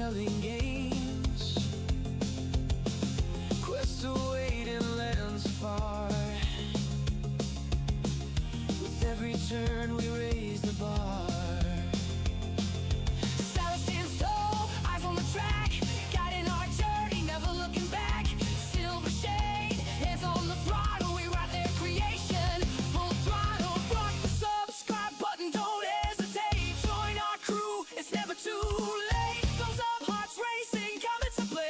telling games, quests await in lands far. With every turn we raise the bar. Silence stands tall, eyes on the track, guiding our journey, never looking back. Silver shade, hands on the throttle, we ride their creation. Full throttle, rock the subscribe button, don't hesitate. Join our crew, it's never too late. Thumbs up, hearts racing, coming to play.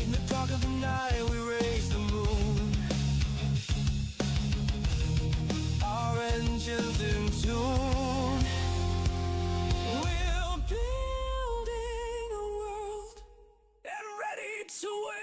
In the dark of the night, we raise the moon. Our engines in tune. We're building a world and ready to win.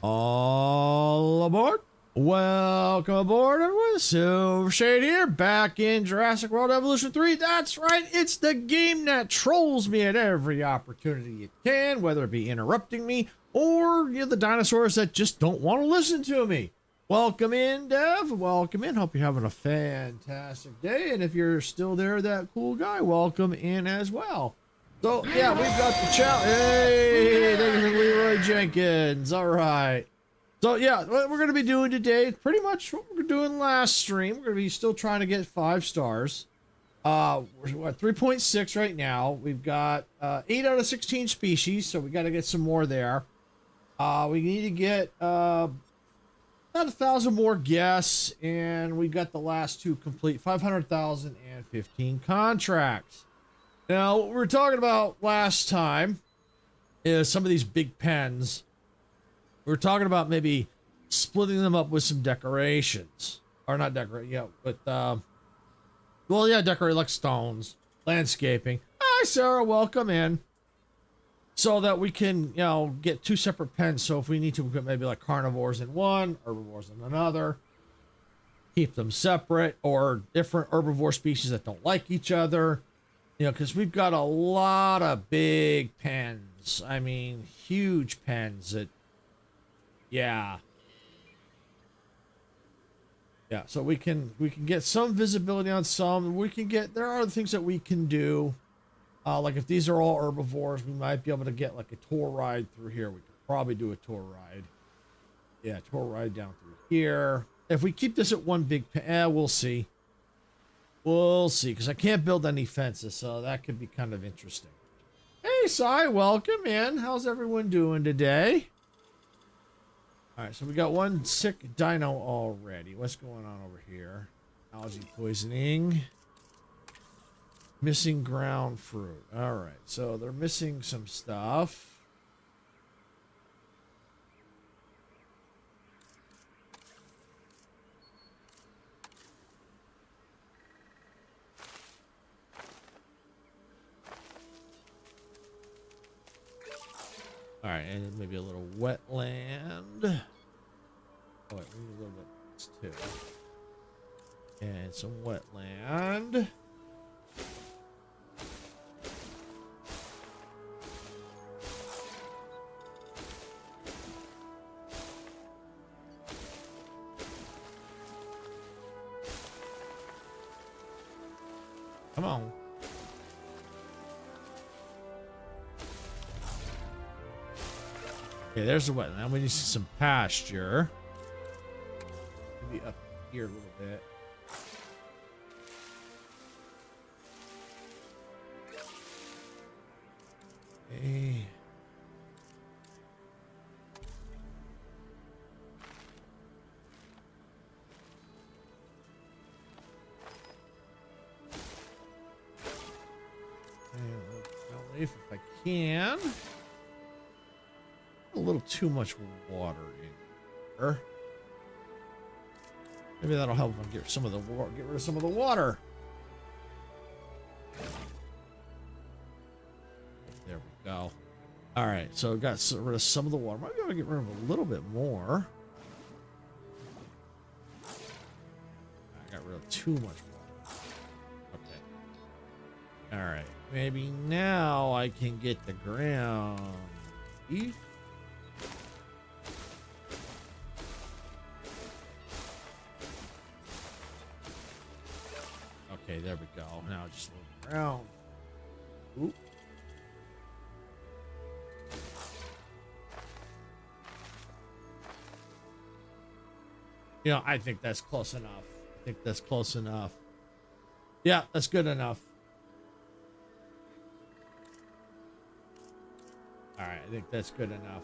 All aboard. Welcome aboard, everyone. Silver Shade here, back in Jurassic World Evolution 3. That's right, it's the game that trolls me at every opportunity it can, whether it be interrupting me or the dinosaurs that just don't want to listen to me. Welcome in, Dev. Welcome in. Hope you're having a fantastic day. And if you're still there, that cool guy, welcome in as well. So, yeah, we've got the challenge. Hey, there's Leroy Jenkins. All right. So, yeah, what we're going to be doing today, pretty much what we were doing last stream. We're going to be still trying to get 5 stars. We're at 3.6 right now. We've got 8 out of 16 species, so we got to get some more there. We need to get about 1,000 more guests, and we got the last 2 complete, 500,000 and 15 contracts. Now, what we were talking about last time is some of these big pens. We were talking about maybe splitting them up with some decorations. Or not decorate, yeah, but, well, yeah, decorate like stones, landscaping. Hi, Sarah, welcome in. So that we can, get 2 separate pens. So if we need to, we put maybe like carnivores in one, herbivores in another. Keep them separate, or different herbivore species that don't like each other. Because we've got a lot of big pens. I mean, huge pens that, yeah. Yeah, so we can get some visibility on some. There are other things that we can do. Like if these are all herbivores, we might be able to get like a tour ride through here. We could probably do a tour ride. Yeah, tour ride down through here. If we keep this at one big pen, we'll see. We'll see, because I can't build any fences, so that could be kind of interesting. Hey, Sai, welcome in. How's everyone doing today? All right, so we got one sick dino already. What's going on over here? Algae poisoning. Missing ground fruit. All right, so they're missing some stuff. All right, and maybe a little wetland. Oh, wait, we need a little bit too. And some wetland. Come on. Okay, there's the wetland. Now we need some pasture. Maybe up here a little bit. Okay. And if I can. A little too much water in here. Maybe that'll help them get some of the water. Get rid of some of the water. There we go. All right, so I've got rid of some of the water. Might be able to get rid of a little bit more. I got rid of too much water. Okay. All right. Maybe now I can get the ground beef. Okay, there we go. Now just move around. Oop. You know, I think that's close enough. I think that's close enough. Yeah, that's good enough. All right, I think that's good enough.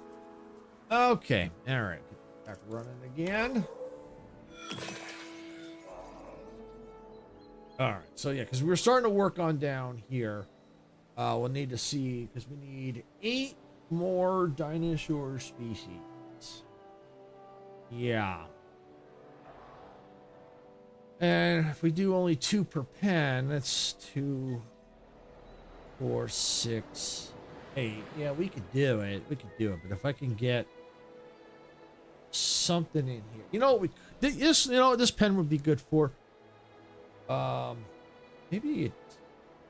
Okay, all right. Get back running again. All right, so yeah, because we're starting to work on down here. We'll need to see, because we need 8 more dinosaur species. Yeah. And if we do only 2 per pen, that's 2, 4, 6, 8. Yeah, we could do it. We could do it. But if I can get something in here, you know, this, you know, what this pen would be good for. Maybe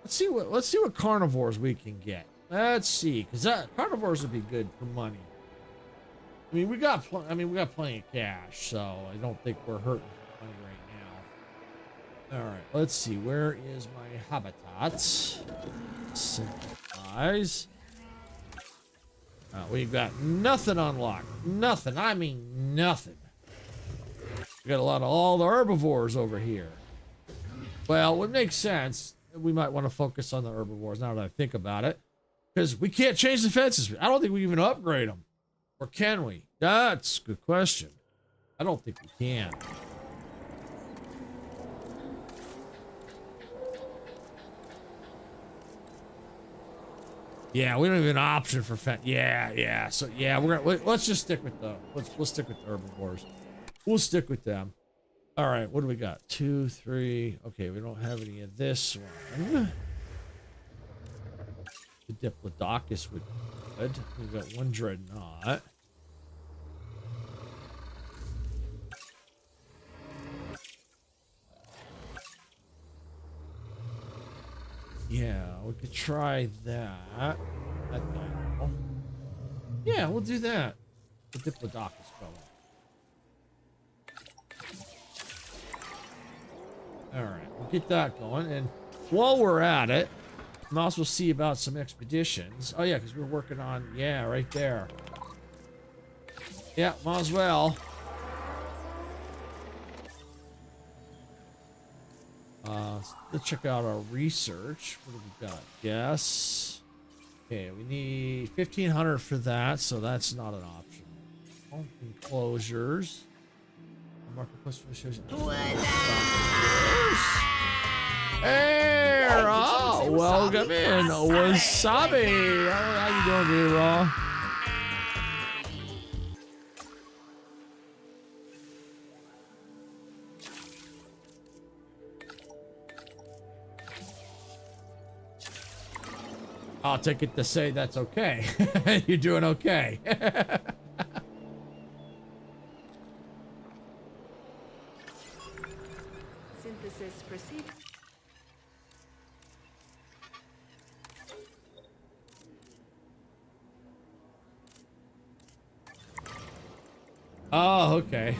let's see what carnivores we can get. Let's see, because carnivores would be good for money. I mean, we got plenty of cash, so I don't think we're hurting for money right now. All right, let's see. Where is my habitats? Simplifies. We've got nothing unlocked. Nothing. I mean nothing. We got a lot of all the herbivores over here. Well, it would make sense. We might want to focus on the herbivores now that I think about it. Because we can't change the fences. I don't think we even upgrade them. Or can we? That's a good question. I don't think we can. Yeah, we don't even have an option for fence. Yeah. So yeah, let's just stick with we'll stick with the herbivores. We'll stick with them. All right, what do we got? 2, 3. Okay, we don't have any of this one. The Diplodocus would be good. We've got 1 dreadnought. Yeah, we could try that. Yeah, we'll do that. The Diplodocus fellow. All right, we'll get that going. And while we're at it, might as well see about some expeditions. Oh, yeah, because we're working on, yeah, right there. Yeah, might as well. Let's check out our research. What do we got? Yes. Okay, we need 1,500 for that, so that's not an option. Enclosures. Marketplace for shows. Hey, oh, welcome in, Wasabi. How you doing, B-Raw? I'll take it to say that's okay. You're doing okay. Synthesis proceed. Oh, okay.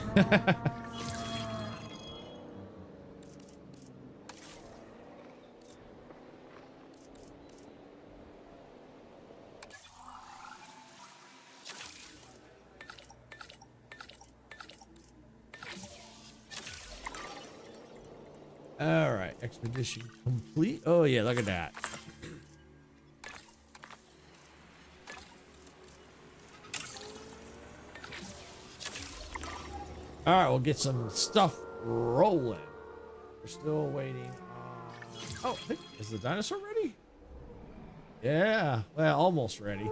All right, expedition complete. Oh yeah, look at that. All right, we'll get some stuff rolling. We're still waiting on... Oh, hey, is the dinosaur ready? Yeah, well, almost ready.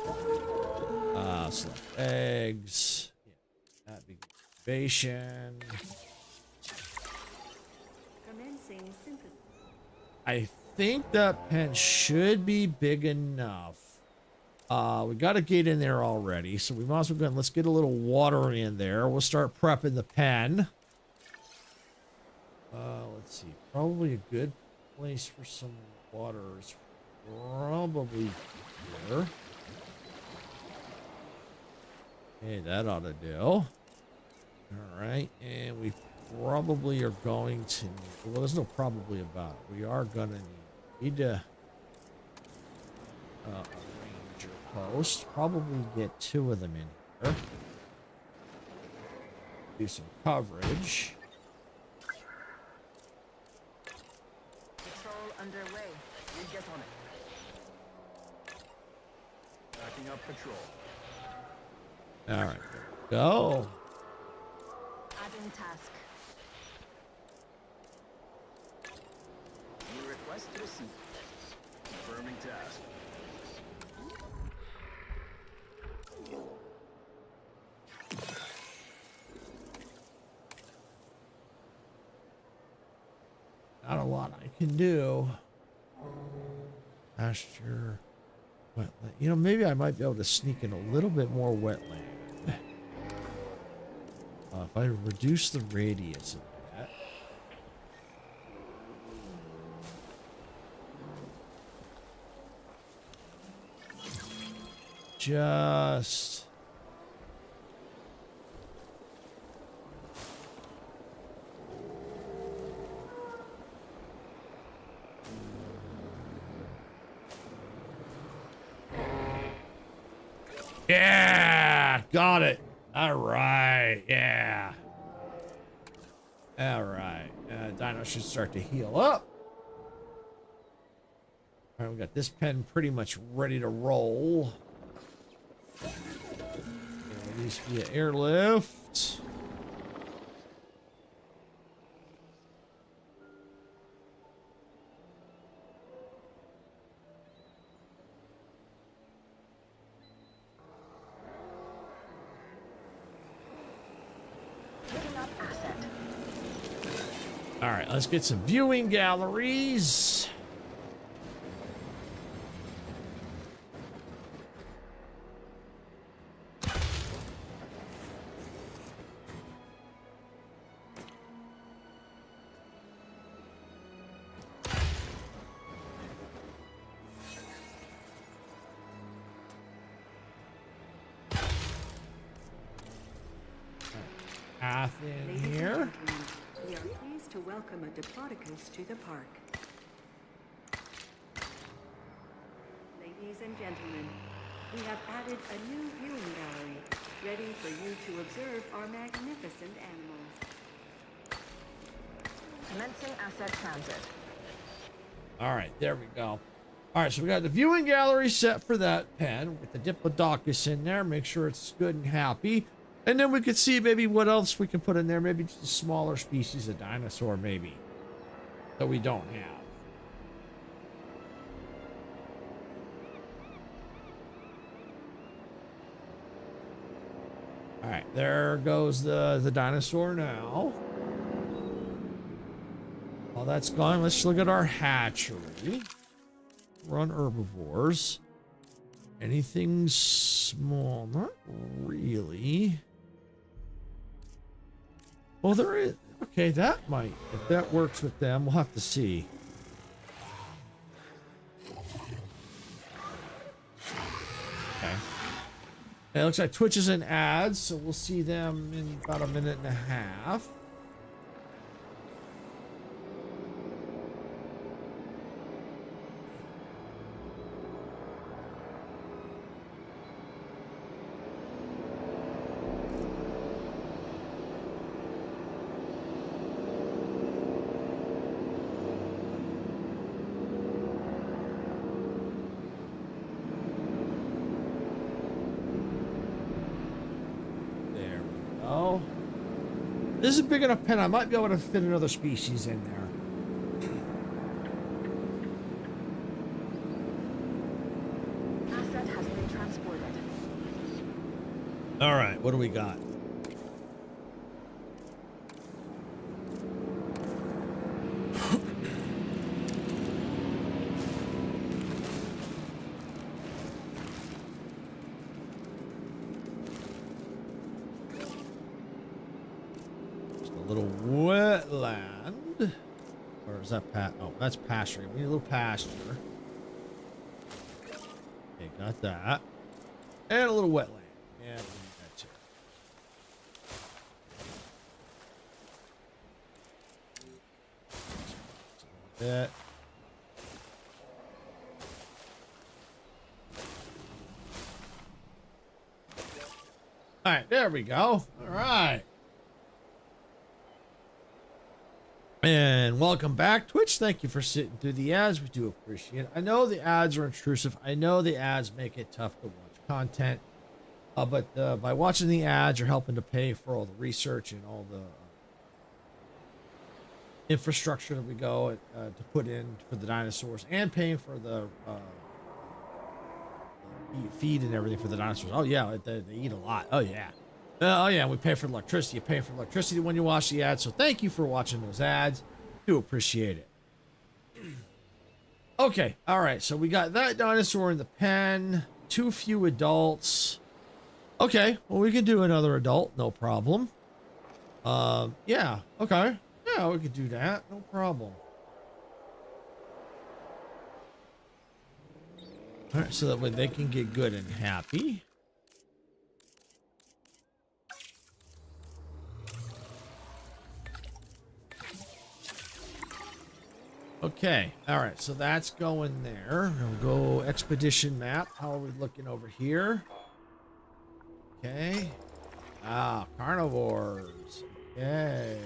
Select eggs. Yeah, that begins incubation. Commencing synthesis. I think that pen should be big enough. We got a gate in there already, so we might as well go and let's get a little water in there. We'll start prepping the pen. Let's see. Probably a good place for some water is probably here. Okay, that ought to do. All right, and we probably are going to need, well, there's no probably about it. We are gonna need to a ranger post. Probably get 2 of them in here. Do some coverage. Patrol underway. You get on it. Backing up patrol. All right, there we go. Adding task. New request received. Confirming task. Not a lot I can do. Pasture, wetland. You know, maybe I might be able to sneak in a little bit more wetland. If I reduce the radius of that. Just... Yeah, got it. All right, yeah. All right, Dino should start to heal up. All right, we got this pen pretty much ready to roll. Release via airlift. All right, let's get some viewing galleries. Path in Ladies and here. gentlemen, we are pleased to welcome a Diplodocus to the park. Ladies and gentlemen, we have added a new viewing gallery, ready for you to observe our magnificent animals. Commencing asset transit. All right, there we go. All right, so we got the viewing gallery set for that pen with the Diplodocus in there. Make sure it's good and happy. And then we could see maybe what else we can put in there. Maybe just a smaller species of dinosaur, maybe, that we don't have. All right, there goes the dinosaur now. While that's gone, let's look at our hatchery. Run herbivores. Anything small? Not really. Well, there is. Okay, that might. If that works with them, we'll have to see. Okay. It looks like Twitch is in ads, so we'll see them in about a minute and a half. This is a big enough pen. I might be able to fit another species in there. Asset has been transported. All right, what do we got? Little wetland, or is that oh, that's pasture. We need a little pasture. Okay, got that, and a little wetland. Yeah, we need that too. Just a little bit. All right, there we go. All right. And welcome back, Twitch. Thank you for sitting through the ads. We do appreciate it. I know the ads are intrusive. I know the ads make it tough to watch content. But by watching the ads, you're helping to pay for all the research and all the infrastructure that we go to put in for the dinosaurs, and paying for the feed and everything for the dinosaurs. Oh, yeah, they eat a lot. Oh, yeah. Oh, yeah, we pay for electricity. You pay for electricity when you watch the ads. So thank you for watching those ads. Do appreciate it. Okay, all right. So we got that dinosaur in the pen. Too few adults. Okay, well, we can do another adult. No problem. Yeah, okay. Yeah, we could do that. No problem. All right, so that way they can get good and happy. Okay, all right, so that's going there. We'll go expedition map. How are we looking over here? Okay. Ah, carnivores. Okay.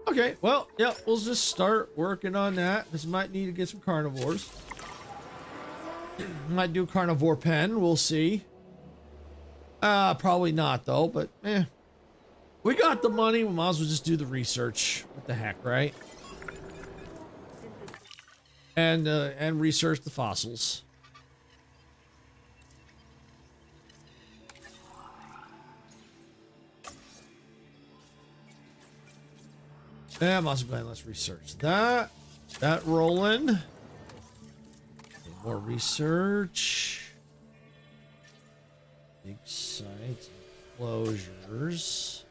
Okay, well, yeah, we'll just start working on that. This might need to get some carnivores. Might do carnivore pen, we'll see. Probably not though, but eh. We got the money, we might as well just do the research. What the heck, right? And research the fossils. Yeah, might as well go ahead and let's research that. That rolling. More research. Big sites, enclosures.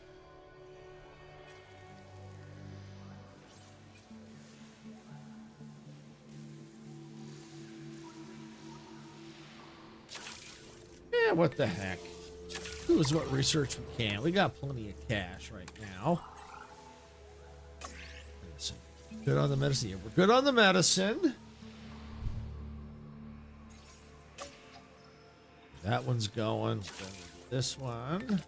Yeah, what the heck? Do is what research we can. We got plenty of cash right now. Good on the medicine. Yeah, we're good on the medicine. That one's going. This one.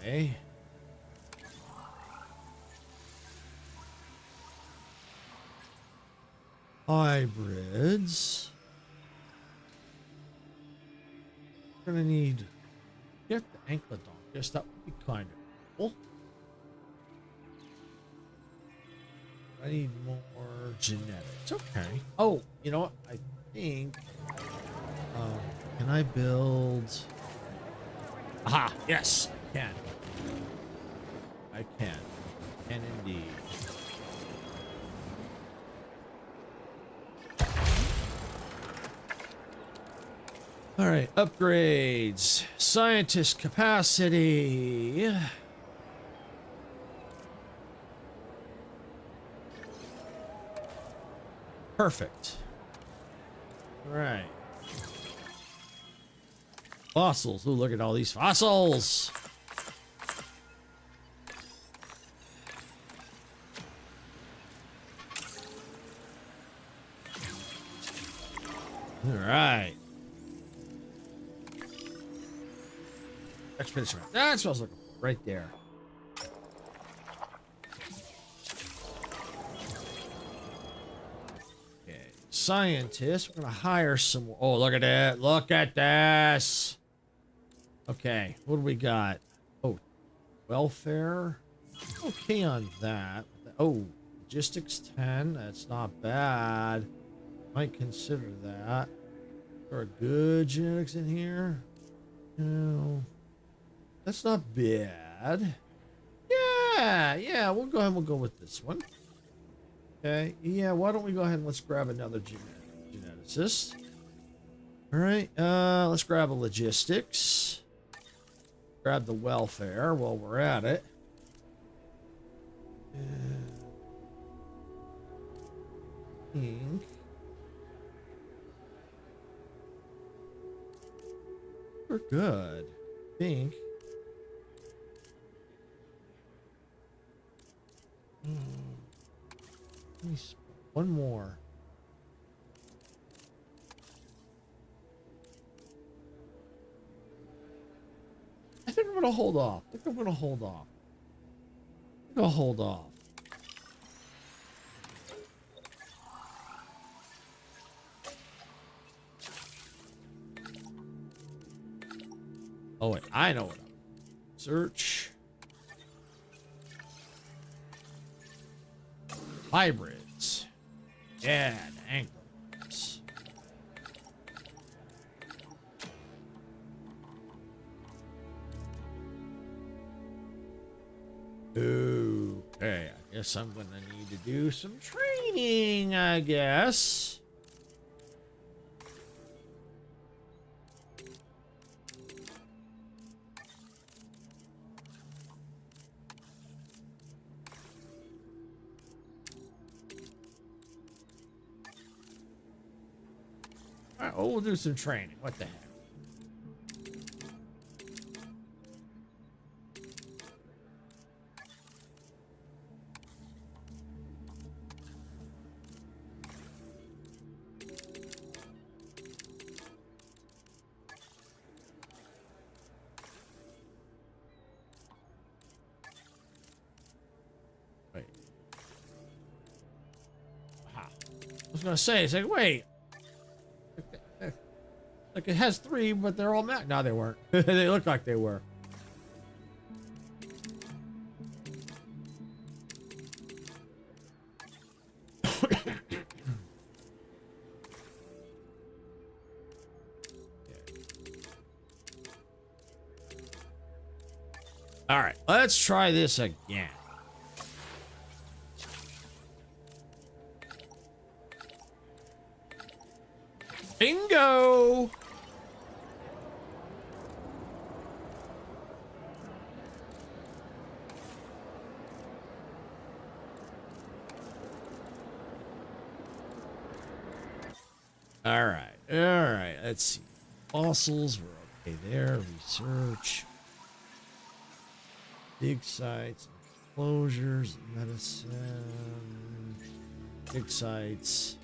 Okay. Hybrids. We're gonna need get the anklet on. Guess that would be kind of cool. I need more genetics. Okay. Oh, you know what? I think. Can I build? Aha! Yes, I can. I can. Can indeed. All right, upgrades. Scientist capacity. Perfect. All right. Fossils. Ooh, look at all these fossils. All right. Expedition. That's what I was looking for. Right there. Okay. Scientists. We're going to hire some more. Oh, look at that. Look at this. Okay. What do we got? Oh, welfare. Okay on that. Oh, logistics 10. That's not bad. Might consider that. There are good genetics in here. No. That's not bad. Yeah, we'll go ahead and we'll go with this one. Okay, yeah, why don't we go ahead and let's grab another geneticist. All right, let's grab a logistics. Grab the welfare while we're at it. Pink. We're good. Pink. Let me one more. I think I'm gonna hold off. I think I'm gonna hold off. I'm gonna hold off. Oh wait, I know what I'm. Search. Hybrids. Yeah, anchors. Okay, I guess I'm gonna need to do some training, I guess. Alright, well, we'll do some training. What the heck? Wait. Aha. I was gonna say, it's like, wait. Like it has 3, but they're all max. No, they weren't. They look like they were. All right, let's try this again. Bingo! All right, let's see. Fossils, we're okay there. Research. Dig sites, enclosures, medicine. Dig sites.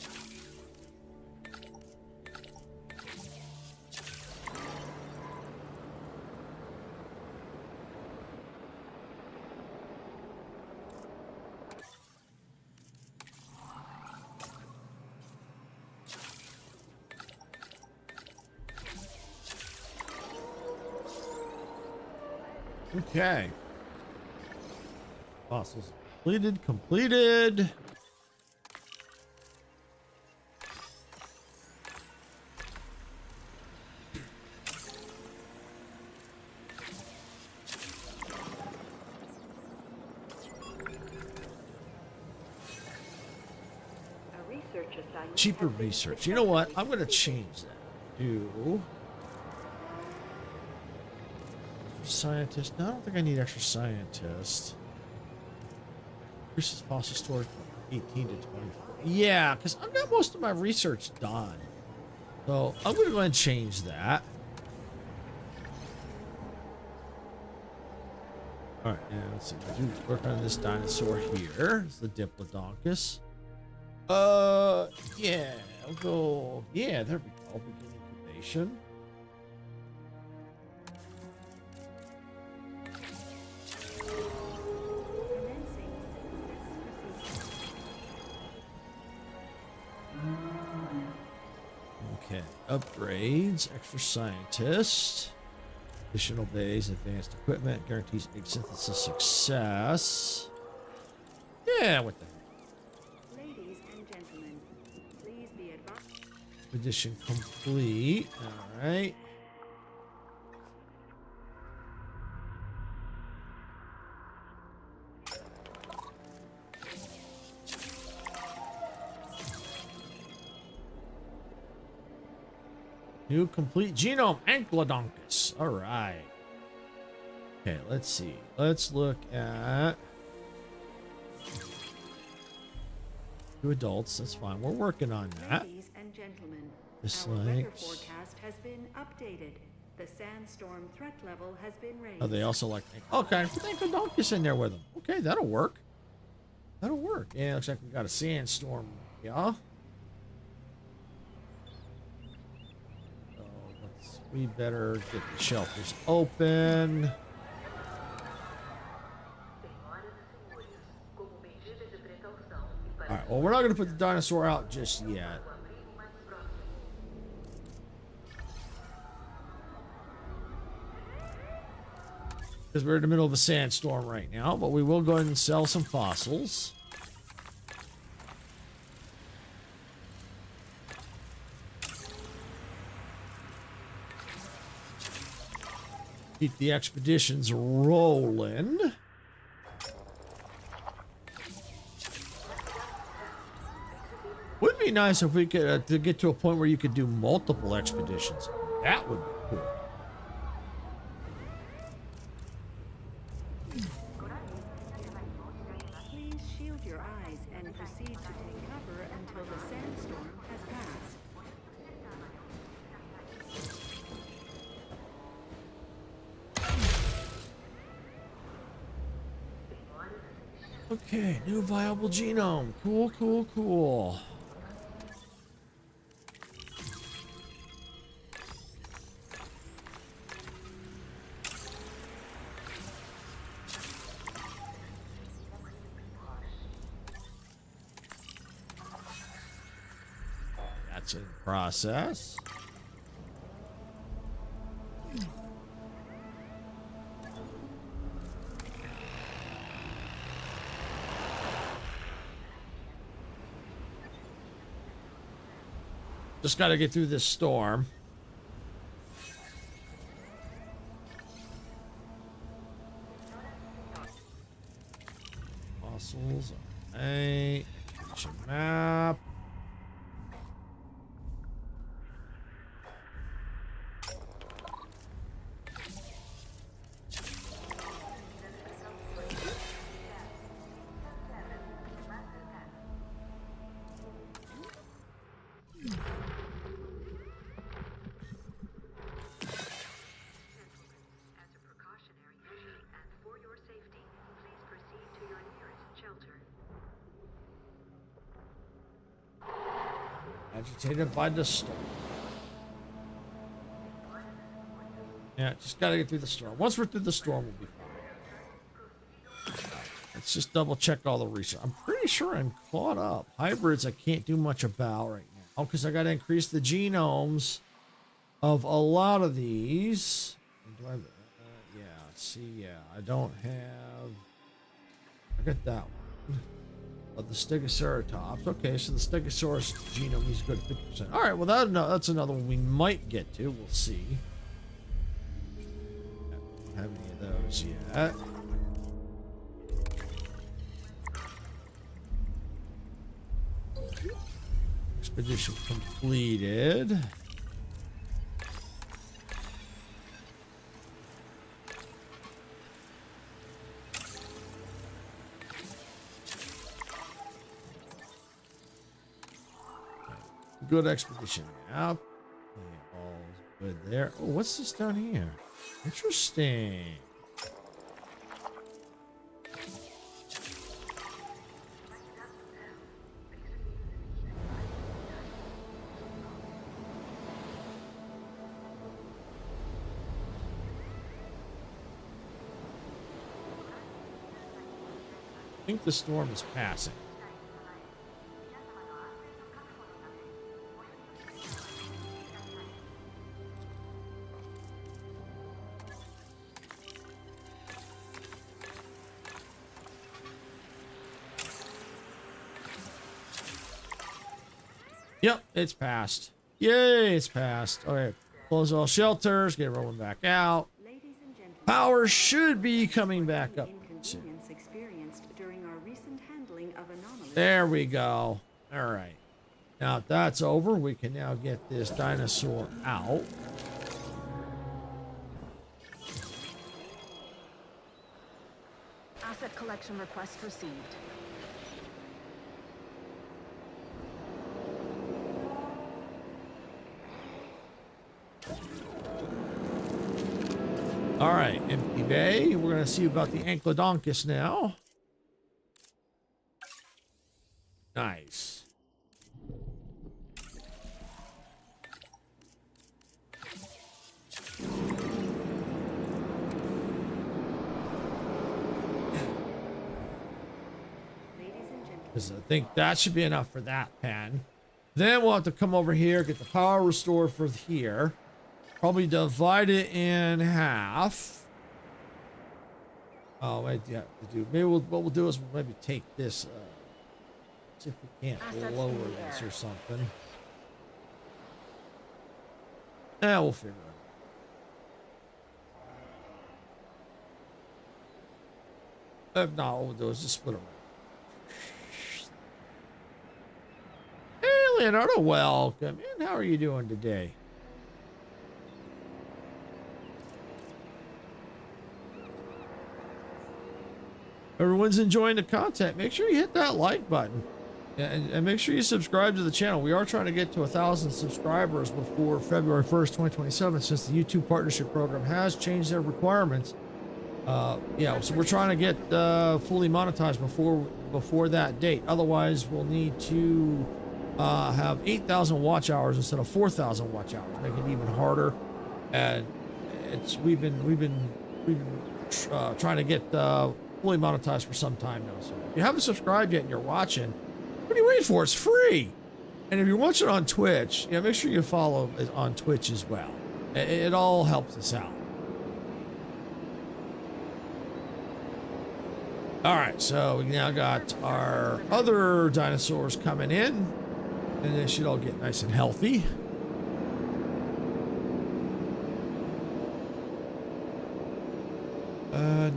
Okay. Fossils completed. A research assignment Cheaper has been research. You know what? successfully I'm going to completed. change that to scientist. No, I don't think I need extra scientist. Increases fossil storage from 18 to 24. Yeah, because I've got most of my research done. So I'm going to go ahead and change that. All right, now let's see. We do work on this dinosaur here. It's the Diplodocus. Yeah, I'll go. Yeah, there we go. Begin incubation. Commencing synthesis procedure. Okay, upgrades, extra scientist, additional bays, advanced equipment, guarantees egg synthesis success. Yeah, what the heck? Ladies and gentlemen, please be advised. Expedition complete. All right. New complete genome, Ankylodontus. All right. Okay, let's see. Let's look at 2 adults. That's fine. We're working on that. Ladies and gentlemen, This our weather likes- forecast has been updated. The sandstorm threat level has been raised. Oh, they also like. Okay, put Ankylodontus in there with them. Okay, that'll work. That'll work. Yeah, looks like we got a sandstorm. Yeah. So we better get the shelters open. All right. Well, we're not going to put the dinosaur out just yet. Because we're in the middle of a sandstorm right now, but we will go ahead and sell some fossils. Keep the expeditions rolling. Would be nice if we could to get to a point where you could do multiple expeditions. That would be cool. Please shield your eyes and proceed to take cover until the sandstorm has passed. Okay, new viable genome. Cool, cool, cool. That's in process. Just got to get through this storm. Fossils. Alright. Map. As a precautionary measure and for your safety, please proceed to your nearest shelter. Agitated by the storm. Yeah, just gotta get through the storm. Once we're through the storm, we'll be fine. Let's just double check all the research. I'm pretty sure I'm caught up. Hybrids I can't do much about right now because I gotta increase the genomes of a lot of these. Do I, yeah, see, yeah, I don't have. I got that one. But the Stegoceratops. Okay, so the Stegosaurus genome is good at 50%. All right, well that's another one we might get to. We'll see. Don't have any of those yet. Expedition completed. good expedition. Yep. Okay, all's good there. Oh, what's this down here? Interesting. I think the storm is passing. Yep, it's passed. Yay, it's passed. Okay, close all shelters, get everyone back out. Ladies and gentlemen, Power should be coming back up soon. inconvenience experienced during our recent handling of anomalies. There we go. All right. Now if that's over, we can now get this dinosaur out. Asset collection request received. All right, empty bay. We're going to see about the Ankylodontus now. Nice. Because I think that should be enough for that pen. Then we'll have to come over here, get the power restored for here. Probably divide it in half. Oh, wait, yeah, to do. Maybe what we'll do is we'll maybe take this. See if we can't Assets lower in the this air. or something. Yeah, we'll figure it out. If not, what we'll do is just split them. Hey, Leonardo, welcome. And how are you doing today? Everyone's enjoying the content. Make sure you hit that like button and make sure you subscribe to the channel. We are trying to get to 1,000 subscribers before February 1st, 2027, since the YouTube partnership program has changed their requirements. Yeah, so we're trying to get fully monetized before that date. Otherwise, we'll need to have 8,000 watch hours instead of 4,000 watch hours, make it even harder. And we've been trying to get fully monetized for some time now. So if you haven't subscribed yet and you're watching, what are you waiting for? It's free. And if you're watching on Twitch, make sure you follow it on Twitch as well. It all helps us out. All right, so we now got our other dinosaurs coming in, and they should all get nice and healthy.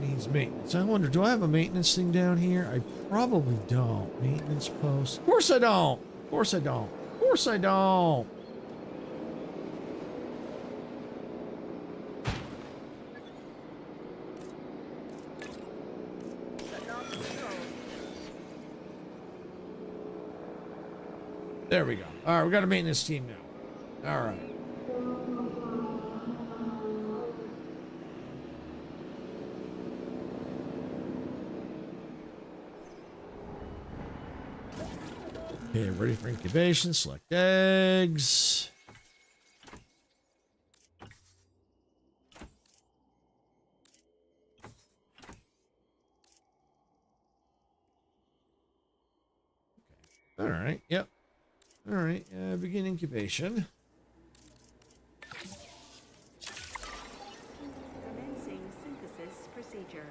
Needs maintenance. I wonder, do I have a maintenance thing down here? I probably don't. Maintenance post. Of course I don't. Of course I don't. Of course I don't. There we go. All right, we got a maintenance team now. All right. Okay, ready for incubation. Select eggs. Okay. All right. Yep. All right. Begin incubation. Commencing synthesis procedure.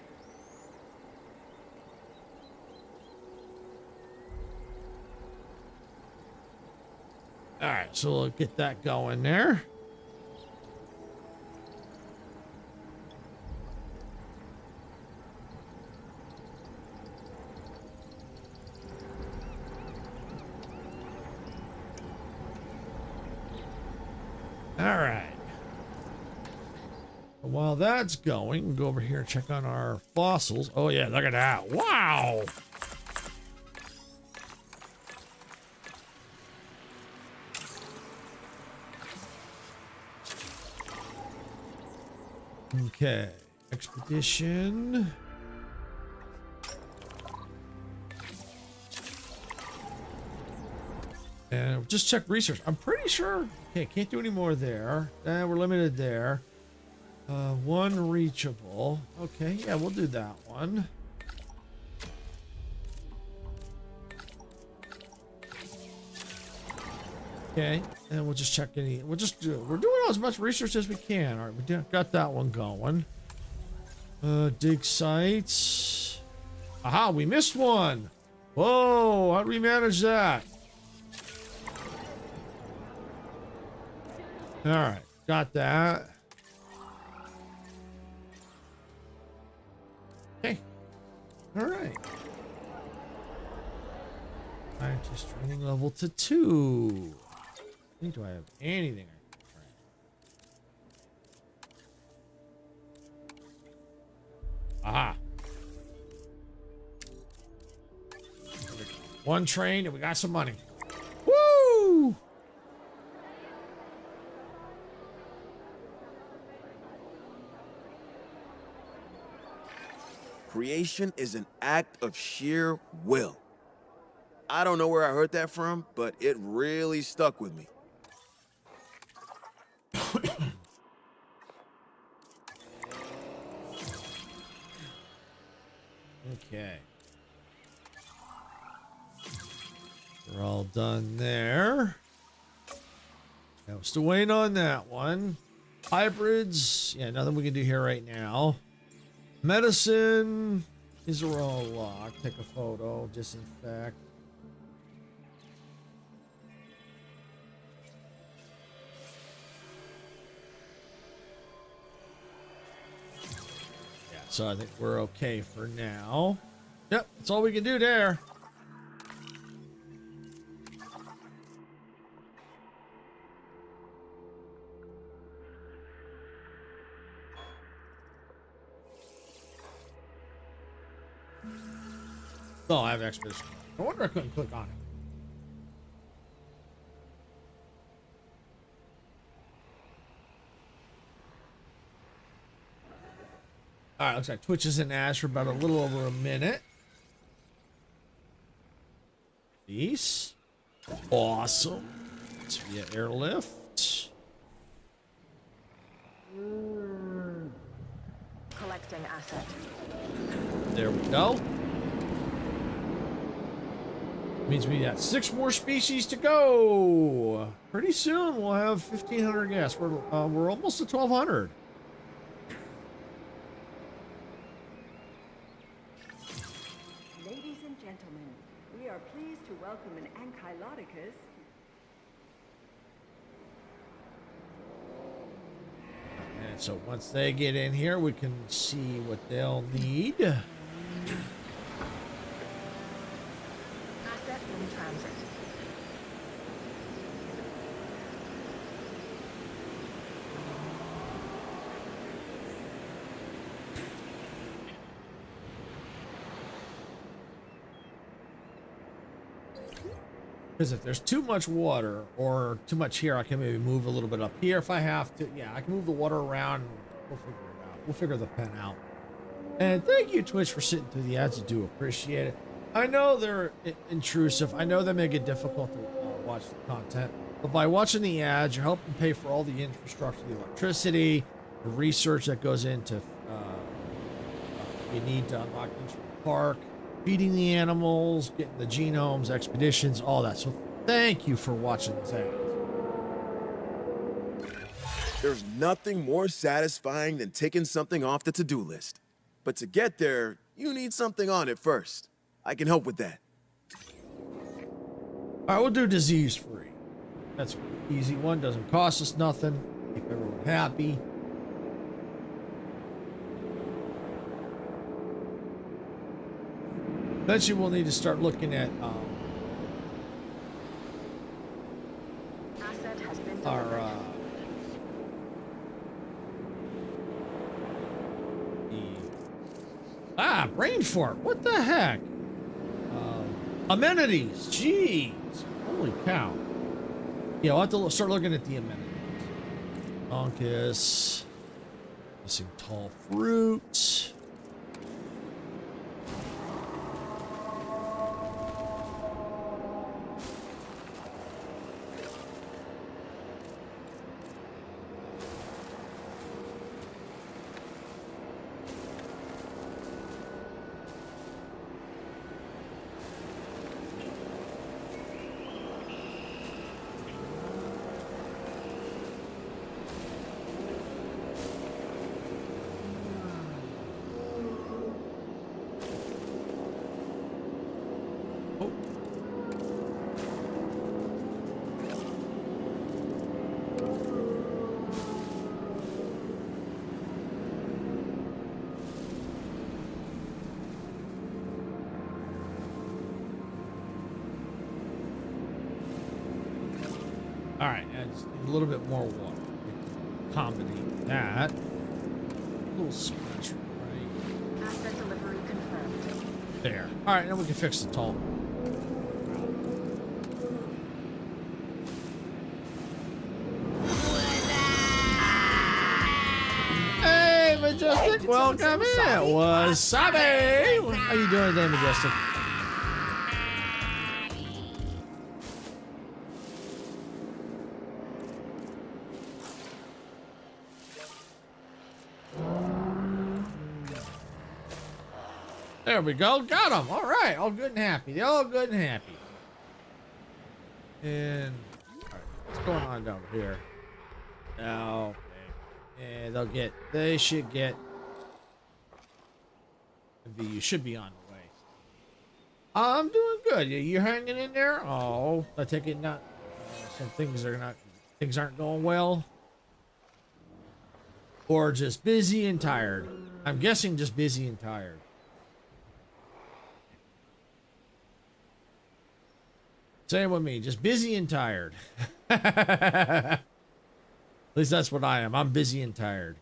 All right, so we'll get that going there. All right. While that's going, we'll go over here and check on our fossils. Oh yeah, look at that. Wow. Okay. Expedition. And just check research. I'm pretty sure. Okay, can't do any more there. We're limited there. One reachable. Okay, yeah, we'll do that one. Okay, and we'll just check any. We're doing as much research as we can. All right, we got that one going. Dig sites. Aha, we missed one. Whoa, how'd we manage that? All right, got that. Okay. All right. Scientist training level to 2. Do I have anything I can train? Aha. One train and we got some money. Woo! Creation is an act of sheer will. I don't know where I heard that from, but it really stuck with me. Okay. We're all done there. Now, still waiting on that one. Hybrids. Yeah, nothing we can do here right now. Medicine. These are all locked. Take a photo. Disinfect. Yeah, so I think we're okay for now. Yep, that's all we can do there. Oh, I have expedition. I wonder I couldn't click on it. All right, looks like Twitch is in Ash for about a little over a minute. Peace. Awesome. It's via airlift. Collecting asset. There we go. Means we got 6 more species to go. Pretty soon we'll have 1,500 gas. We're almost at 1,200. Ladies and gentlemen, we are pleased to welcome an Ankylodicus. And so once they get in here, we can see what they'll need. Asset in transit. Because if there's too much water or too much here, I can maybe move a little bit up here if I have to. Yeah, I can move the water around. We'll figure it out. We'll figure the pen out. And thank you, Twitch, for sitting through the ads. I do appreciate it. I know they're intrusive. I know they make it difficult to watch the content. But by watching the ads, you're helping pay for all the infrastructure, the electricity, the research that goes into you need to unlock things from the park, feeding the animals, getting the genomes, expeditions, all that. So thank you for watching these ads. There's nothing more satisfying than taking something off the to-do list. But to get there, you need something on it first. I can help with that. All right, we'll do disease-free. That's an easy one. Doesn't cost us nothing. Keep everyone happy. Eventually, we'll need to start looking at Asset has been our delivered. brain fart. What the heck? Amenities. Jeez. Holy cow. Yeah, we'll have to start looking at the amenities. Donkus. Missing tall fruit. All right, I just need a little bit more water. Accommodate that. A little splash, right Asset delivery confirmed. there. All right, now we can fix the tall. Hey, Majestic, welcome in. Wasabi. How you doing today, Majestic? There we go. Got them. All right. All good and happy. They're all good and happy. And all right, what's going on down here? Now, and they should get. You should be on the way. I'm doing good. You hanging in there? Oh, I take it not. Some things aren't going well, or just busy and tired. I'm guessing just busy and tired. Say it with me, just busy and tired. At least that's what I am. I'm busy and tired.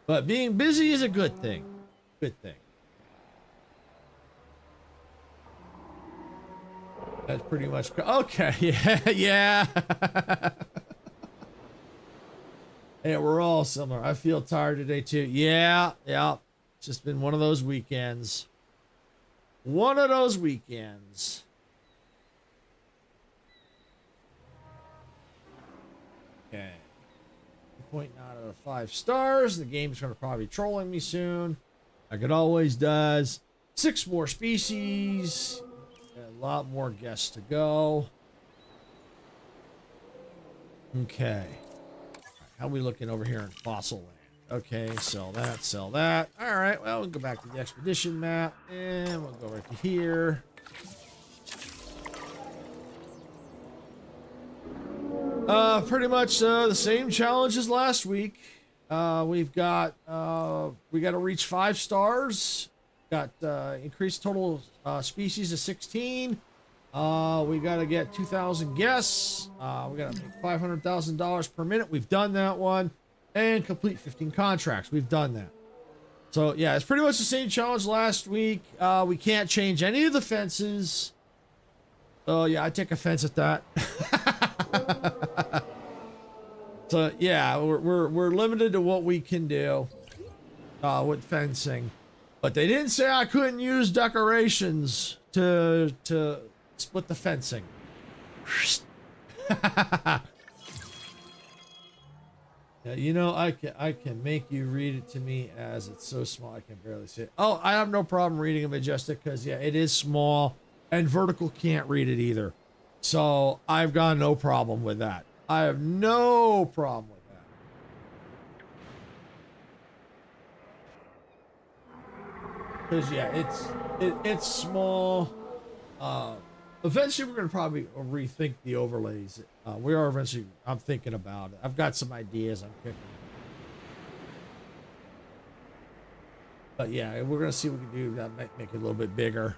But being busy is a good thing. Good thing. That's pretty much okay. Yeah, yeah. Yeah, we're all similar. I feel tired today too. Yeah, yeah. It's just been one of those weekends. One of those weekends. Okay. 2.9 out of 5 stars. The game's going to probably be trolling me soon. Like it always does. 6 more species. A lot more guests to go. Okay. How are we looking over here in Fossil Land? Okay, sell that, sell that. All right, well, we'll go back to the expedition map, and we'll go right to here. Pretty much the same challenge as last week. We got to reach 5 stars. Got increased total species to 16. We got to get 2,000 guests. We got to make $500,000 per minute. We've done that one. And complete 15 contracts. We've done that. So, yeah, it's pretty much the same challenge last week. We can't change any of the fences. Oh, yeah, I take offense at that. So, yeah, we're limited to what we can do with fencing. But they didn't say I couldn't use decorations to split the fencing. Yeah, you know, I can make you read it to me as it's so small I can barely see it. Oh, I have no problem reading it, Majestic, because yeah, it is small, and vertical can't read it either. So I've got no problem with that. I have no problem with that. Because yeah, it's small. Eventually, we're going to probably rethink the overlays. We are eventually, I'm thinking about it. I've got some ideas I'm picking. But yeah, we're going to see what we can do that might make it a little bit bigger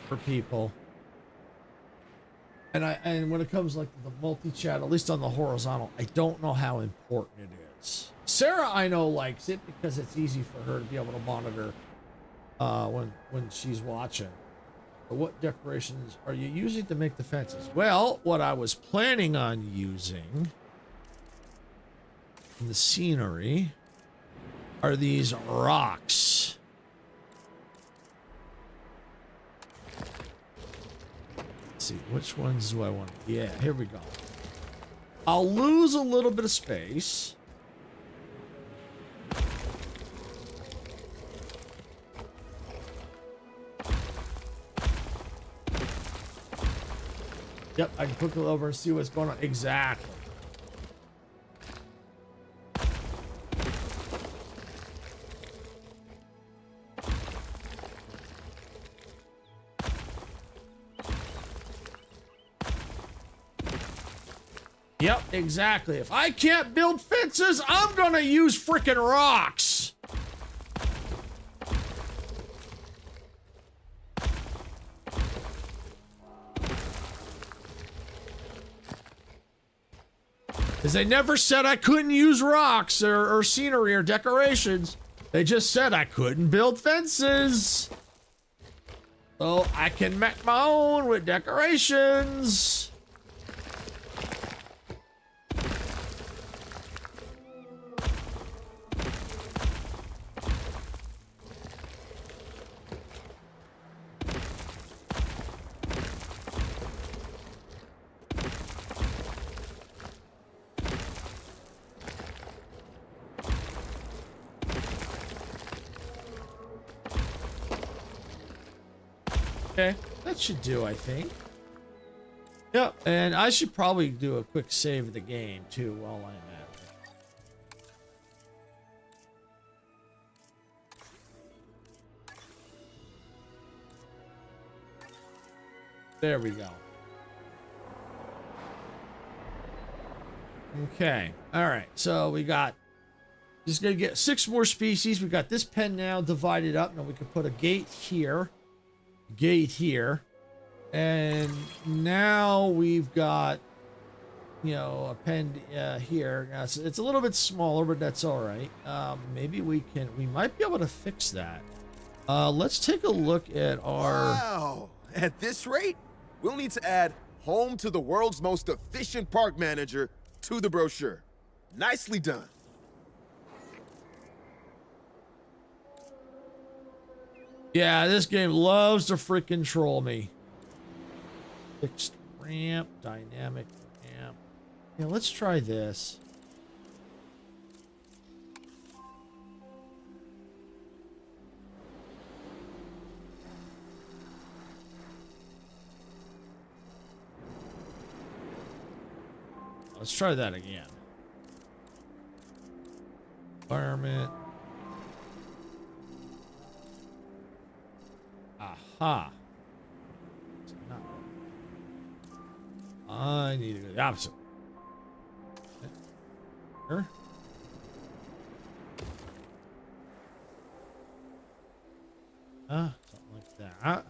for people. And when it comes like to the multi-chat, at least on the horizontal, I don't know how important it is. Sarah, I know, likes it because it's easy for her to be able to monitor when she's watching. But what decorations are you using to make the fences? Well, what I was planning on using in the scenery are these rocks. Let's see, which ones do I want? Yeah, here we go. I'll lose a little bit of space. Yep, I can click it over and see what's going on. Exactly. Yep, exactly. If I can't build fences, I'm gonna use freaking rocks. Because they never said I couldn't use rocks or scenery or decorations. They just said I couldn't build fences. So I can make my own with decorations. Okay, that should do, I think. Yep, and I should probably do a quick save of the game, too, while I'm at it. There we go. Okay, alright, so we got... Just gonna get 6 more species. We got this pen now divided up. Now we can put a gate here. Gate here, and now we've got, you know, a pen here. Now it's a little bit smaller, but that's all right. Maybe we might be able to fix that. Let's take a look at our... Wow! At this rate, we'll need to add home to the world's most efficient park manager to the brochure. Nicely done. Yeah, this game loves to freaking troll me. Fixed ramp, dynamic ramp. Yeah, let's try this. Let's try that again. Environment. Aha. It's not. I need to go the opposite. Here. Something like that.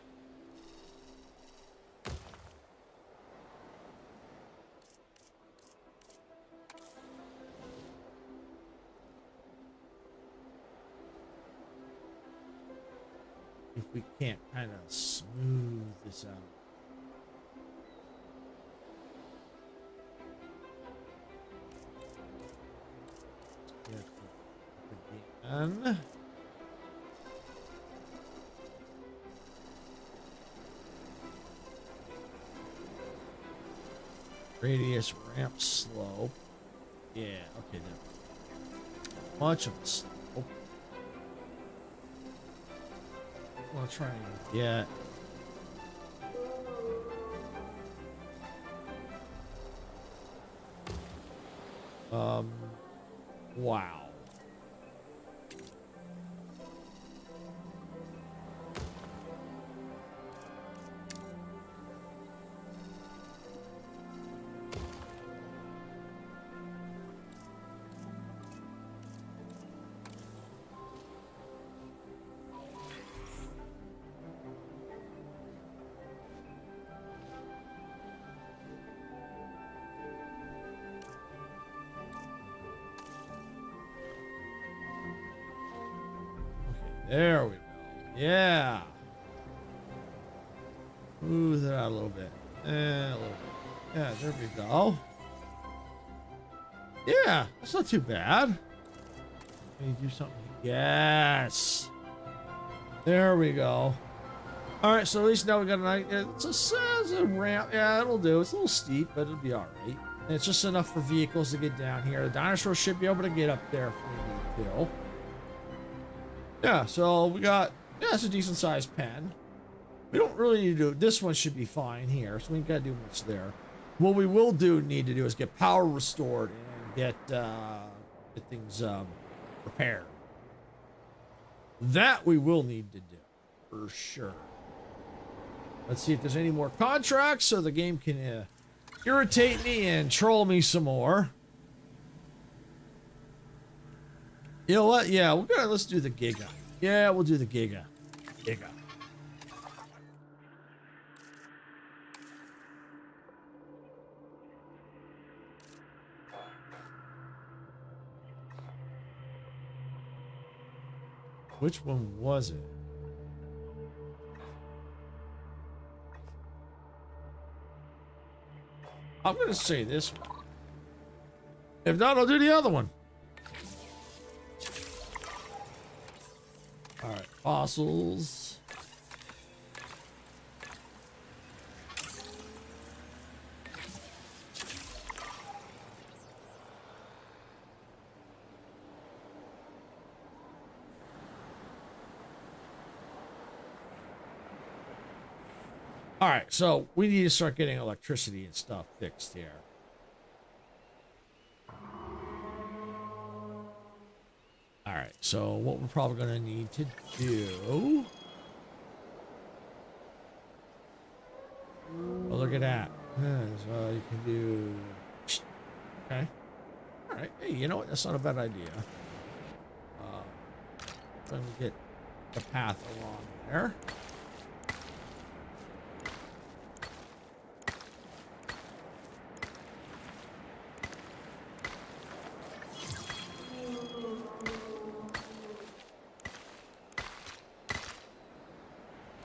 If we can't kind of smooth this out. Again. Radius ramp slope. Yeah, okay, there. Much of a slope. I'll try and get wow. There we go. Yeah. Move that out a little bit. And a little bit. Yeah, there we go. Yeah, that's not too bad. Let me do something. Yes. There we go. All right, so at least now we got a nice. It's a ramp. Yeah, it'll do. It's a little steep, but it'll be all right. And it's just enough for vehicles to get down here. The dinosaurs should be able to get up there if we need to. Yeah, so we got. Yeah, it's a decent sized pen. We don't really need to do. This one should be fine here, so we ain't gotta do much there. What we will need to do is get power restored and get things repaired. That we will need to do for sure. Let's see if there's any more contracts so the game can irritate me and troll me some more. You know what? Yeah, let's do the Giga. Yeah, we'll do the Giga. Giga. Which one was it? I'm going to say this one. If not, I'll do the other one. All right, fossils. All right, so we need to start getting electricity and stuff fixed here. All right, so what we're probably going to need to do... Oh, look at that. So you can do... Okay. All right. Hey, you know what? That's not a bad idea. Let me get the path along there.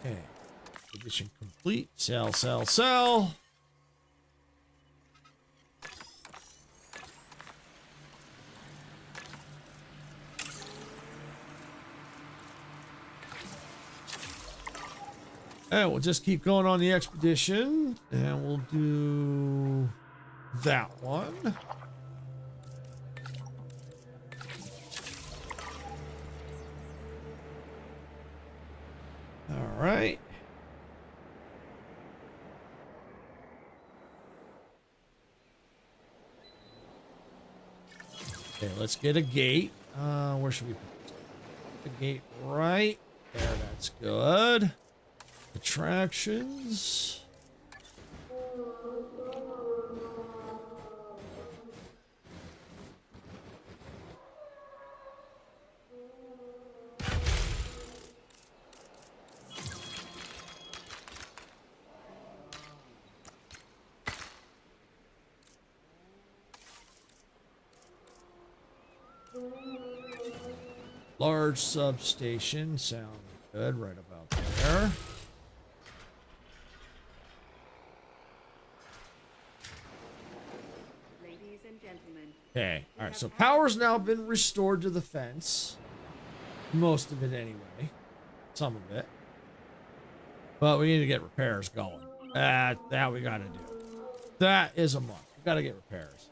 Okay, edition complete. Sell, sell, sell. And we'll just keep going on the expedition, and we'll do that one. All right. Okay, let's get a gate. Where should we put this? The gate right there. That's good. Attractions. Large substation, sound good right about there. Ladies and gentlemen. Okay, all right, so power's now been restored to the fence. Most of it anyway. Some of it. But we need to get repairs going. That we gotta do. That is a must. We gotta get repairs.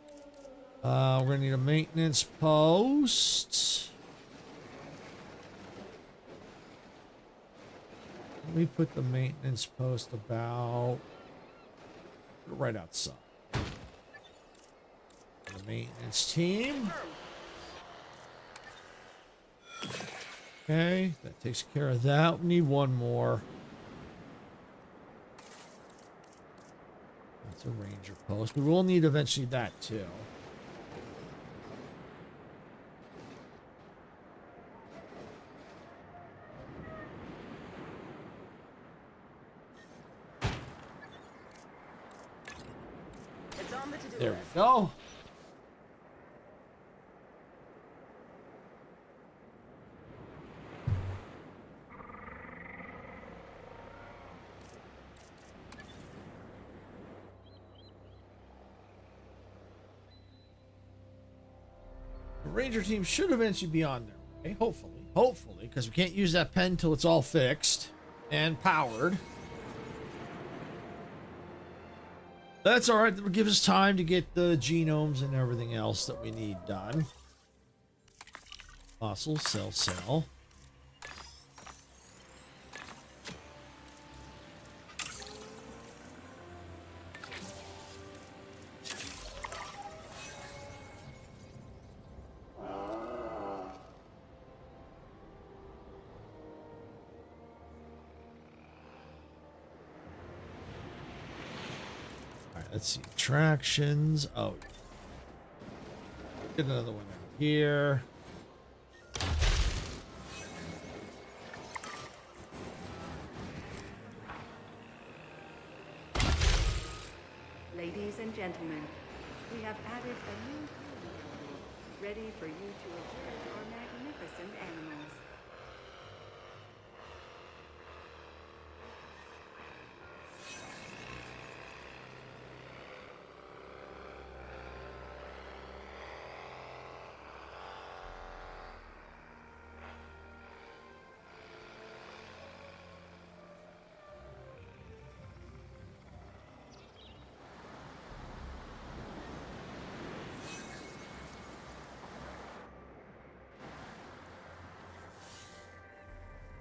We're gonna need a maintenance post. Let me put the maintenance post about right outside. The maintenance team. Okay, that takes care of that. We need one more. That's a ranger post. We will need eventually that too. There we go. ranger team should eventually be on their way. Hopefully, because we can't use that pen until it's all fixed and powered. That's all right. That'll give us time to get the genomes and everything else that we need done. Fossil, cell. Let's see, attractions. Oh, get another one out here. Ladies and gentlemen, we have added a new viewing gallery, ready for you to observe our magnificent animals.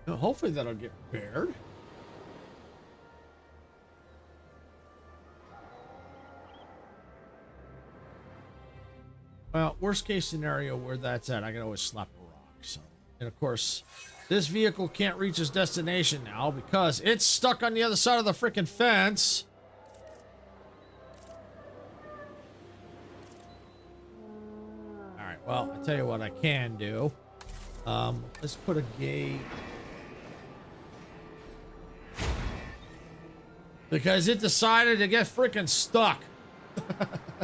Now, hopefully that'll get repaired. Well, worst case scenario where that's at, I can always slap a rock. So, and of course, this vehicle can't reach its destination now because it's stuck on the other side of the freaking fence. All right. Well, I tell you what I can do. Let's put a gate. Because it decided to get freaking stuck. And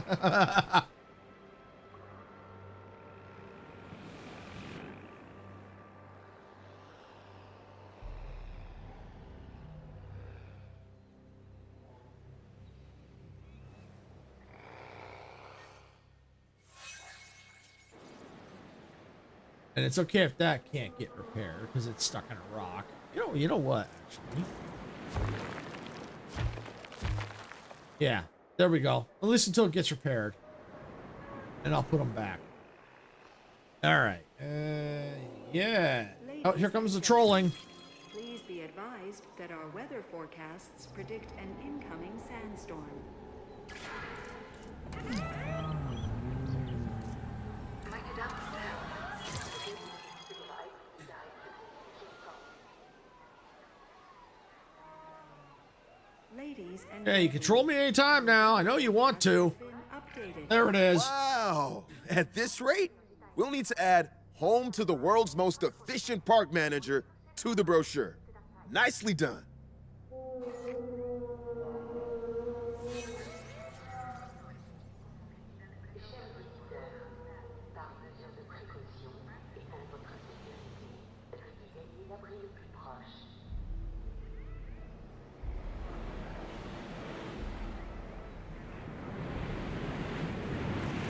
it's okay if that can't get repaired because it's stuck in a rock. You know what, actually? Yeah, there we go. At least until it gets repaired. And I'll put them back. All right. Yeah. Oh, here comes the trolling. Please be advised that our weather forecasts predict an incoming sandstorm. Ladies and Hey, you control me anytime now. I know you want to. been updated. There it is. Wow! At this rate, we'll need to add home to the world's most efficient park manager to the brochure. Nicely done.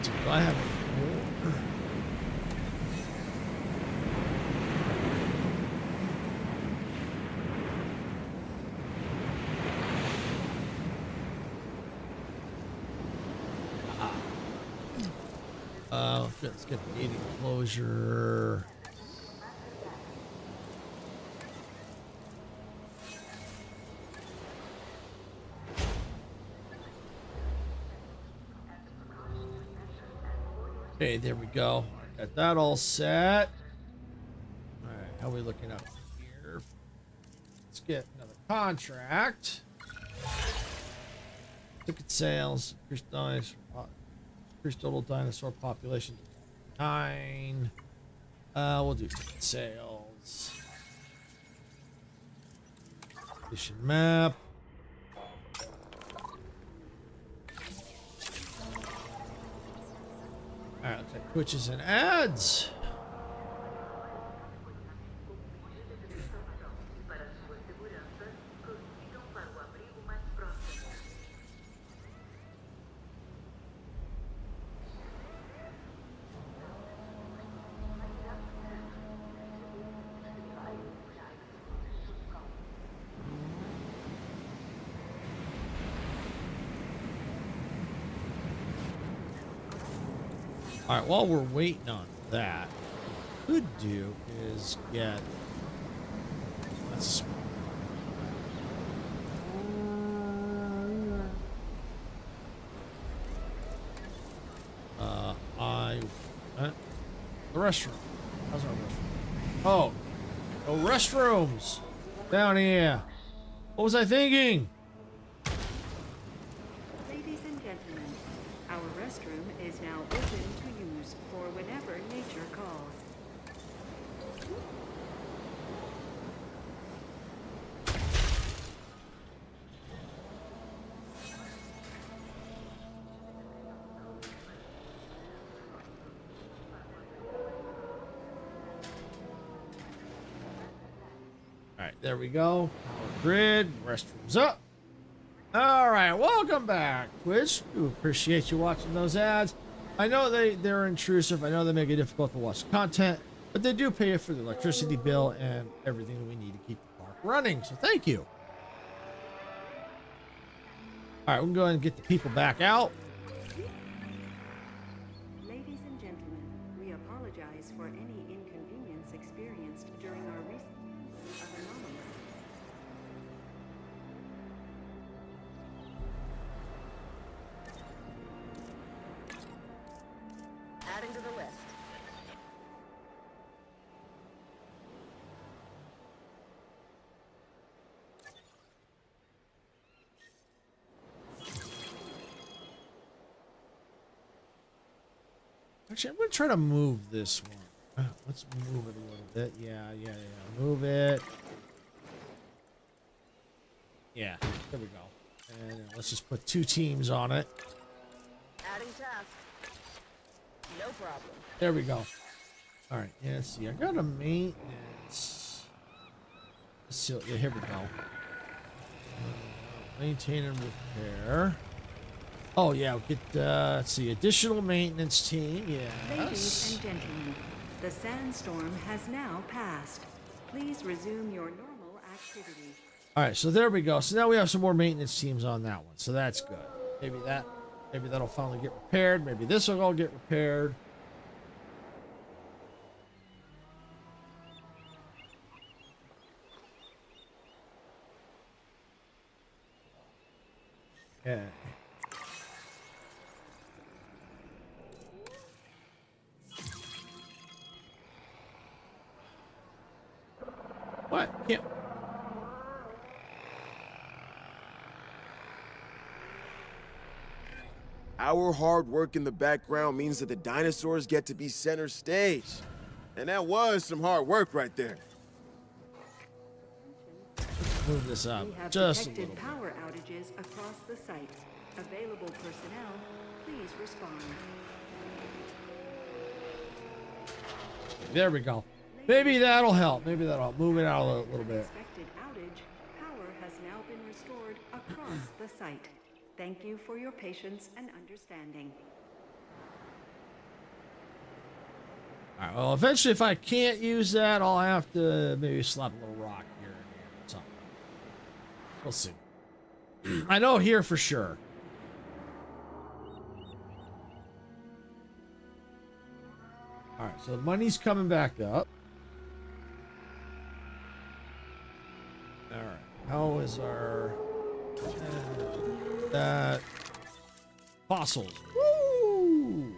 Do I have more? Let's get the gate enclosure. Okay, there we go. Got that all set. All right, how are we looking up here? Let's get another contract. Ticket sales, increased total dinosaur population to 9. We'll do ticket sales. Mission map. All right, looks like Twitches and ads. All right, while we're waiting on that, what we could do is get. Let's. The restroom. How's our restroom? Oh, the restrooms down here. What was I thinking? Ladies and gentlemen, our restroom is now open to use for whenever nature calls. All right, there we go. Power grid, restrooms up. All right, welcome back, Twitch. We appreciate you watching those ads. I know they're intrusive. I know they make it difficult to watch the content, but they do pay for the electricity bill and everything we need to keep the park running. So thank you. All right, we can go ahead and get the people back out. Ladies and gentlemen, we apologize for any inconvenience experienced during our recent use of anomalies. Adding to the list. Actually, I'm going to try to move this one. Let's move it a little bit. Yeah. Move it. Yeah, there we go. And let's just put 2 teams on it. Adding task. No problem. There we go. All right, yeah, let's see. I got a maintenance. Let's see. Yeah, here we go. Maintain and repair. Oh yeah, we'll get let's see, additional maintenance team. Ladies Yes. and gentlemen, the sandstorm has now passed. Please resume your normal activity. All right, so there we go. So now we have some more maintenance teams on that one. So that's good. Maybe that'll finally get repaired. Maybe this will all get repaired. Yeah. What? Yeah. Our hard work in the background means that the dinosaurs get to be center stage. And that was some hard work right there. Move this up We have just a detected little bit. power outages across the site. Available personnel, please respond. There we go. Maybe that'll help. Maybe that'll help. Move it out a little bit. Unexpected outage. Power has now been restored across the site. Thank you for your patience and understanding. All right, well, eventually, if I can't use that, I'll have to maybe slap a little rock here and there or something. We'll see. I know here for sure. All right, so the money's coming back up. All right, how is our that fossils? Woo!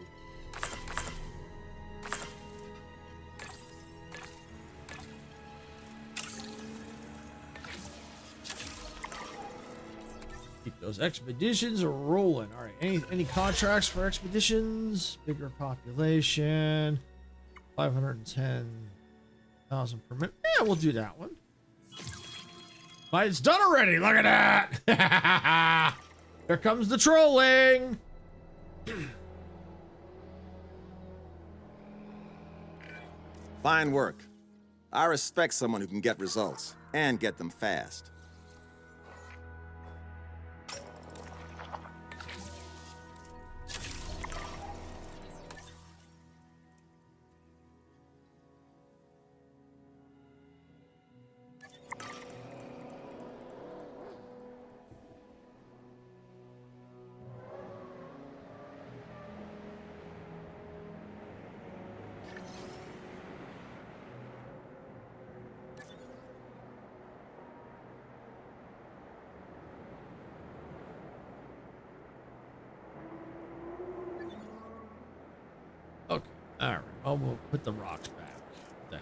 Keep those expeditions rolling. All right. Any contracts for expeditions? Bigger population. 510,000 per minute. Yeah, we'll do that one. But it's done already. Look at that. Here comes the trolling. Fine work. I respect someone who can get results, and get them fast. All right. Oh, we'll put the rocks back. What the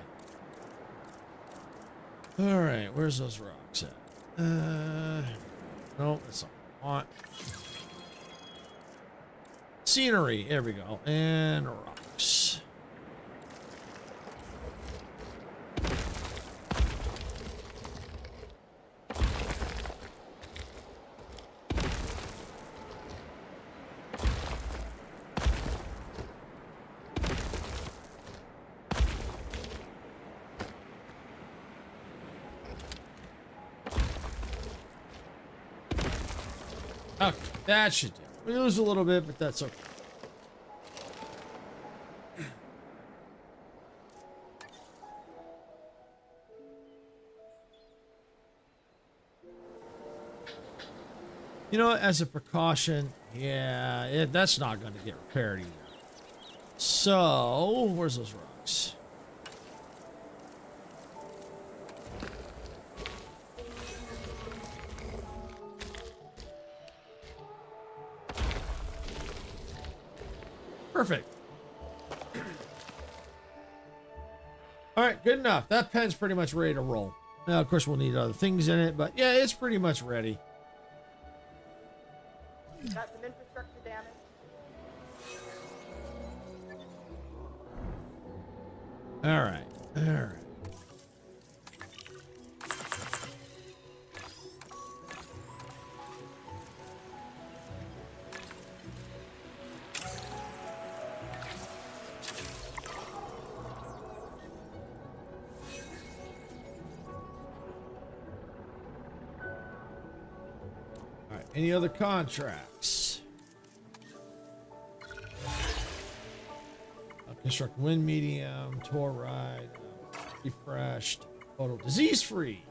heck? All right. Where's those rocks at? No, that's not what I want. Scenery. There we go. And rocks. Okay, that should do. We lose a little bit, but that's okay. You know, as a precaution, yeah, that's not going to get repaired either. So, where's those rocks? Perfect. All right, good enough. That pen's pretty much ready to roll. Now, of course, we'll need other things in it, but yeah, it's pretty much ready. Got some infrastructure damage. All right. All right. All right. Any other contracts? Construct wind medium, tour ride, refreshed, photo disease free.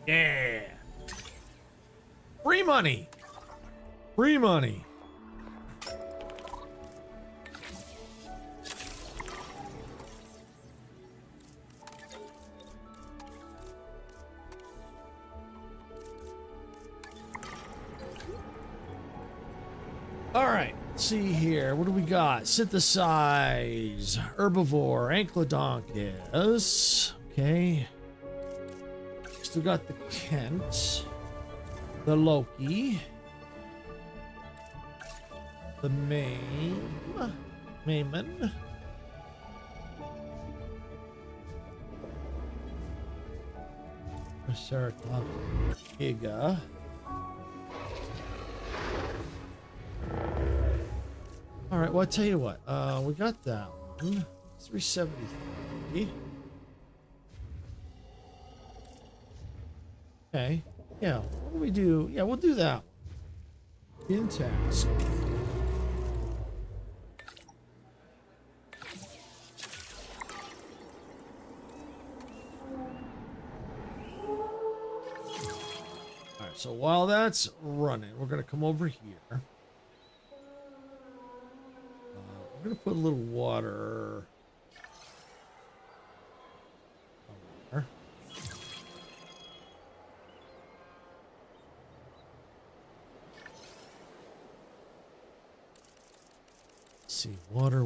Yeah. Free money. Free money. All right. Let's see here. What do we got? Synthesize, herbivore, ankylodontus. Okay. Still got the Kent, the Loki, the Mayman, Triceratops, Giga. All right, well, I'll tell you what. We got that one. 373. Okay. Yeah, what do we do? Yeah, we'll do that one. In task. All right, so while that's running, we're going to come over here. I'm gonna put a little water there. Let's see, water.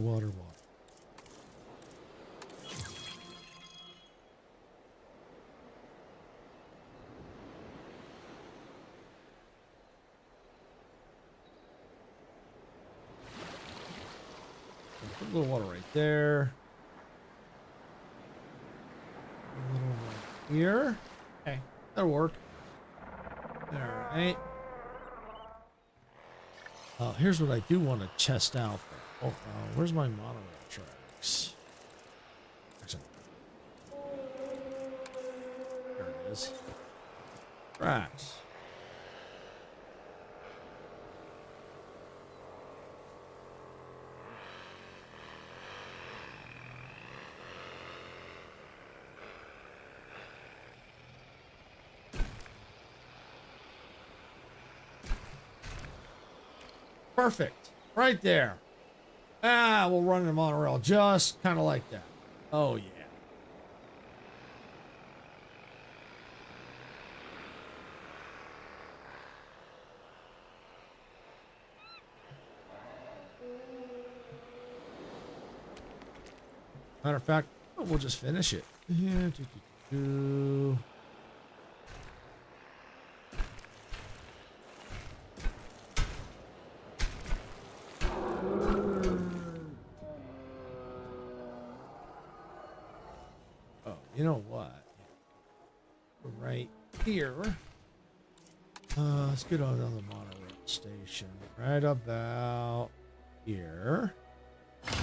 Put a little water right there. A little right here. Okay, that'll work. All right. Here's what I do want to chest out. Oh, where's my monorail tracks? There it is. Tracks. Perfect. Right there. We'll run the monorail just kind of like that. Oh, yeah. Matter of fact, we'll just finish it. Yeah, oh, you know what? Right here. Let's get on the monorail station. Right about here. Can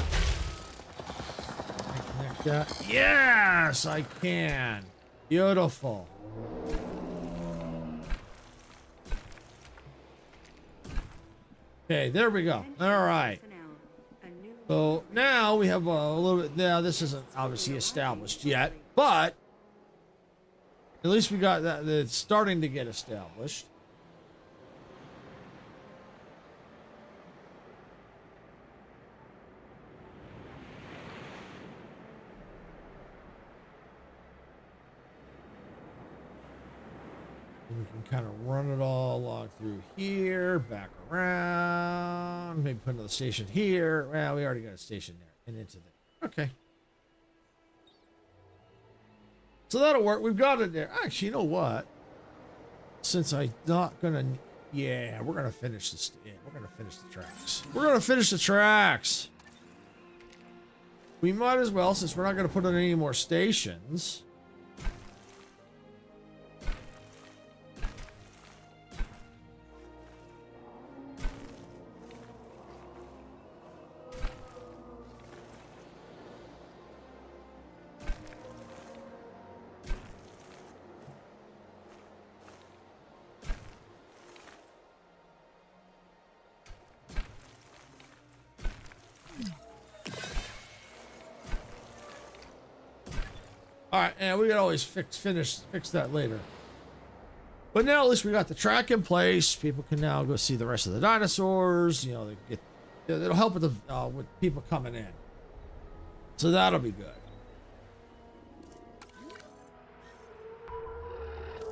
I connect that? Yes, I can. Beautiful. Okay, there we go. All right. So now we have a little bit. Now this isn't obviously established yet, but at least we got that. It's starting to get established. We can kind of run it all along through here, back around, maybe put another station here. Well, we already got a station there and into there. Okay. So that'll work. We've got it there. Actually, you know what? Since I'm not gonna, yeah, we're gonna finish this. Yeah, we're gonna finish the tracks. We're gonna finish the tracks. We might as well, since we're not gonna put on any more stations. All right, and we can always fix that later. But now at least we got the track in place. People can now go see the rest of the dinosaurs. You know, it'll help with with people coming in. So that'll be good.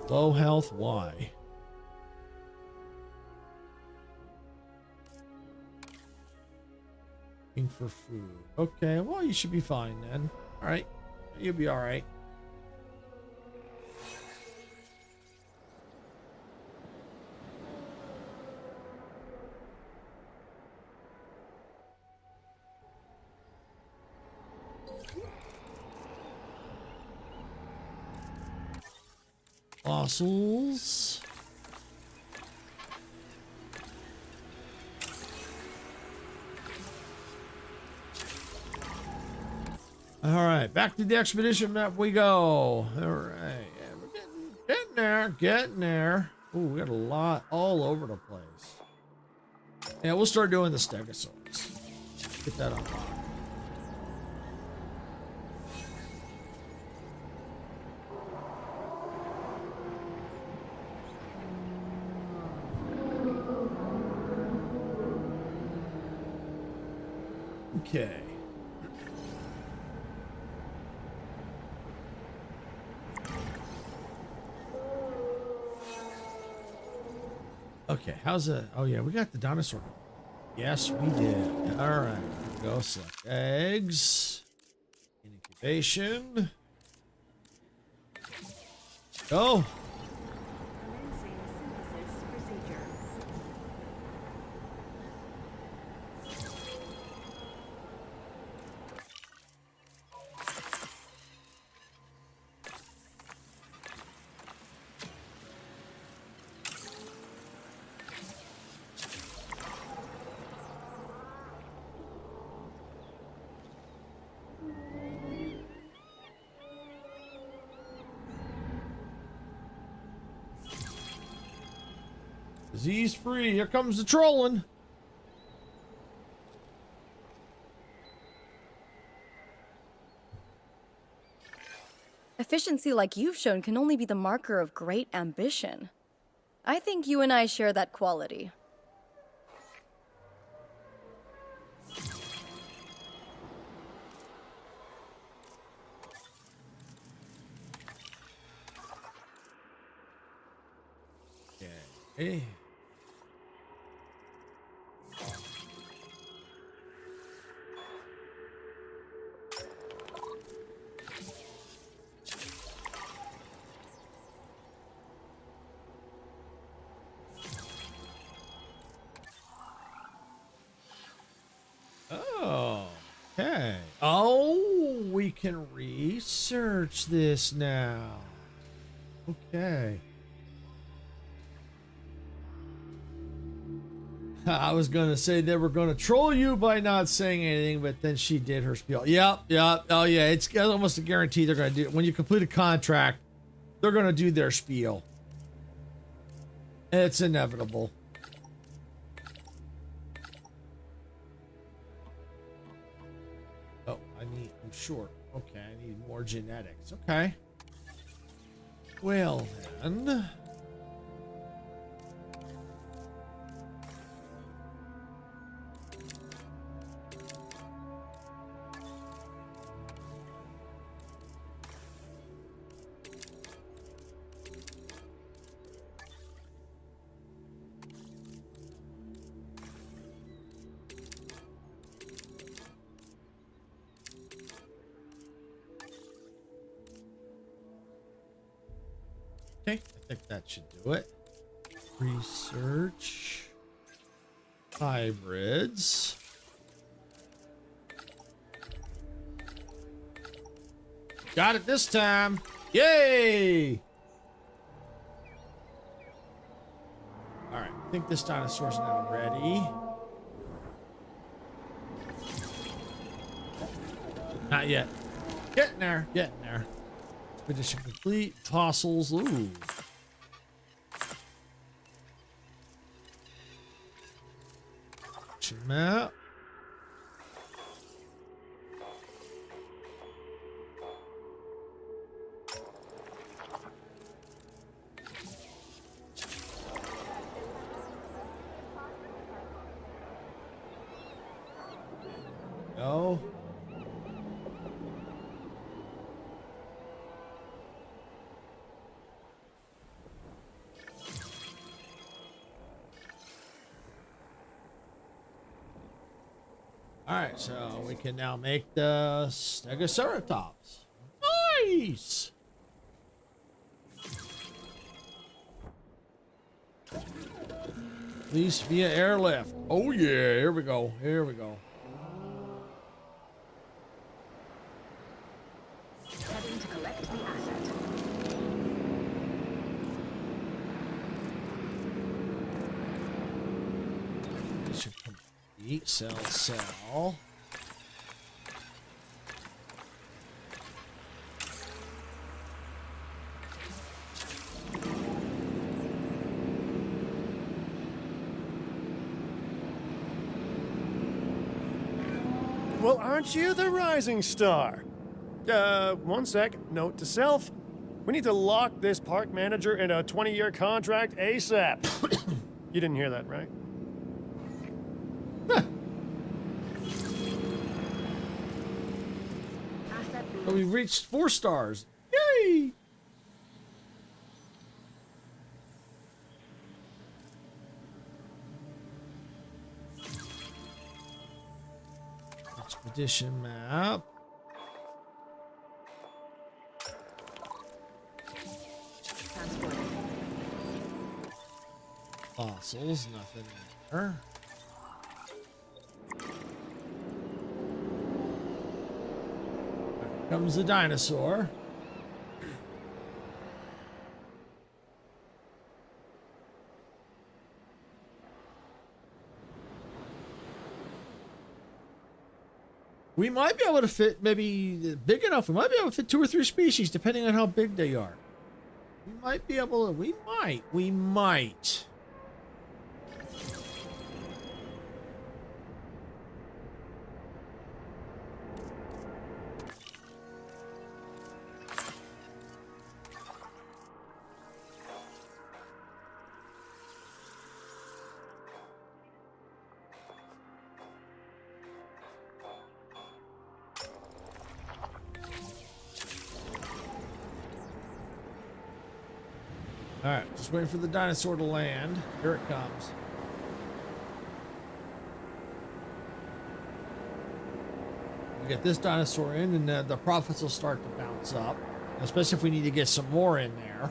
Low health, why? Looking for food. Okay, well you should be fine then. All right, you'll be all right. Fossils. All right, back to the expedition map we go. All right, yeah, we're getting there. Ooh, we got a lot all over the place. Yeah, we'll start doing the stegosaurs. Get that on. Okay. Okay, how's it? Oh yeah, we got the dinosaur. Yes, we did. All right, go select eggs. Incubation. Go. Commencing synthesis procedure. Disease free. Here comes the trolling. Efficiency like you've shown can only be the marker of great ambition. I think you and I share that quality. Okay. research this now. Okay. I was going to say they were going to troll you by not saying anything, but then she did her spiel. Yep. Oh, yeah. It's almost a guarantee they're going to do it. When you complete a contract, they're going to do their spiel. It's inevitable. Oh, I'm short. Okay, I need more genetics. Okay. Well, then. Okay, I think that should do it. Research. Hybrids. Got it this time. Yay! Alright, I think this dinosaur's now ready. Not yet. Getting there. Getting there. Expedition complete. Fossils. Ooh. Map. Go. All right, so we can now make the Stegoceratops. Nice. At least via airlift. Oh yeah, here we go. Here we go. Heading to collect the asset. Should complete. Sell. Well, aren't you the rising star? One sec. Note to self. We need to lock this park manager in a 20-year contract ASAP. You didn't hear that, right? So we reached 4 stars. Yay! Expedition map. Fossils, nothing there. Here comes the dinosaur. We might be able to fit, maybe big enough, we might be able to fit 2 or 3 species, depending on how big they are. We might be able to, we might. All right, just waiting for the dinosaur to land. Here it comes. We get this dinosaur in, and the profits will start to bounce up, especially if we need to get some more in there.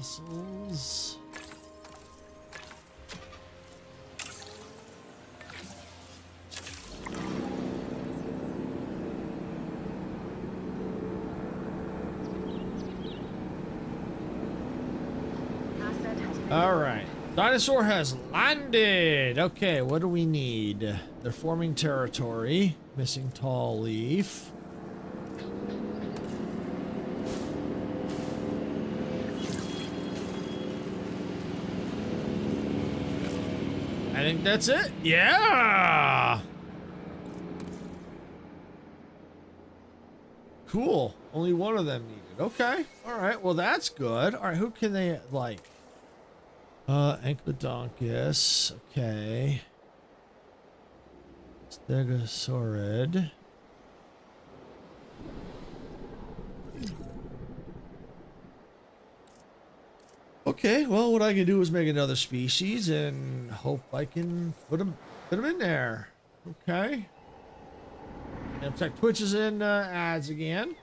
fossils. All right. Dinosaur has landed. Okay, what do we need? They're forming territory. Missing tall leaf. I think that's it. Yeah. Cool. Only one of them needed. Okay. All right. Well, that's good. All right. Who can they like? Ankylodoncus. Okay. Stegosaurid. Okay, well, what I can do is make another species and hope I can put them in there. Okay. And check Twitch is in ads again.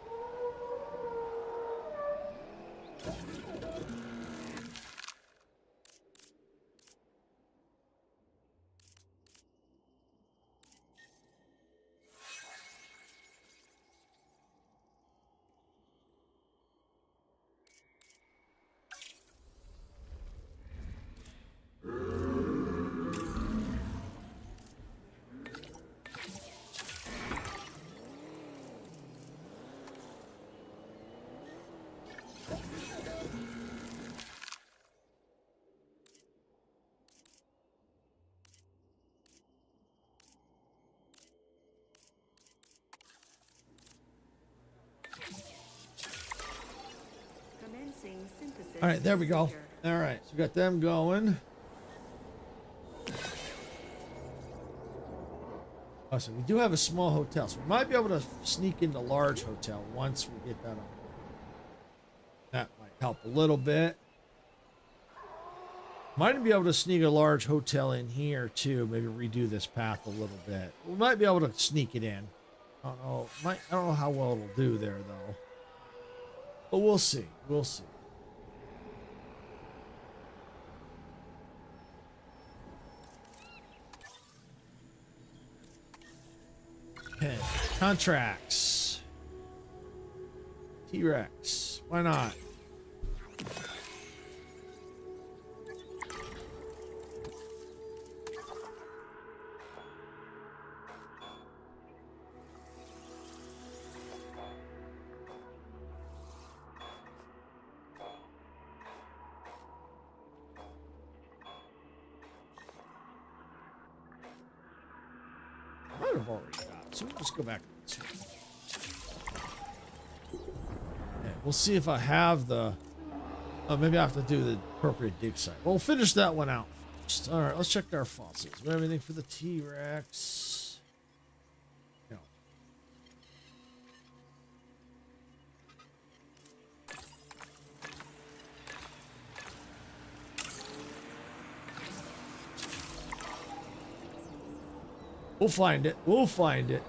Commencing synthesis. All right, there we go. procedure. All right, so we got them going. Oh, so we do have a small hotel, so we might be able to sneak into large hotel once we get that on. That might help a little bit. Might be able to sneak a large hotel in here too. Maybe redo this path a little bit. We might be able to sneak it in. I don't know. I don't know how well it'll do there though. But we'll see. We'll see. Okay, contracts. T-Rex. Why not? Might have already got it, so we'll just go back to this one. Okay, we'll see if I have the... Oh, maybe I have to do the appropriate dig site. We'll finish that one out first. All right, let's check our fossils. We have anything for the T-Rex? No. We'll find it. We'll find it.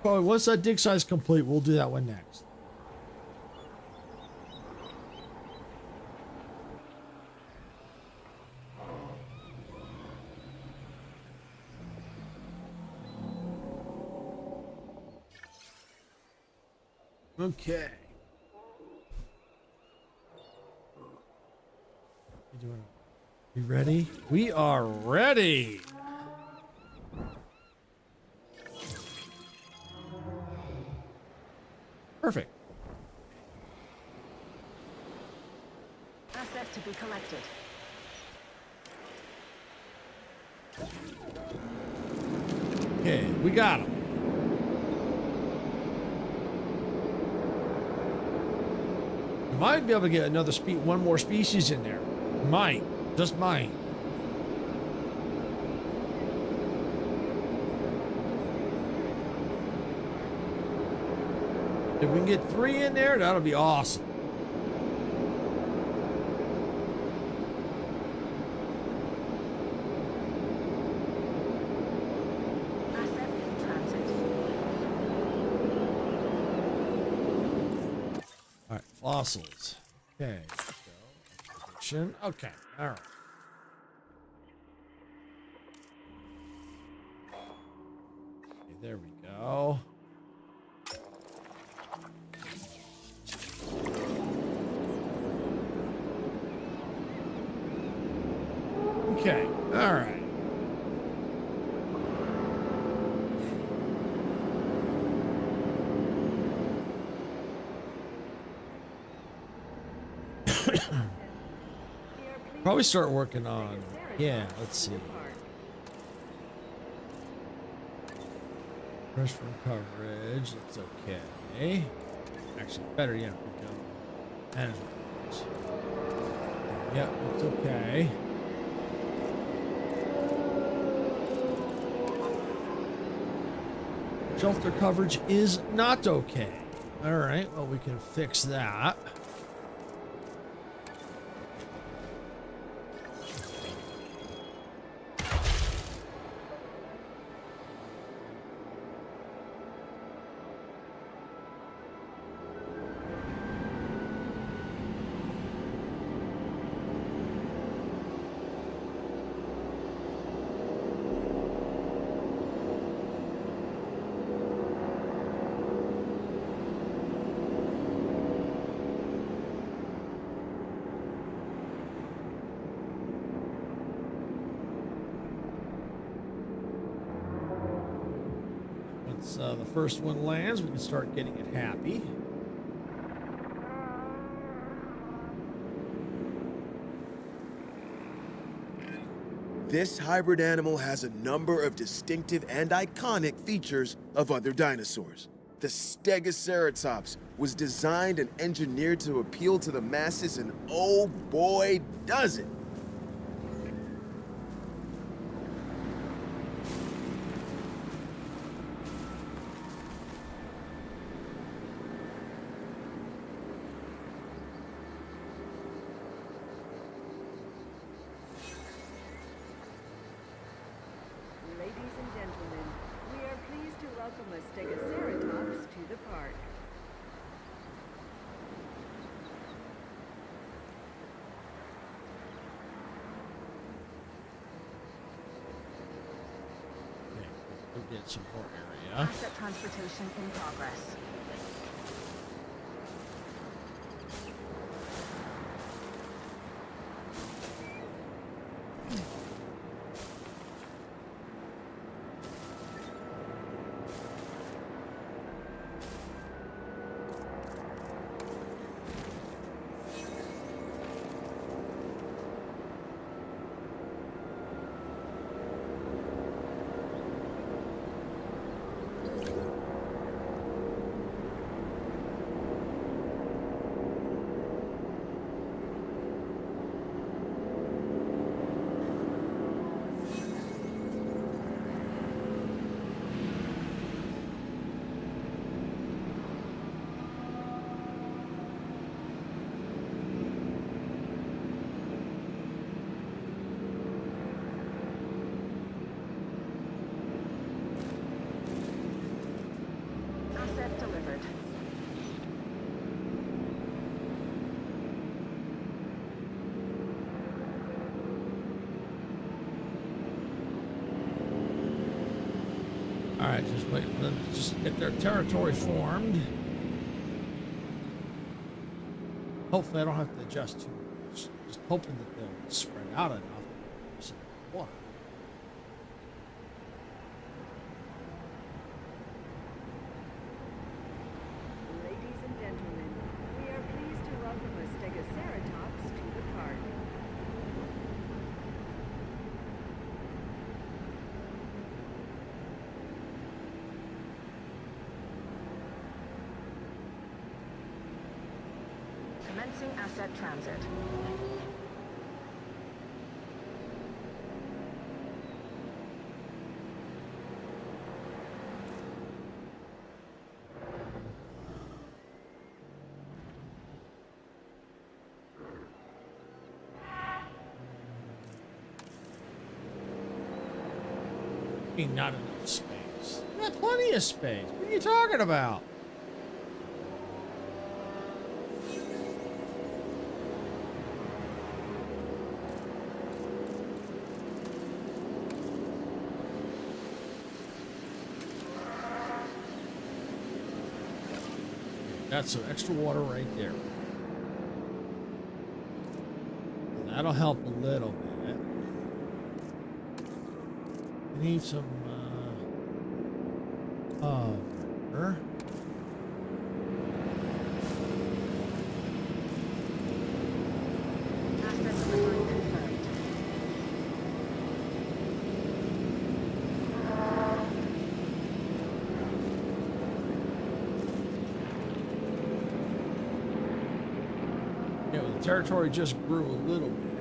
Probably once that dig site's complete, we'll do that one next. Okay. You doing? You ready? We are ready. Perfect. Asset to be collected. Okay, we got him. We might be able to get another one more species in there. Might. Just might. If we can get 3 in there, that'll be awesome. Asset in transit. All right, fossils. Okay, let's go. Exposition. Okay, all right. Okay, there we go. Okay, all right. Probably start working on, yeah, let's see. Restroom coverage, it's okay. Actually, better yet, we go management. Yep, it's okay. Shelter coverage is not okay. All right, well, we can fix that. Once the first one lands, we can start getting it happy. This hybrid animal has a number of distinctive and iconic features of other dinosaurs. The Stegoceratops was designed and engineered to appeal to the masses, and oh boy, does it! Ladies and gentlemen, we are pleased to welcome a Stegoceratops to the park. Okay, we'll get some more area. Asset transportation in progress. Asset delivered. All right, just wait for them to just get their territory formed. Hopefully, I don't have to adjust too much. Just hoping that they'll spread out enough. So, what? Ladies and gentlemen, we are pleased to welcome a Stegoceratops to the park. Commencing asset transit. I mean, not enough space. We got plenty of space. What are you talking about? Got some extra water right there. That'll help a little bit. We need some cover. Access required confirmed. Yeah, well, the territory just grew a little bit.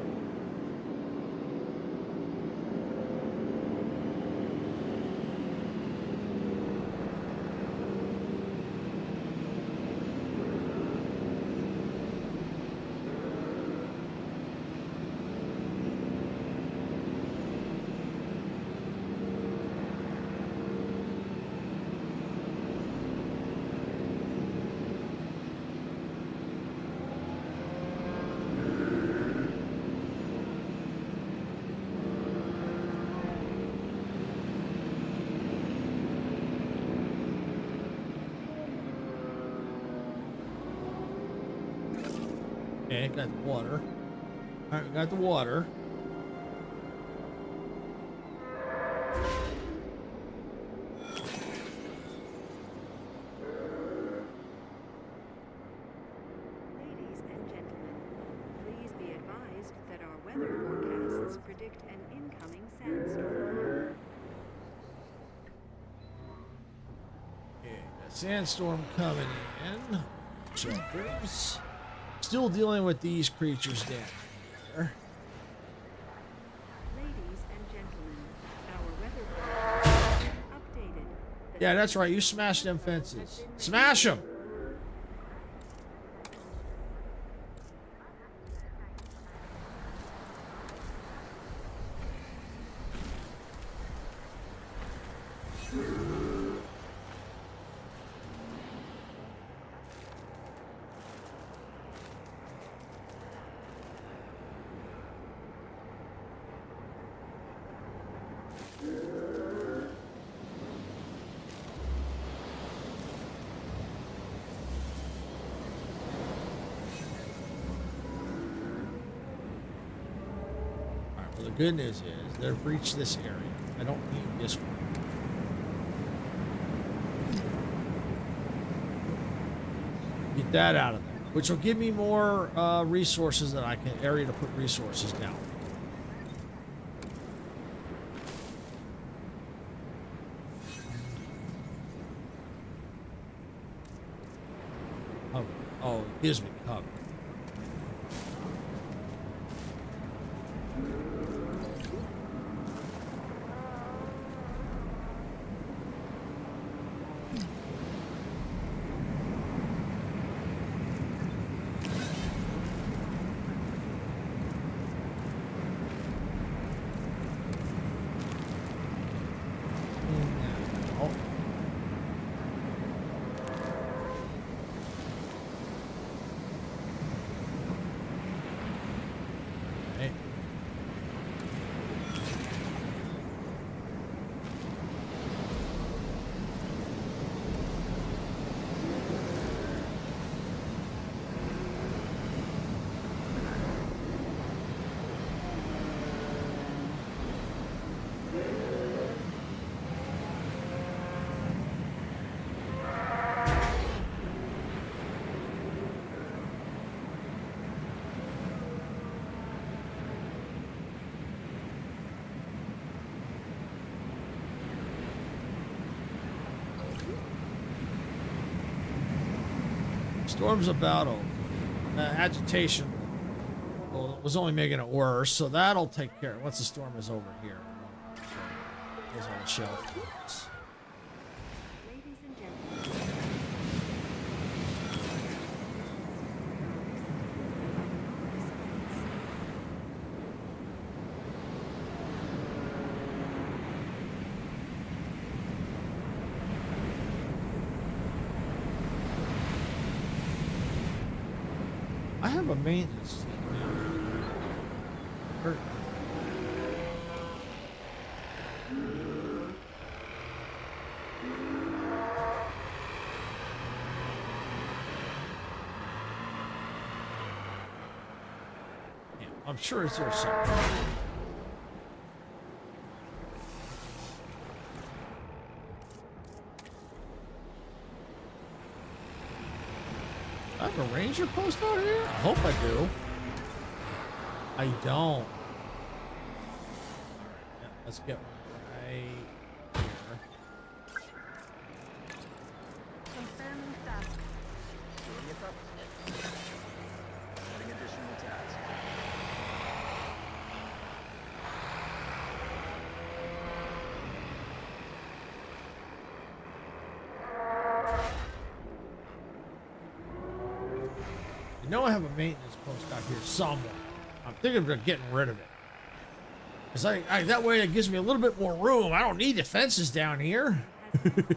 Okay, got the water. All right, we got the water. Ladies and gentlemen, please be advised that our weather forecasts predict an incoming sandstorm. Okay, got sandstorm coming in. Jumpers. Still dealing with these creatures down there. Ladies and gentlemen, our weather forecast updated. The Yeah, that's right. You smash them fences. Smash them. Well, the good news is they've reached this area. I don't need this one. Get that out of there, which will give me more resources that I can area to put resources down. Oh, it gives me cover. Storm's about over. Agitation was only making it worse, so that'll take care of it once the storm is over here. There's all the shells. ladies and gentlemen. I have a maintenance thing now. Yeah, I'm sure it's there somewhere. I have a ranger post out here? I hope I do. I don't. Alright, yeah, let's get one right here. Confirming task. Doing it up. Adding additional tasks. I know I have a maintenance post out here somewhere. I'm thinking about getting rid of it. Cause I that way it gives me a little bit more room. I don't need the fences down here. Please resume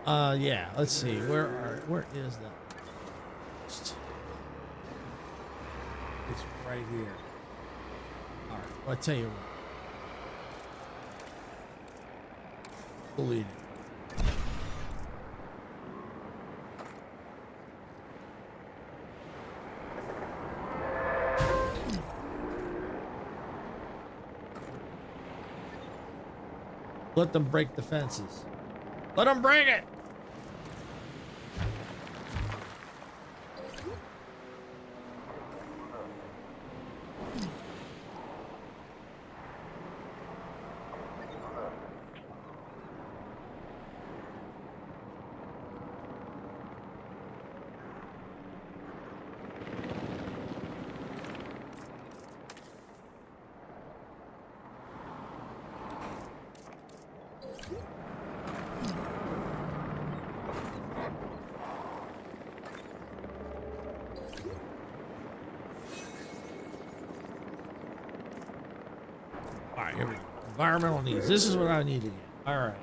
your Yeah, let's see. Where is that? It's right here. Alright, well, I'll tell you what. Delete it. Let them break the fences. Let them break it! All right, here we go. Environmental needs. This is what I need to get. All right.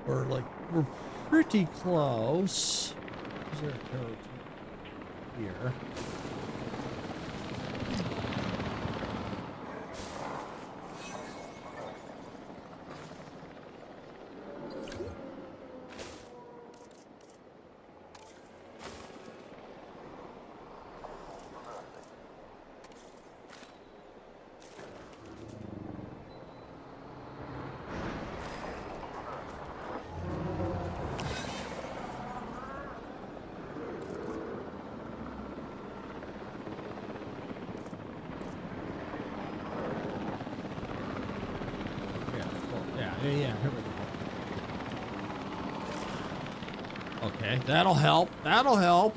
We're pretty close. Is there a code here? Yeah, here we go. Okay, that'll help. That'll help.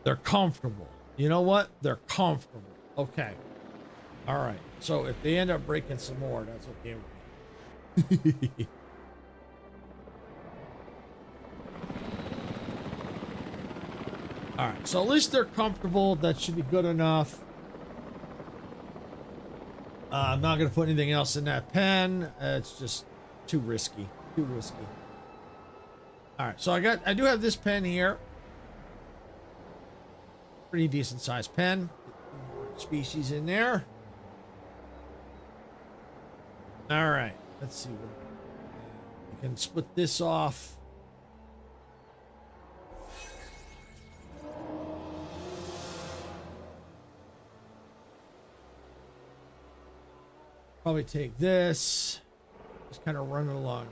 They're comfortable. You know what? They're comfortable. Okay. All right. So if they end up breaking some more, that's okay with me. All right. So at least they're comfortable. That should be good enough. I'm not going to put anything else in that pen. It's just too risky. Too risky. All right. So I do have this pen here. Pretty decent sized pen. Species in there. All right, let's see. We can split this off. Probably take this. Just kind of run it along.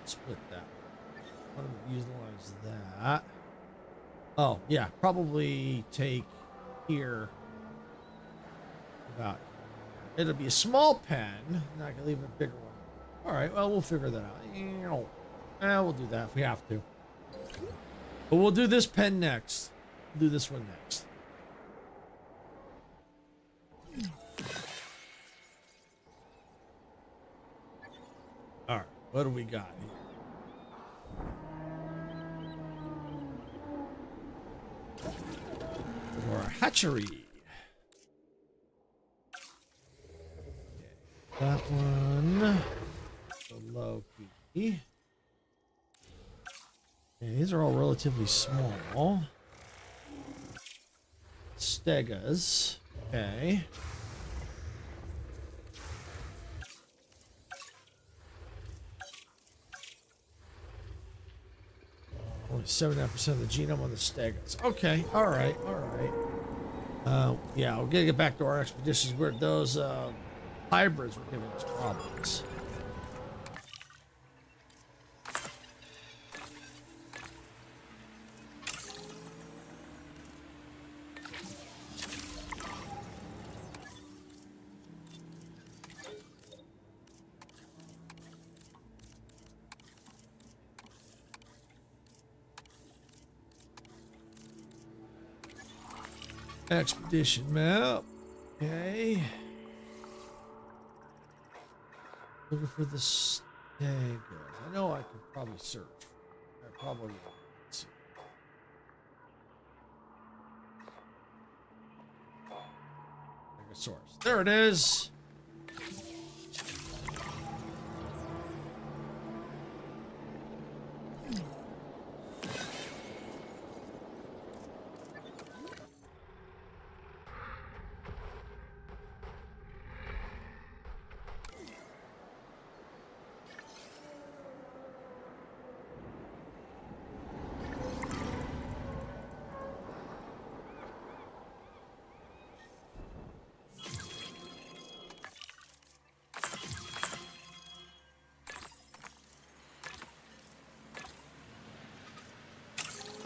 Split that. Why don't we utilize that? Oh, yeah. Probably take here. About. It'll be a small pen. Not gonna leave a bigger one. All right. Well, we'll figure that out. We'll do that if we have to. But we'll do this pen next. We'll do this one next. All right. What do we got here? Or a hatchery. That one. The low key. Okay, these are all relatively small. Stegas. Okay. Only 79% of the genome on the stegas. Okay, all right. Yeah, we're gonna get back to our expeditions where those hybrids were giving us problems. Expedition map. Okay. Looking for the stegas. I know I could probably search. I probably will. Let's see. Stegosaurus. There it is.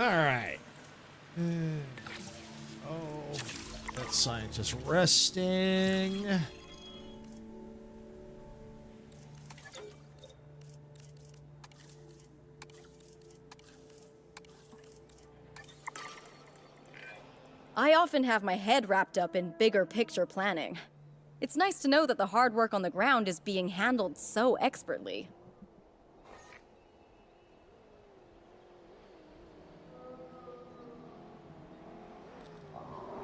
All right. Oh, that scientist resting. I often have my head wrapped up in bigger picture planning. It's nice to know that the hard work on the ground is being handled so expertly.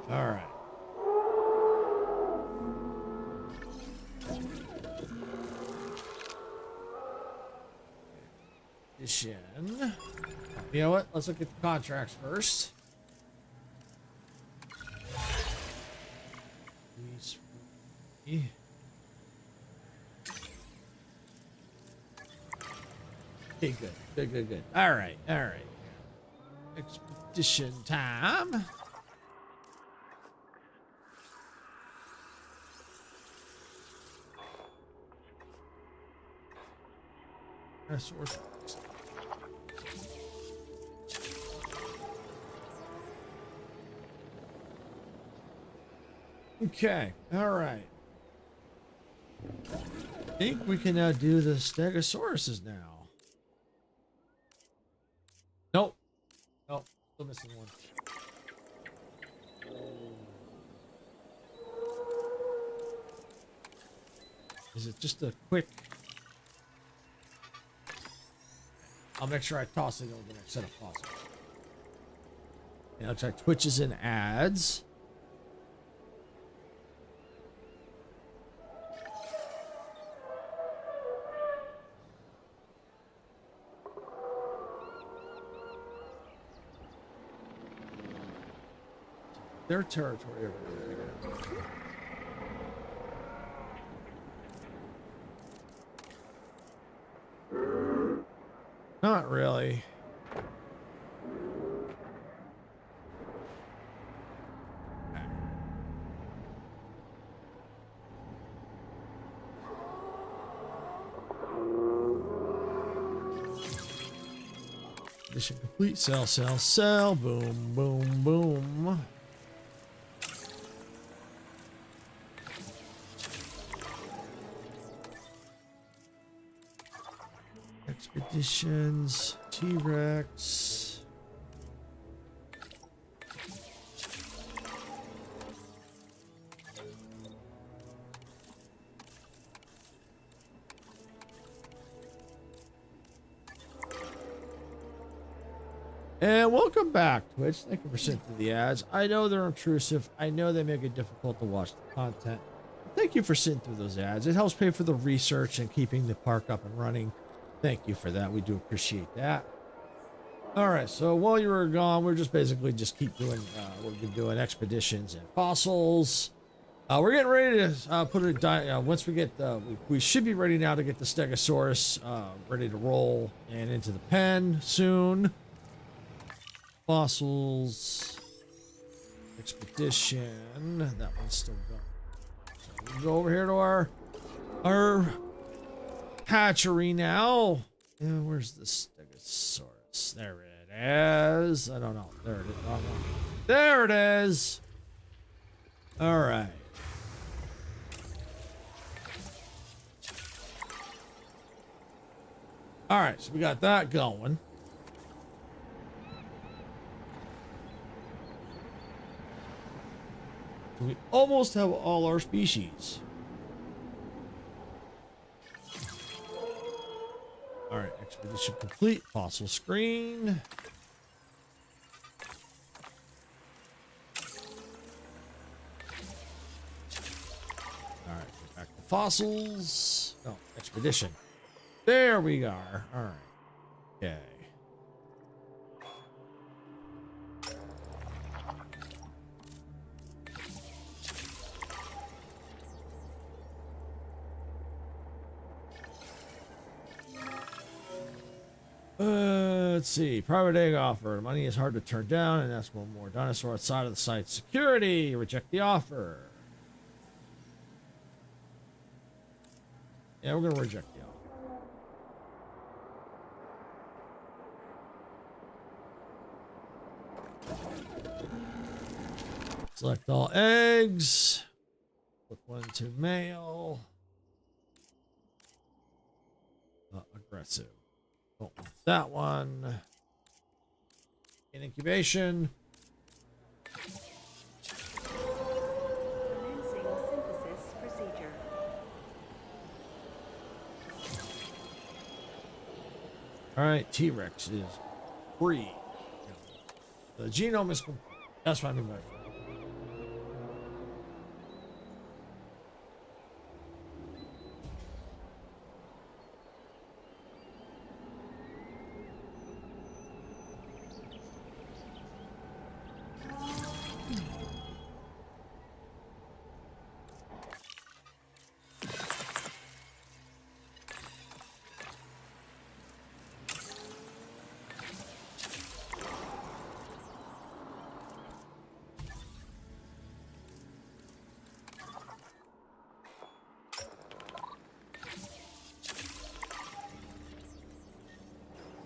All right. Edition. You know what? Let's look at the contracts first. Okay, good. All right. Expedition time. Dinosaurs. Okay, all right. I think we can now do the Stegosauruses now. Nope, still missing one. Is it just a quick? I'll make sure I toss it over the next set of fossils. It looks like Twitches and ads. Their territory over there. Not really. Mission complete. Sell. Boom. Expeditions, T-Rex. And welcome back, Twitch. Thank you for sitting through the ads. I know they're intrusive. I know they make it difficult to watch the content. Thank you for sitting through those ads. It helps pay for the research and keeping the park up and running. Thank you for that. We do appreciate that. All right, so while you were gone, we're just basically just keep doing what we've been doing, expeditions and fossils. We're getting ready to put it, once we get, we should be ready now to get the Stegosaurus ready to roll and into the pen soon. Fossils, expedition, that one's still going. So we go over here to our hatchery now. And where's the Stegosaurus? There it is. I don't know. There it is. Wrong one. There it is. All right. All right, so we got that going. So we almost have all our species. All right, expedition complete. Fossil screen. All right, get back to fossils. Oh, expedition. There we are. All right. Okay. Let's see. Private egg offer. Money is hard to turn down, and that's one more dinosaur outside of the site. Security. Reject the offer. Yeah, we're going to reject the offer. Select all eggs. Put one to male. Aggressive. Don't want that one. In incubation. Commencing synthesis procedure. All right, T-Rex is free. The genome is complete. That's what I mean by that.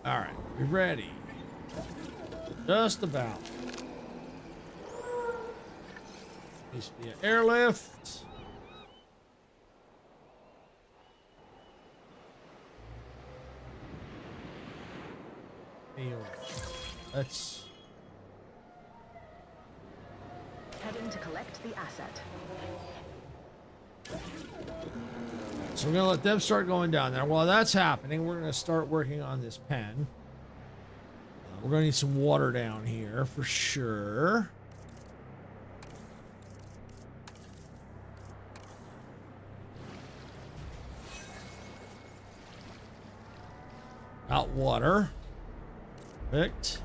All right, we ready? Just about. Needs to be an airlift. Let's. Heading to collect the asset. So we're gonna let them start going down there. While that's happening, we're gonna start working on this pen. We're gonna need some water down here for sure. Got water. Perfect.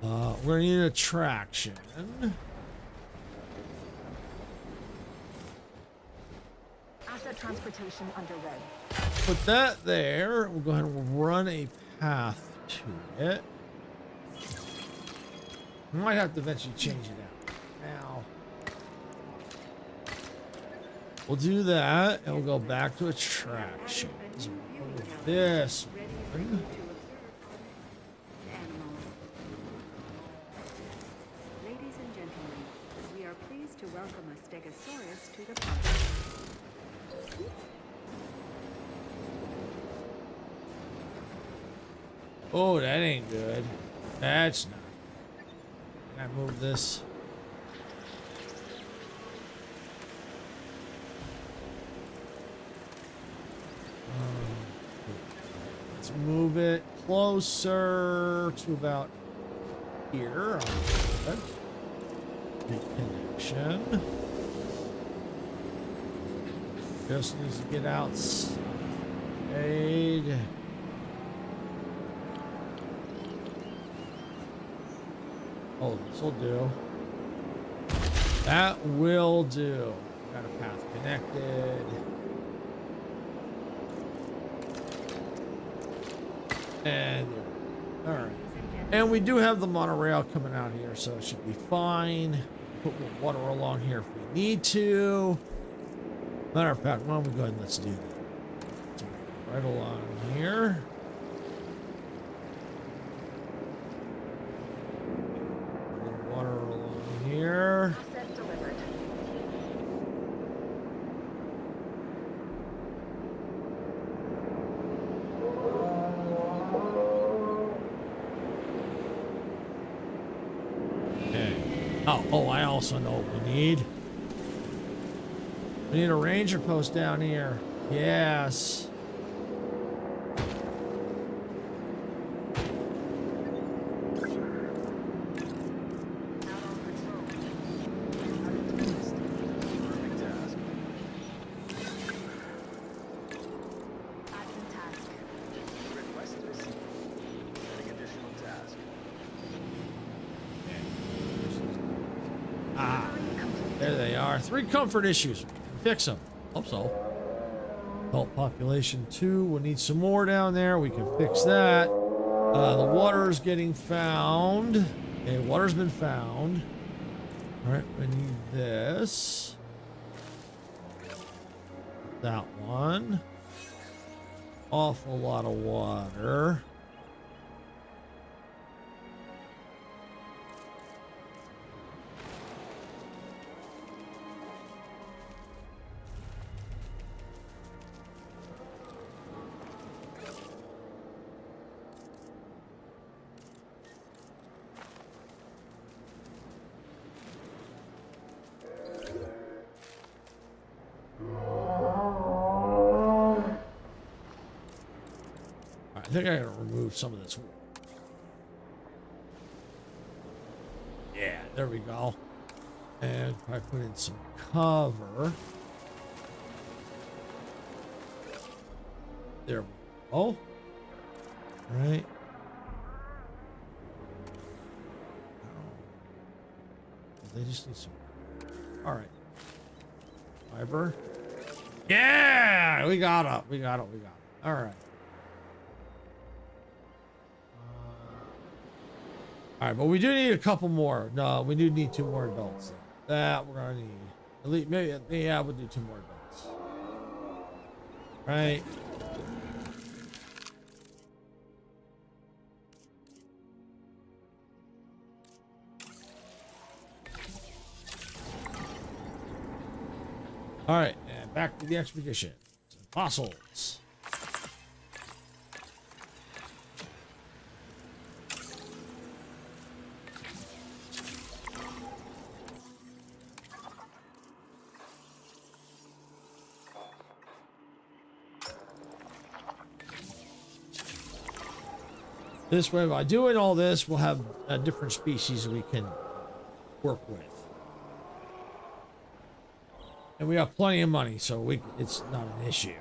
We're gonna need a traction. Asset transportation underway. Put that there. We'll go ahead and run a path to it. We might have to eventually change it out. Now, we'll do that, and we'll go back to attraction. So we'll go with this one. Ladies and gentlemen, we are pleased to welcome a Stegosaurus to the park. Oh, that ain't good. That's not. Can I move this? Let's move it closer to about here. Good. Reconnection. Just needs to get outside. Oh, this will do. That will do. Got a path connected. And all right. And we do have the monorail coming out here, so it should be fine. Put more water along here if we need to. Matter of fact, why don't we go ahead and let's do that. So right along here. A little water along here. Asset delivered. Okay. Oh, I also know what we need. We need a ranger post down here. Yes. Perfect task. Admin task. Request received. Setting additional task. Ah, there they are. 3 comfort issues. Fix them. Hope so. Adult population 2. We'll need some more down there. We can fix that. The water is getting found. Okay, water's been found. All right, we need this. That one. Awful lot of water. I think I gotta remove some of this. Yeah, there we go. And I put in some cover. There we go. All right. They just need some. All right. Fiber. Yeah, we got it. We got it. We got it. All right. All right, but we do need a couple more. No, we do need 2 more adults. That we're gonna need. At least, maybe, yeah, we'll do 2 more adults. Right. All right, and back to the expedition. Fossils. This way, by doing all this, we'll have different species we can work with. And we have plenty of money, so it's not an issue.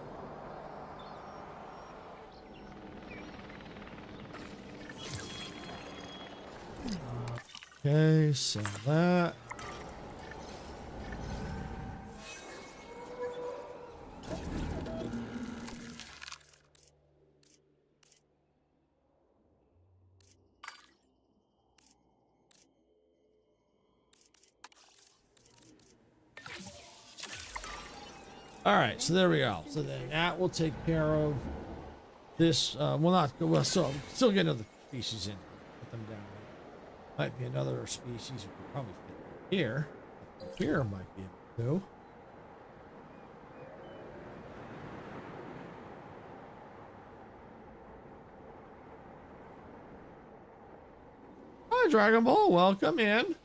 Okay, sell that. All right, so there we go. So then that will take care of this. We'll still get another species in. Put them down. Might be another species we could probably fit here. Here might be able to. Hi, Dragon Ball. Welcome in.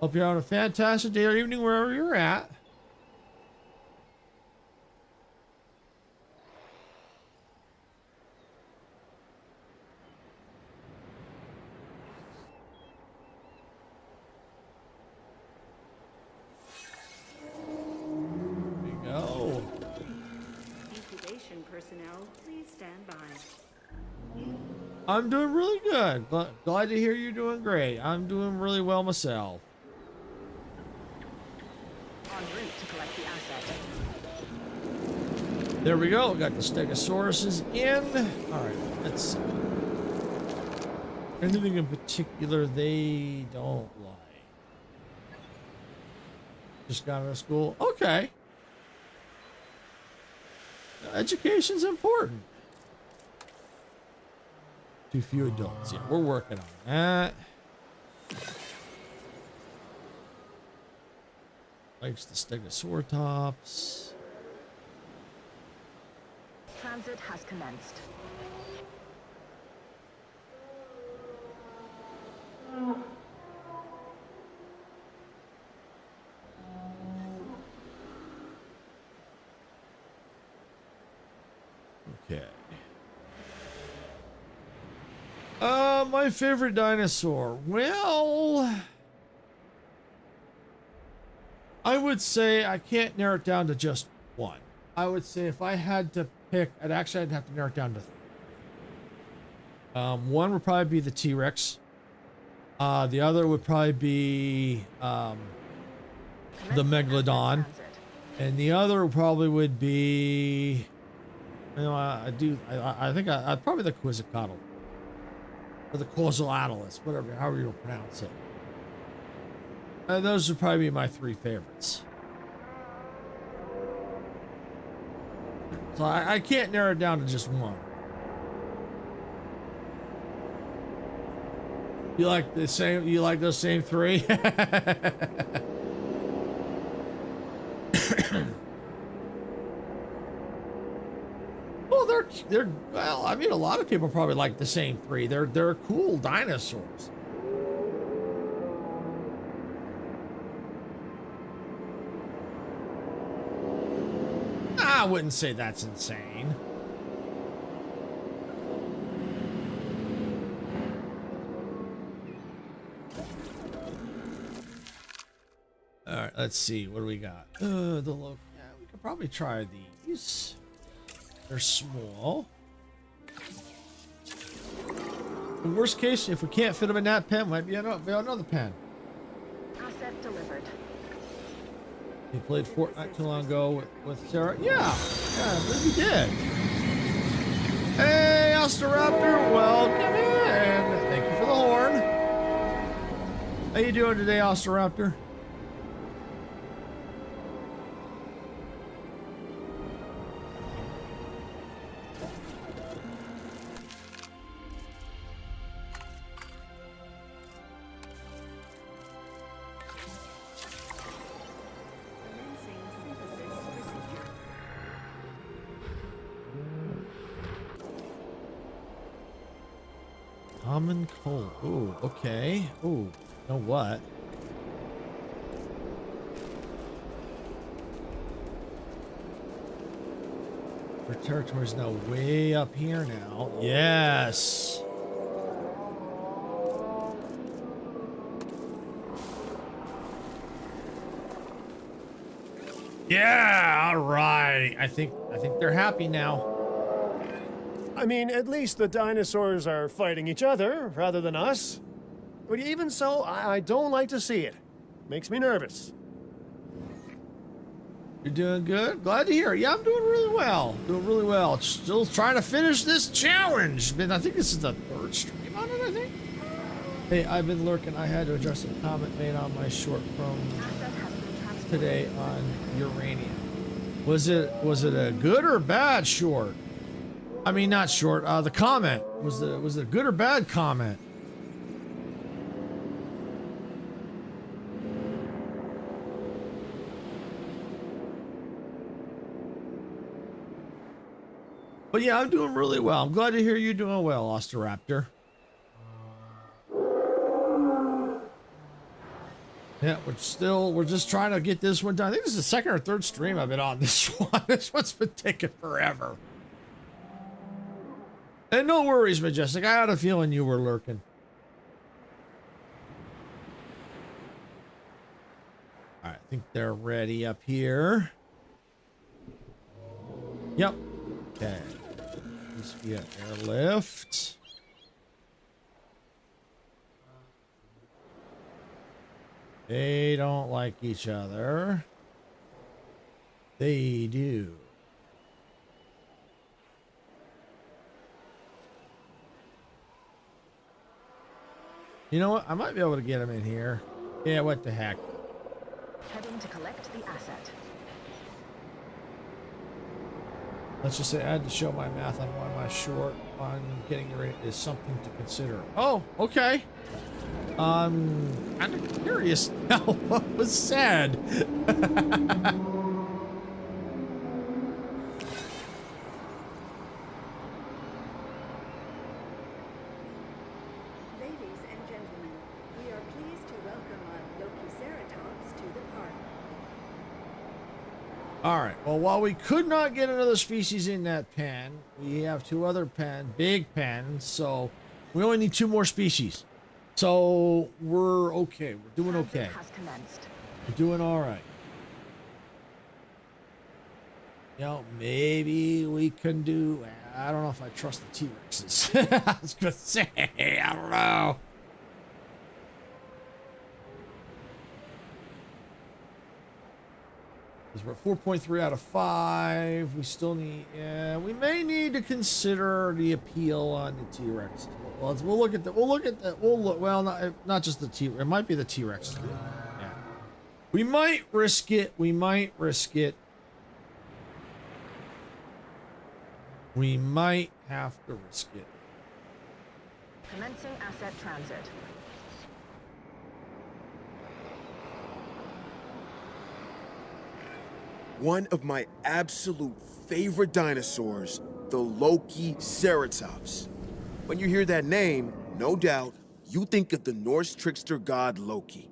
Hope you're having a fantastic day or evening wherever you're at. stand by. I'm doing really good. Glad to hear you're doing great. I'm doing really well myself. En route to collect the asset. There we go. We got the Stegosauruses in. All right, let's see. Anything in particular they don't like? Just got out of school. Okay. Education's important. Too few adults. Yeah, we're working on that. Likes the Stegosaurus. Transit has commenced. Okay. My favorite dinosaur. Well, I would say I can't narrow it down to just one. I would say if I had to pick, I'd have to narrow it down to three. One would probably be the T-Rex. The other would probably be the Megalodon, and the other probably would be, you know, I think I'd probably the Quetzalcoatl or the Quetzalcoatlus, whatever, however you pronounce it. Those would probably be my three favorites. So I can't narrow it down to just one. You like the same? You like those same three? Well, they're well. I mean, a lot of people probably like the same three. They're cool dinosaurs. I wouldn't say that's insane. All right, let's see. What do we got? The local. Yeah, we could probably try these. They're small. In worst case, if we can't fit them in that pen, might be another pen. Asset delivered. You played Fortnite too long ago with Sarah? Yeah, I believe we did. Hey, Osteraptor, welcome in. Thank you for the horn. How you doing today, Osteraptor? Commencing synthesis procedure. Common cold. Ooh, okay. Ooh, you know what? Our territory's now way up here now. Yes. Yeah, all right. I think they're happy now. I mean, at least the dinosaurs are fighting each other rather than us. But even so, I don't like to see it. Makes me nervous. You're doing good. Glad to hear. Yeah, I'm doing really well. Doing really well. Still trying to finish this challenge. I think this is the third stream on it, I think. Hey, I've been lurking. I had to address a comment made on my short from today on uranium. Was it a good or bad short? I mean, not short. The comment was it a good or bad comment? But yeah, I'm doing really well. I'm glad to hear you're doing well, Osteraptor. Yeah, we're just trying to get this one done. I think this is the second or third stream I've been on this one. This one's been taking forever. And no worries, Majestic. I had a feeling you were lurking. All right, I think they're ready up here. Yep. Okay. Needs to be an airlift. They don't like each other. They do. You know what? I might be able to get them in here. Yeah, what the heck? Heading to collect the asset. Let's just say I had to show my math on why my short on getting ready is something to consider. Oh, okay. I'm kind of curious now what was said. Ladies and gentlemen, we are pleased to welcome our Lokiceratops to the park. All right. Well, while we could not get another species in that pen, we have two other big pens. So we only need two more species. So we're okay. We're doing okay. Has commenced. We're doing all right. You know, maybe we can do. I don't know if I trust the T-Rexes. I was gonna say, I don't know. Because we're at 4.3 out of 5. We still need. We may need to consider the appeal on the T-Rex. We'll look at the. We'll look at the. We'll look. Well, not just the T. It might be the T-Rex. Yeah. We might risk it. We might risk it. We might have to risk it. Commencing asset transit. One of my absolute favorite dinosaurs, the Lokiceratops. When you hear that name, no doubt, you think of the Norse trickster god Loki.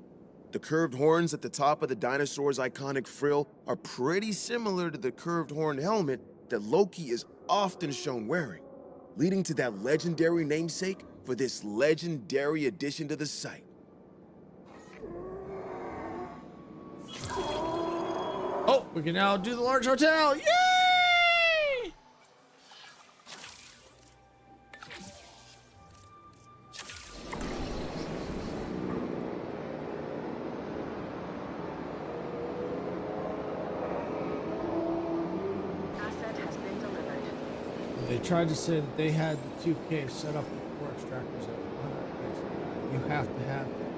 The curved horns at the top of the dinosaur's iconic frill are pretty similar to the curved horn helmet that Loki is often shown wearing, leading to that legendary namesake for this legendary addition to the site. Oh, we can now do the large hotel. Yay! Asset has been delivered. They tried to say that they had the 2K set up with ore extractors at 100. You have to have the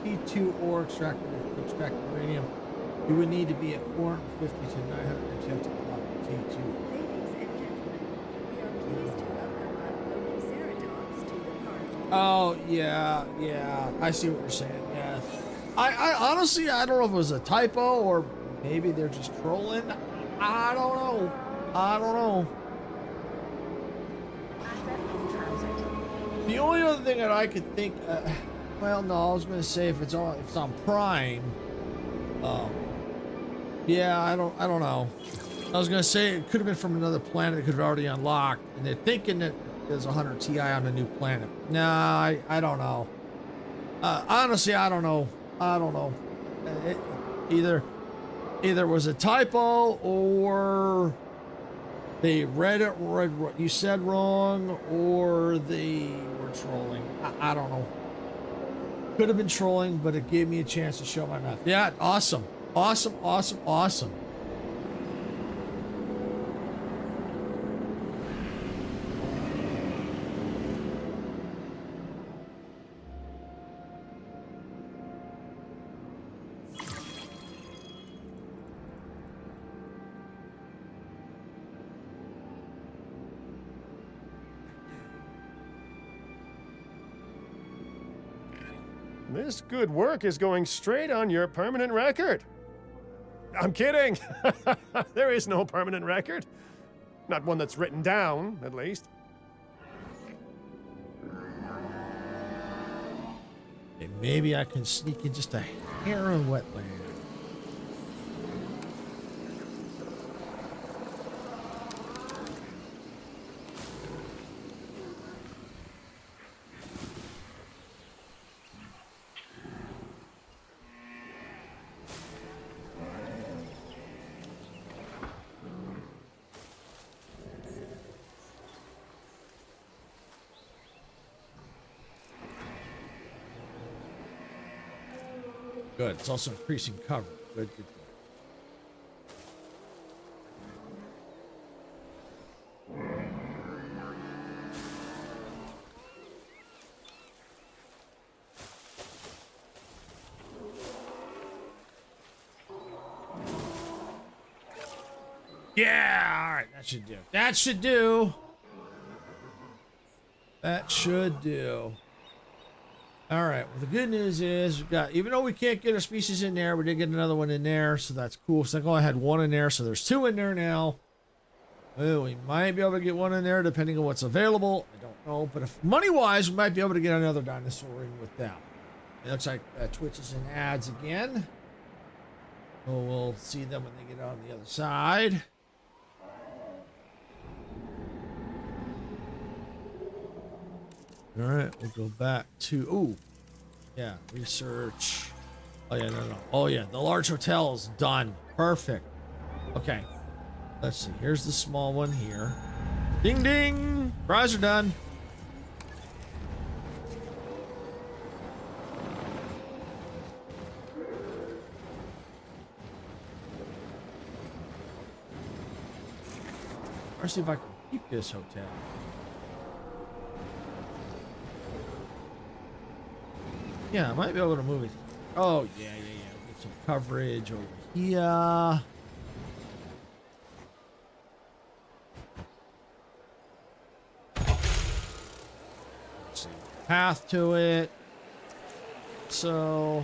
T2 ore extractor to extract uranium. You would need to be at 450 to 900 if you have to unlock the T2. Ladies and gentlemen, we are pleased to welcome our Lokiceratops to the park. Oh, yeah. I see what you're saying, yeah. I honestly, I don't know if it was a typo or maybe they're just trolling. I don't know. Asset in transit. The only other thing that I could think, well, no, I was going to say if it's on Prime, yeah, I don't know. I was going to say it could have been from another planet that could have already unlocked, and they're thinking that there's 100 Ti on the new planet. Nah, I don't know. Honestly, I don't know. It either was a typo or they read what you said wrong, or they were trolling. I don't know. Could have been trolling, but it gave me a chance to show my math. Yeah, awesome. This good work is going straight on your permanent record. I'm kidding. There is no permanent record. Not one that's written down, at least. And maybe I can sneak in just a hair of wetland. Good. It's also increasing cover. Good, good, good. Yeah, all right, that should do. That should do. That should do. All right, well, the good news is we've got, even though we can't get a species in there, we did get another one in there, so that's cool. So I only had one in there, so there's two in there now. Oh, we might be able to get one in there depending on what's available. I don't know, but if money-wise, we might be able to get another dinosaur in with that. It looks like Twitch is in ads again. So we'll see them when they get on the other side. All right, we'll go back to, ooh, yeah, research. Oh, yeah, no. Oh, yeah, the large hotel is done. Perfect. Okay, let's see. Here's the small one here. Ding, ding. Fries are done. Let's see if I can keep this hotel. Yeah, I might be able to move it. Oh, yeah. Get some coverage over here. Let's see. Path to it. So,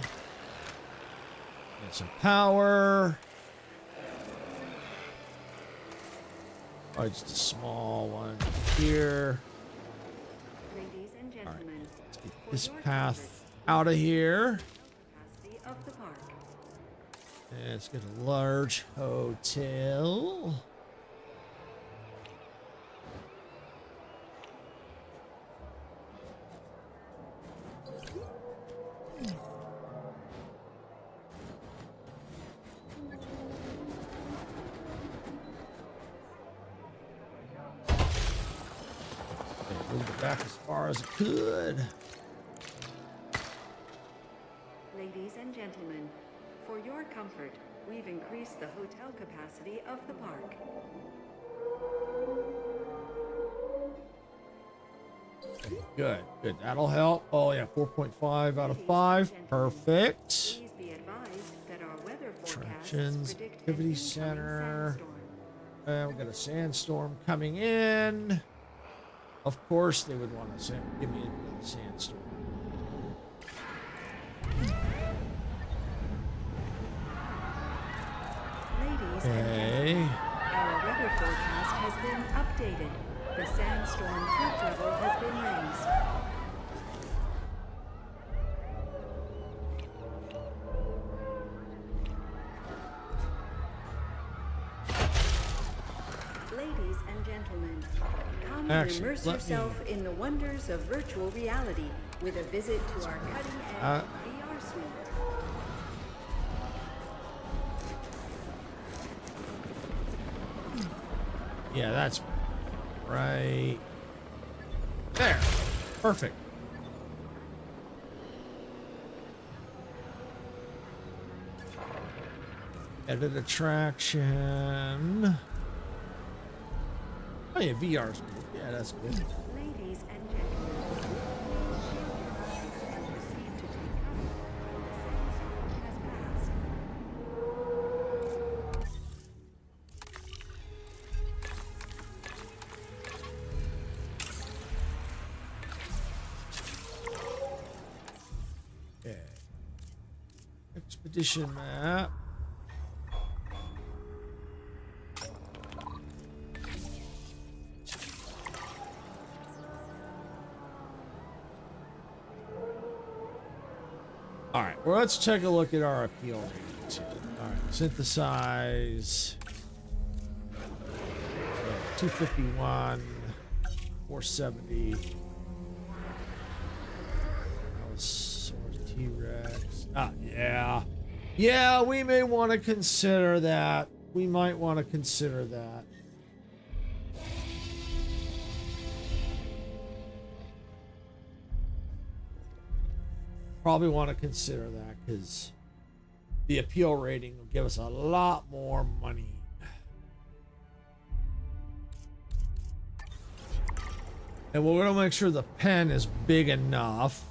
get some power. Oh, just a small one here. Ladies and All right, gentlemen, let's get for this your path out of here. capacity of the park. And let's get a large hotel. Okay, moved it back as far as it could. Ladies and gentlemen, for your comfort, we've increased the hotel capacity of the park. Good. That'll help. Oh, yeah, 4.5 out of 5. Perfect. Please be advised that our weather forecasts Attractions, predict an activity incoming center. sandstorm. We've got a sandstorm coming in. Of course, they would want to give me a sandstorm. Ladies and Okay. gentlemen, our weather forecast has been updated. The sandstorm threat level has been raised. Ladies and gentlemen, come and Actually, immerse let me- yourself in the wonders of virtual reality with a visit to our cutting-edge VR suite. Yeah, that's right there. Perfect. Edit attraction. Oh yeah, VR's good. Yeah, that's good. Ladies and gentlemen, please shield your eyes and proceed to take cover. The sandstorm has passed. Okay. Expedition map. All right, well, let's take a look at our appeal ratings. All right, synthesize. So 251, 470. Source T-Rex. Ah, yeah. Yeah, we may want to consider that. We might want to consider that. Probably want to consider that because the appeal rating will give us a lot more money. And we're gonna make sure the pen is big enough.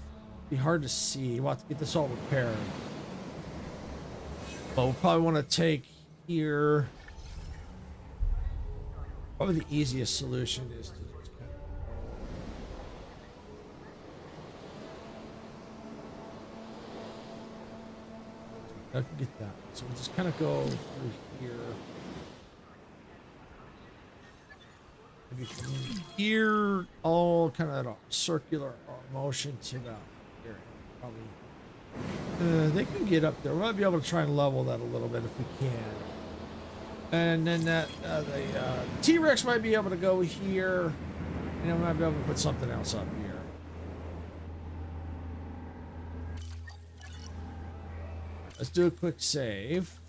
Be hard to see. We'll have to get this all repaired. But we'll probably want to take here. Probably the easiest solution is to just kind of. I can get that. So we'll just kind of go through here. Maybe from here, all kind of a circular motion to the here. Probably. They can get up there. We might be able to try and level that a little bit if we can. And then that the T-Rex might be able to go here, and we might be able to put something else up here. Let's do a quick save.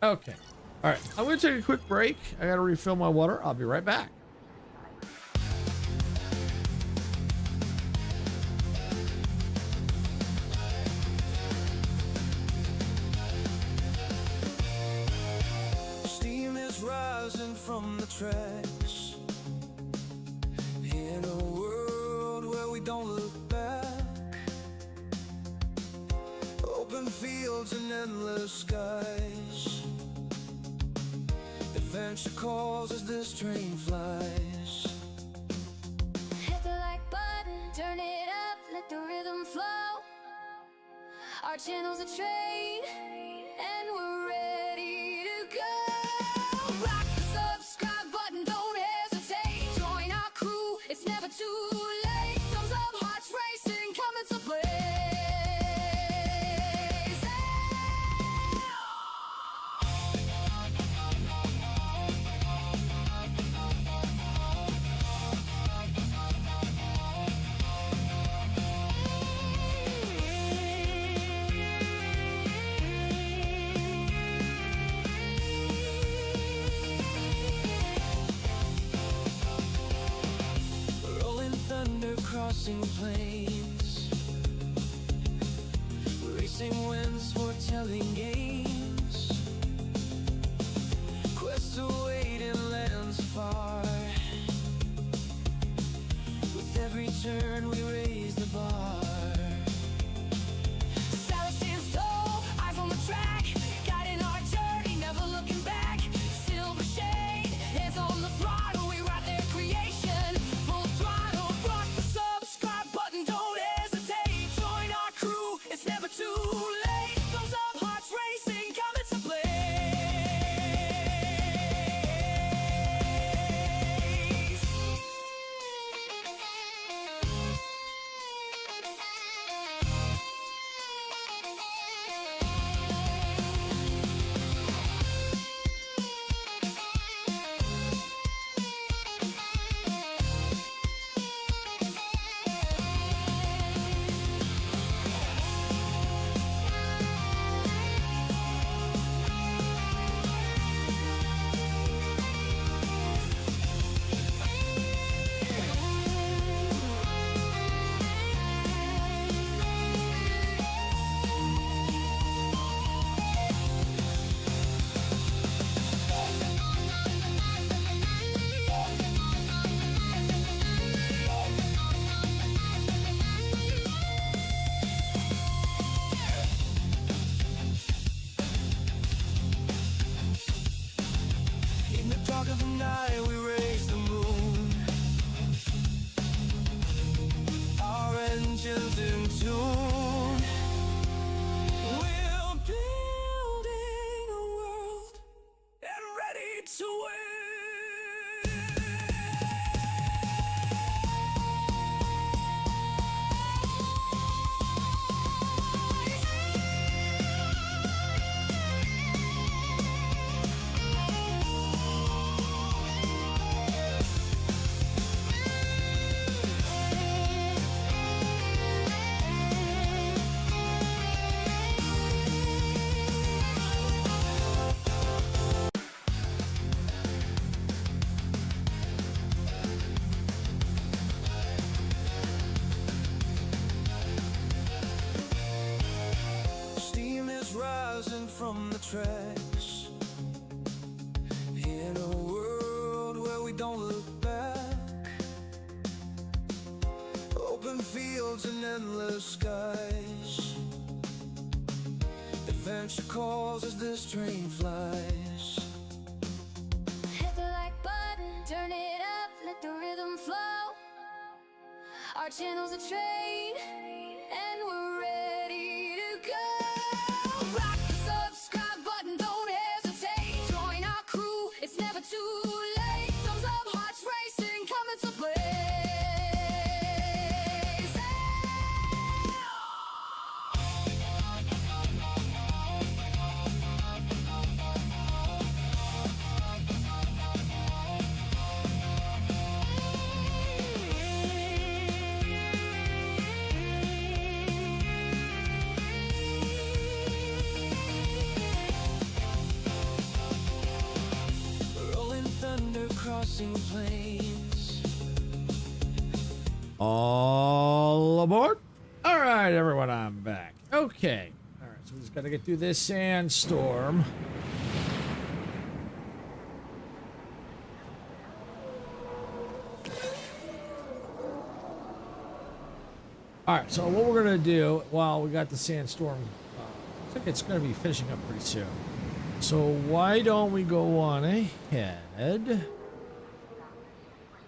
Okay. All right. I'm going to take a quick break. I got to refill my water. I'll be right back. Steam is rising from the tracks in a world where we don't look back. Open fields and endless skies. Adventure calls as this train flies. Hit the like button, turn it up, let the rhythm flow. Our channel's a train, and we're ready to go. Rock the subscribe button, don't hesitate. Join our crew, it's never too late. Thumbs up, hearts racing, coming to play. Crossing plains, racing winds, foretelling games, quests await in lands far. With every turn we raise the bar. Silence stands tall, eyes on the track, guiding our journey, never looking back. Silver shade, hands on the throttle, we ride their creation. Full throttle, rock the subscribe button, don't hesitate. Join our crew, it's never too late. Thumbs up, hearts racing, coming to play. tracks. In a world where we don't look back, open fields and endless skies. Adventure calls as this train flies. Hit the like button, turn it up, let the rhythm flow. Our channel's a train, and we're ready to go. Rock the subscribe button, don't hesitate. Join our crew, it's never too late. Thumbs up, hearts racing, coming to play. Rolling thunder crossing plains. All aboard. All right, everyone, I'm back. Okay. All right, so we just got to get through this sandstorm. All right, so what we're going to do while we got the sandstorm, looks like it's going to be finishing up pretty soon. So why don't we go on ahead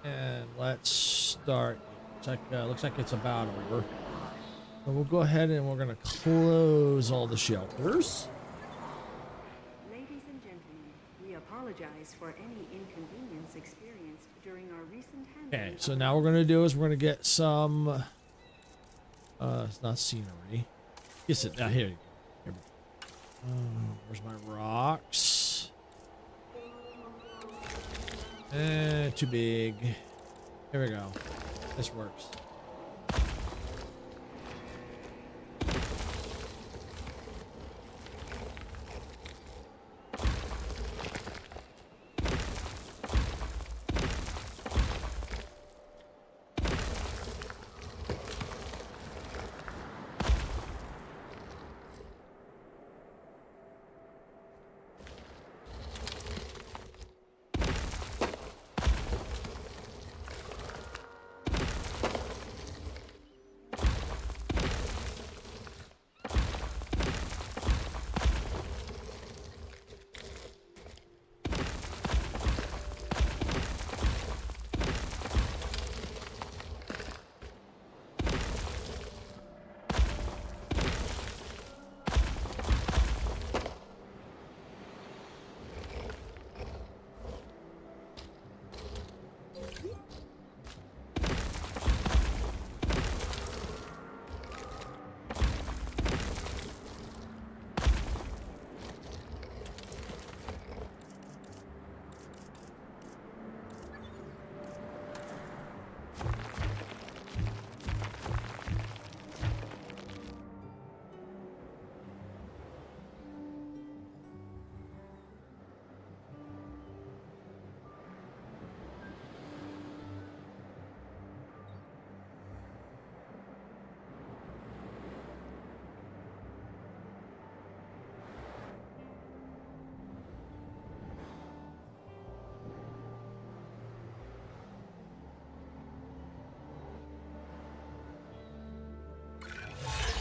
and let's start. Looks like it's about over. So we'll go ahead and we're going to close all the shelters. Ladies and gentlemen, we apologize for any inconvenience experienced during our recent handling. Okay, so now what we're going to do is we're going to get some, it's not scenery. Yes, it, here you go. Here we go. Where's my rocks? Too big. Here we go. This works.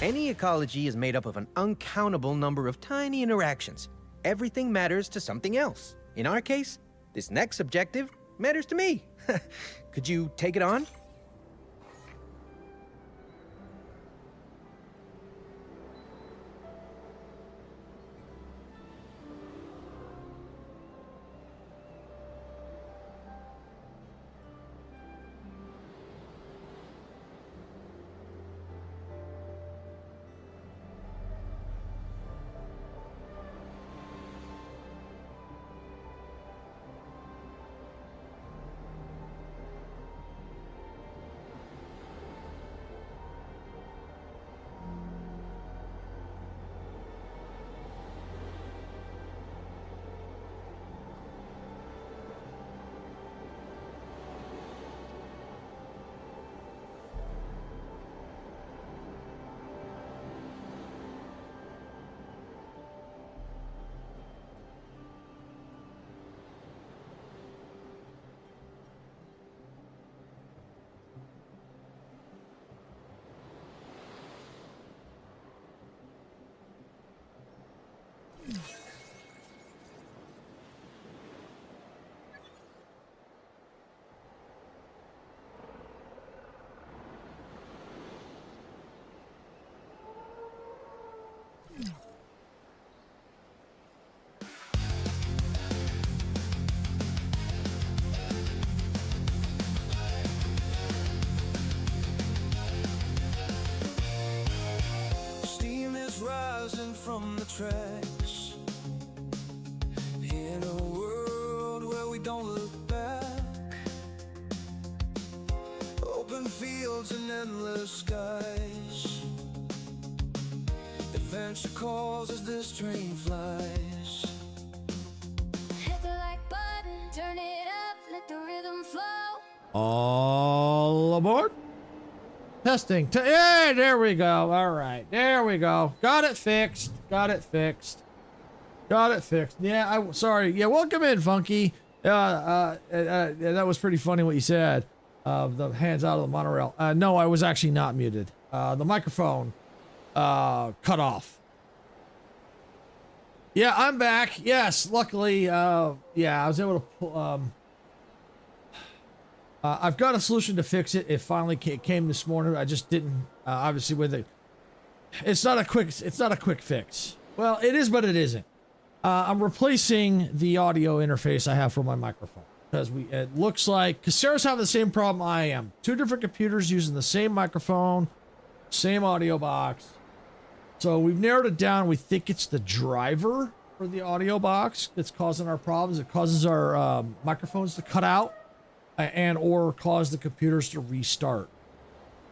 Any ecology is made up of an uncountable number of tiny interactions. Everything matters to something else. In our case, this next objective matters to me. Could you take it on? from the tracks. In a world where we don't look back, open fields and endless skies. Adventure calls as this train flies. Hit the like button, turn it up, let the rhythm flow. All aboard. Testing. Hey, there we go. All right. There we go. Got it fixed. Got it fixed. Got it fixed. Yeah, sorry. Yeah, welcome in, Funky. That was pretty funny what you said. The hands out of the monorail. No, I was actually not muted. The microphone cut off. Yeah, I'm back. Yes, luckily, yeah, I was able to pull, I've got a solution to fix it. It finally came this morning. I just didn't, obviously with it. It's not a quick fix. Well, it is, but it isn't. I'm replacing the audio interface I have for my microphone because it looks like, because Sarah's having the same problem I am. Two different computers using the same microphone, same audio box. So we've narrowed it down. We think it's the driver for the audio box that's causing our problems. It causes our microphones to cut out and or cause the computers to restart.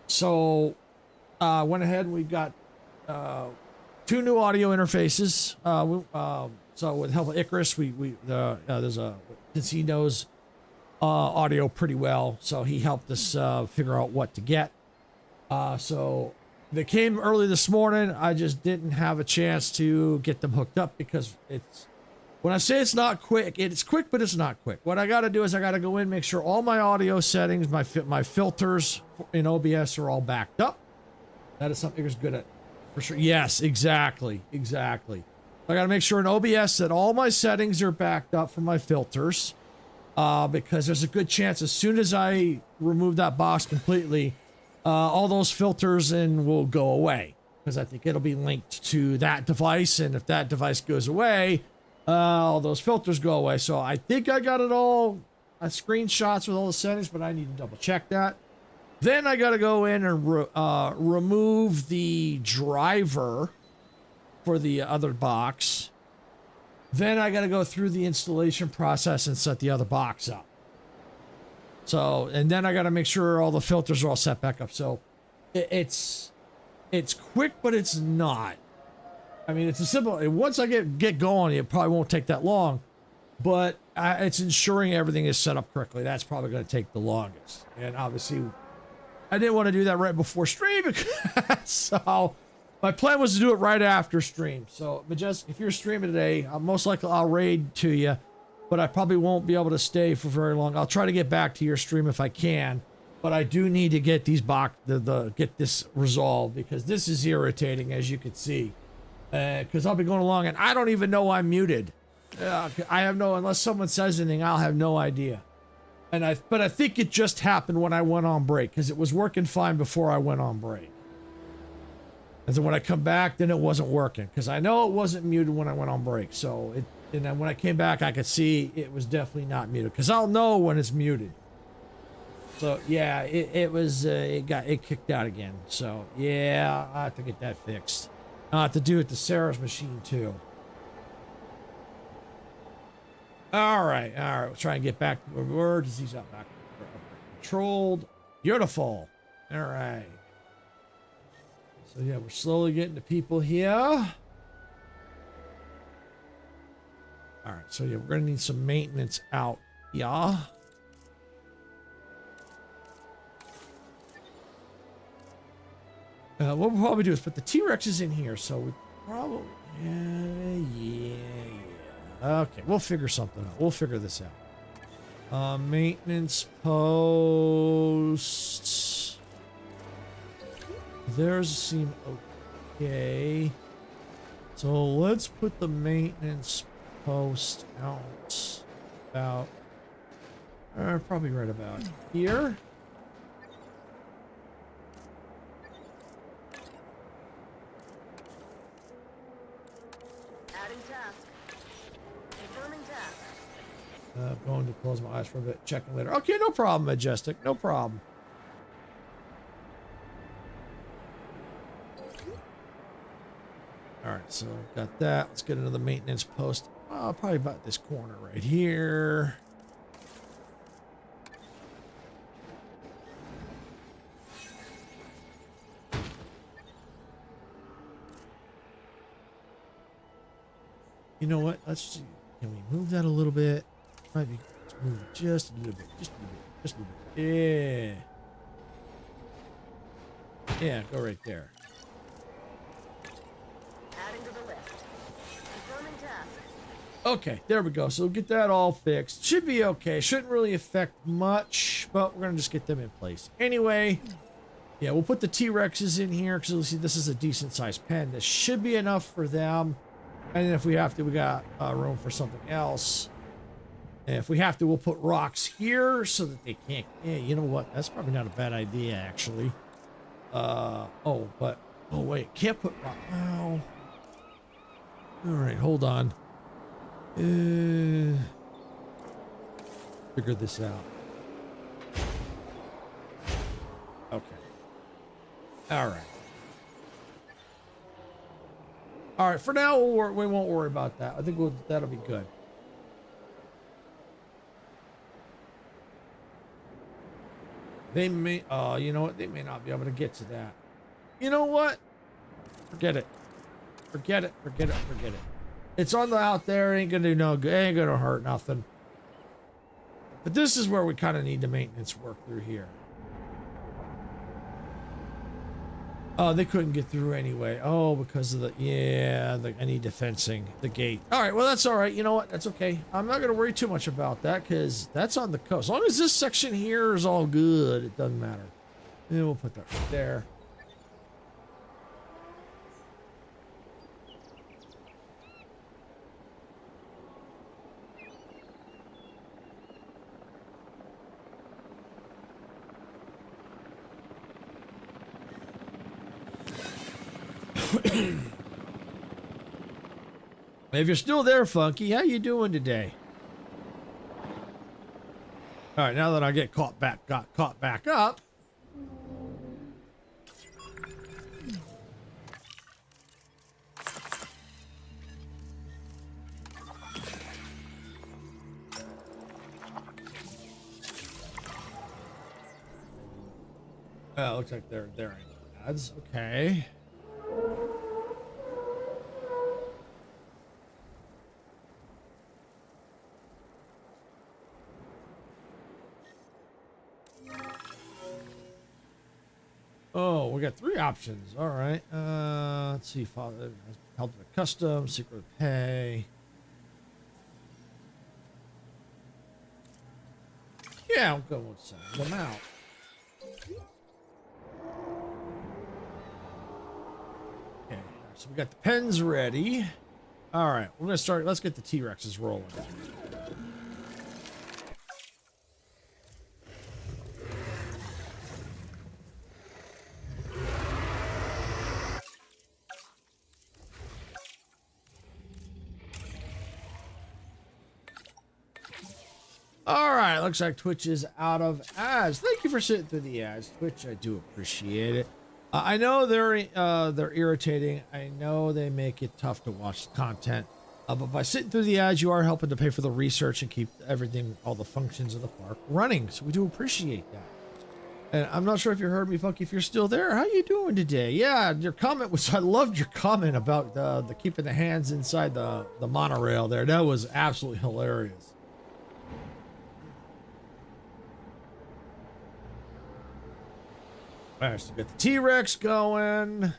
So went ahead and we've got two new audio interfaces. So with the help of Icarus, since he knows audio pretty well, so he helped us figure out what to get. So they came early this morning. I just didn't have a chance to get them hooked up because when I say it's not quick, it's quick, but it's not quick. What I got to do is I got to go in, make sure all my audio settings, my filters in OBS are all backed up. That is something Icarus good at. For sure. Yes, exactly. I got to make sure in OBS that all my settings are backed up for my filters, because there's a good chance as soon as I remove that box completely, all those filters will go away, because I think it'll be linked to that device, and if that device goes away, all those filters go away. So I think I got it all screenshots with all the settings, but I need to double check that. Then I got to go in and remove the driver for the other box. Then I got to go through the installation process and set the other box up. So, and then I got to make sure all the filters are all set back up. So it's quick, but it's not. I mean, it's a simple, once I get going, it probably won't take that long, but it's ensuring everything is set up correctly. That's probably going to take the longest. And obviously I didn't want to do that right before stream, so my plan was to do it right after stream. So, Majestic, if you're streaming today, most likely I'll raid to you, but I probably won't be able to stay for very long. I'll try to get back to your stream if I can, but I do need to get these get this resolved, because this is irritating, as you can see. Because I'll be going along and I don't even know I'm muted. I have unless someone says anything, I'll have no idea. But I think it just happened when I went on break, because it was working fine before I went on break. And then when I come back, then it wasn't working, because I know it wasn't muted when I went on break. So and then when I came back, I could see it was definitely not muted, because I'll know when it's muted. So yeah, it kicked out again. So yeah, I have to get that fixed. I'll have to do it to Sarah's machine too. All right. We'll try and get back to where we were. Disease out back controlled. Beautiful. All right. So yeah, we're slowly getting to people here. All right. So yeah, we're gonna need some maintenance out. Yeah. What we'll probably do is put the T-Rexes in here. So we probably yeah. Okay, we'll figure something out. We'll figure this out. Maintenance posts. Theirs seem okay. So let's put the maintenance post out about probably right about here. Adding task. Confirming task. Going to close my eyes for a bit. Checking later. Okay, no problem, Majestic. No problem. All All right, so got that. Let's get another maintenance post. Probably about this corner right here. You know what? Let's see. Can we move that a little bit? Maybe let's move it just a little bit. Just a little bit. Just a little bit. Yeah. Yeah, go right there. Adding to the list. Confirming task. Okay, there we go. So we'll get that all fixed. Should be okay. Shouldn't really affect much, but we're going to just get them in place. Anyway, yeah, we'll put the T-Rexes in here because you'll see this is a decent sized pen. This should be enough for them. And then if we have to, we got room for something else. And if we have to, we'll put rocks here so that they can't. Yeah, you know what? That's probably not a bad idea, actually. Oh, wait, can't put rock. Oh. All right, hold on. Figure this out. Okay. All right. All right, for now, we won't worry about that. I think that'll be good. They may, you know what? They may not be able to get to that. You know what? Forget it. Forget it. Forget it. Forget it. It's on the out there. Ain't gonna do no good. Ain't gonna hurt nothing. But this is where we kind of need the maintenance work through here. Oh, they couldn't get through anyway. Oh, because of I need defensing the gate. All right, well, that's all right. You know what? That's okay. I'm not going to worry too much about that because that's on the coast. As long as this section here is all good, it doesn't matter. And we'll put that right there. If you're still there, Funky, how you doing today? All right, now that I got caught back up. Oh, looks like they're there. Ads. Okay. Oh, we got 3 options. All right. Let's see. Father, help with custom, secret pay. Yeah, I'll go with send them out. Okay, so we got the pens ready. All right, we're gonna start. Let's get the T-Rexes rolling. All right, looks like Twitch is out of ads. Thank you for sitting through the ads, Twitch. I do appreciate it. I know they're irritating. I know they make it tough to watch the content. But by sitting through the ads, you are helping to pay for the research and keep everything, all the functions of the park running. So we do appreciate that. And I'm not sure if you heard me, Funky. If you're still there, how you doing today? Yeah, your comment was, I loved your comment about the keeping the hands inside the monorail there. That was absolutely hilarious. All right, so we got the T-Rex going.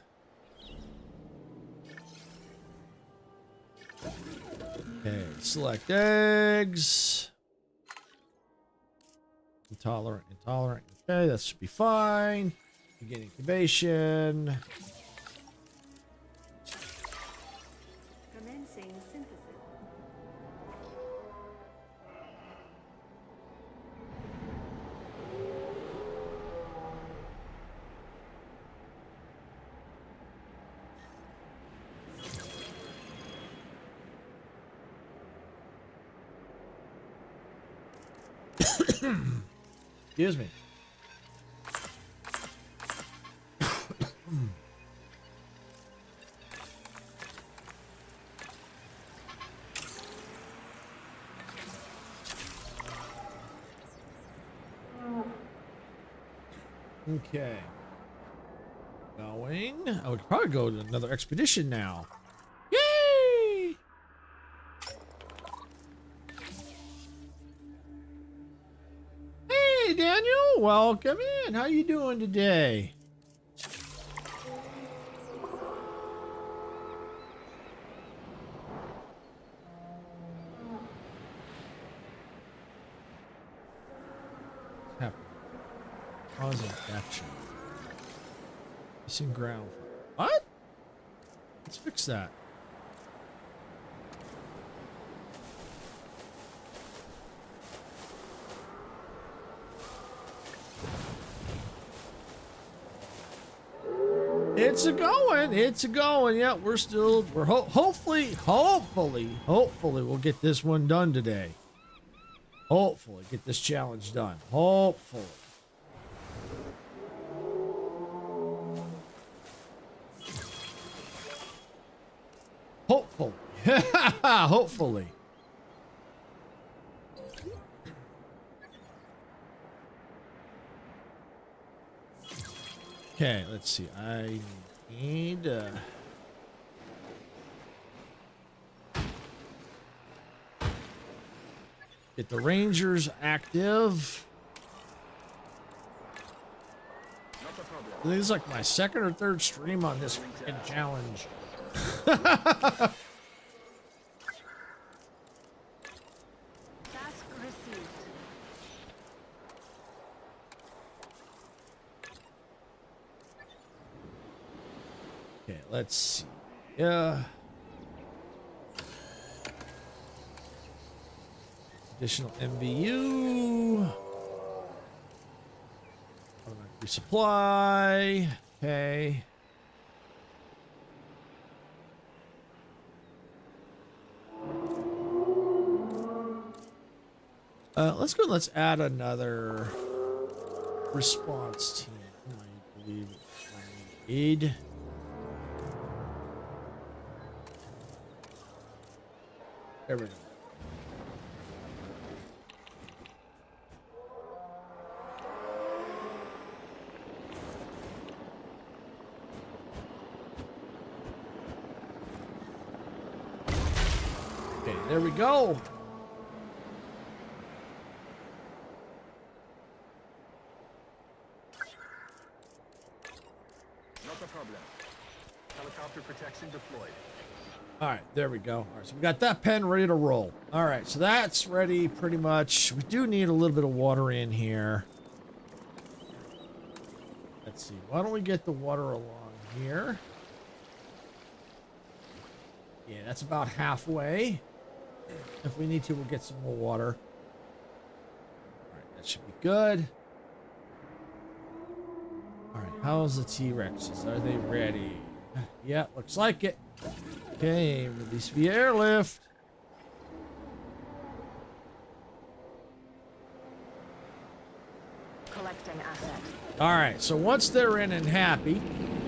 Okay, select eggs. Intolerant. Okay, that should be fine. Begin incubation. Commencing synthesis. Excuse me. Okay. Going. Oh, we could probably go to another expedition now. Yay! Hey, Daniel. Welcome in. How you doing today? What's happening? Cause infection. Missing ground. What? Let's fix that. It's a going. It's a going. Yeah, we're hopefully we'll get this one done today. Hopefully get this challenge done. Hopefully. Hopefully. Hopefully. Okay, let's see. I need get the Rangers active. This is like my second or third stream on this freaking challenge. Task received. Okay, let's see. Yeah. Additional MVU. Automatic resupply. Okay. Let's go. Let's add another response team. I believe I need. There we go. Okay, there we go. Not a problem. Helicopter protection deployed. All right, there we go. All right, so we got that pen ready to roll. All right, so that's ready pretty much. We do need a little bit of water in here. Let's see. Why don't we get the water along here? Yeah, that's about halfway. If we need to, we'll get some more water. All right, that should be good. All right, how's the T-Rexes? Are they ready? Yeah, looks like it. Okay, release via airlift. Collecting asset. All right, so once they're in and happy,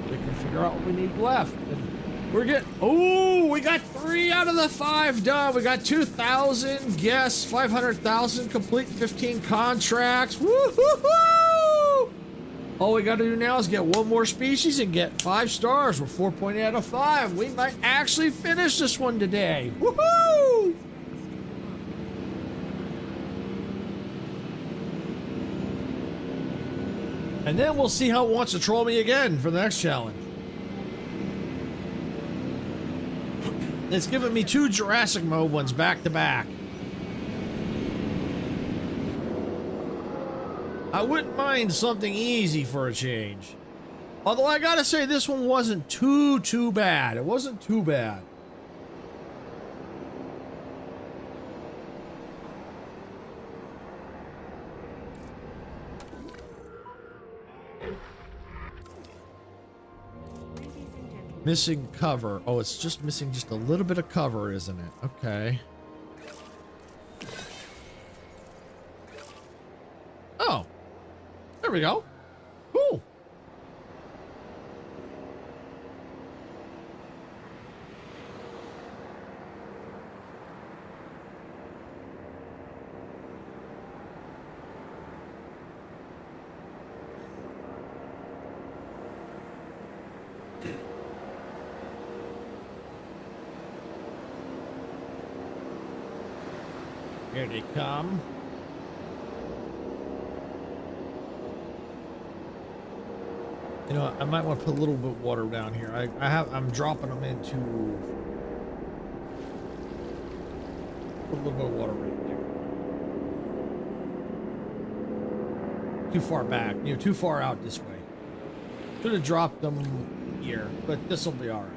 we can figure out what we need left. And we're getting, oh, we got 3 out of the 5 done. We got 2,000 guests, 500,000 complete, 15 contracts. Woo-hoo-hoo! All we got to do now is get one more species and get 5 stars. We're 4.8 out of 5. We might actually finish this one today. Woohoo! And then we'll see how it wants to troll me again for the next challenge. It's giving me 2 Jurassic mode ones back to back. I wouldn't mind something easy for a change. Although I gotta say this one wasn't too bad. It wasn't too bad. Missing cover. Oh, it's just missing just a little bit of cover, isn't it? Okay. Oh. There we go. Cool. Here they come. You know, I might want to put a little bit of water down here. I'm dropping them into. Put a little bit of water right there. Too far back, you know, too far out this way. Should have dropped them here, but this will be all right.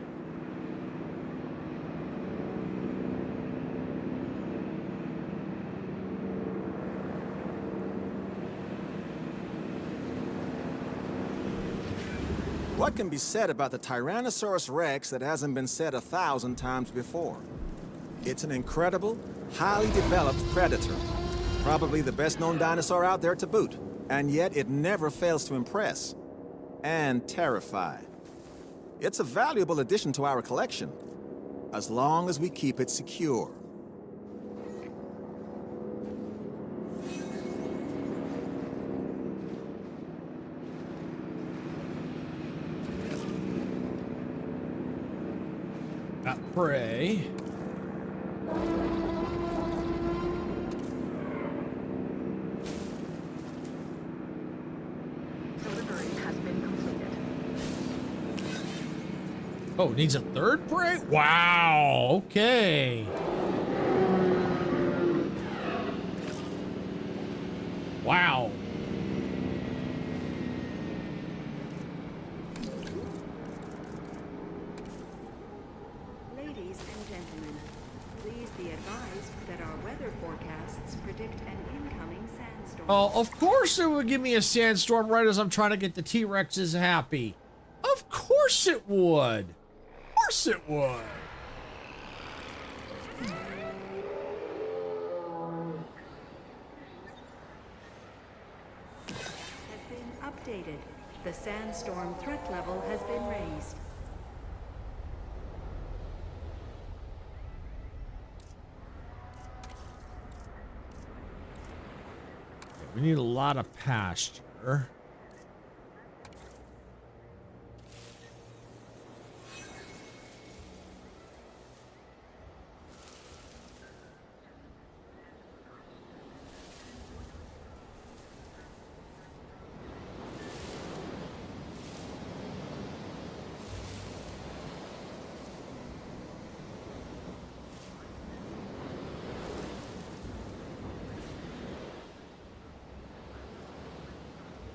What can be said about the Tyrannosaurus Rex that hasn't been said 1,000 times before? It's an incredible, highly developed predator. Probably the best-known dinosaur out there to boot. And yet it never fails to impress. And terrify. It's a valuable addition to our collection, as long as we keep it secure. Got prey. Delivery has been completed. Oh, it needs a third prey? Wow, okay. Wow. Ladies and gentlemen, please be advised that our weather forecasts predict an incoming sandstorm. Oh, of course it would give me a sandstorm right as I'm trying to get the T-Rexes happy. Of course it would. Of course it would. Has been updated. The sandstorm threat level has been raised. We need a lot of pasture.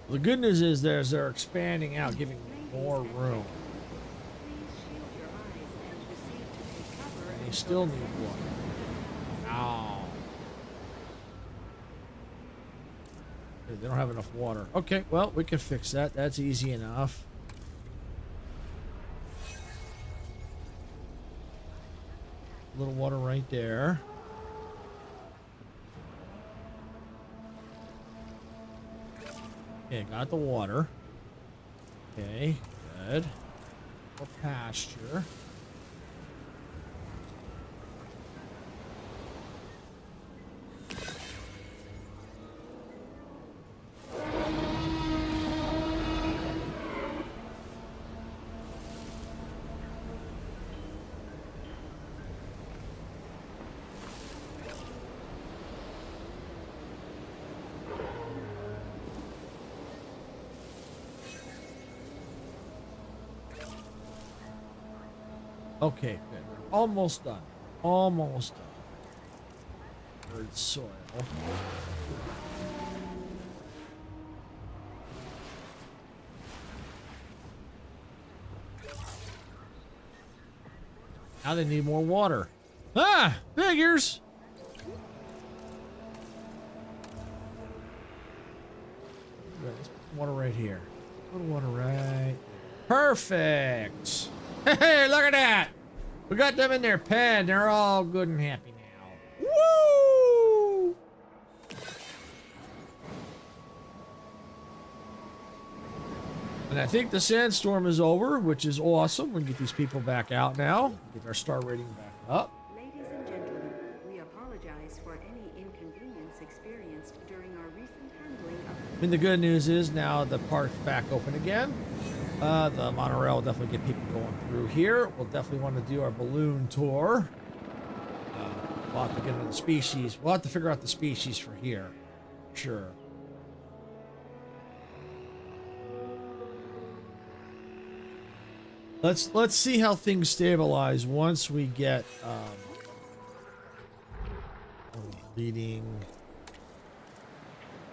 The good news is they're expanding out, giving more room. Please shield your eyes and proceed to take cover. And they still need water. Ow. They don't have enough water. Okay, well, we can fix that. That's easy enough. A little water right there. Okay, got the water. Okay, good. More pasture. Okay, good. We're almost done. Almost done. Bird soil. Now they need more water. Ah, figures. Let's put water right here. Put water right. Perfect. Hey, look at that! We got them in their pen. They're all good and happy now. Woo! And I think the sandstorm is over, which is awesome. We can get these people back out now. Get our star rating back up. Ladies and gentlemen, we apologize for any inconvenience experienced during our recent handling of... And the good news is now the park's back open again. The monorail will definitely get people going through here. We'll definitely want to do our balloon tour. We'll have to get into the species. We'll have to figure out the species for here. Sure. Let's see how things stabilize once we get leading,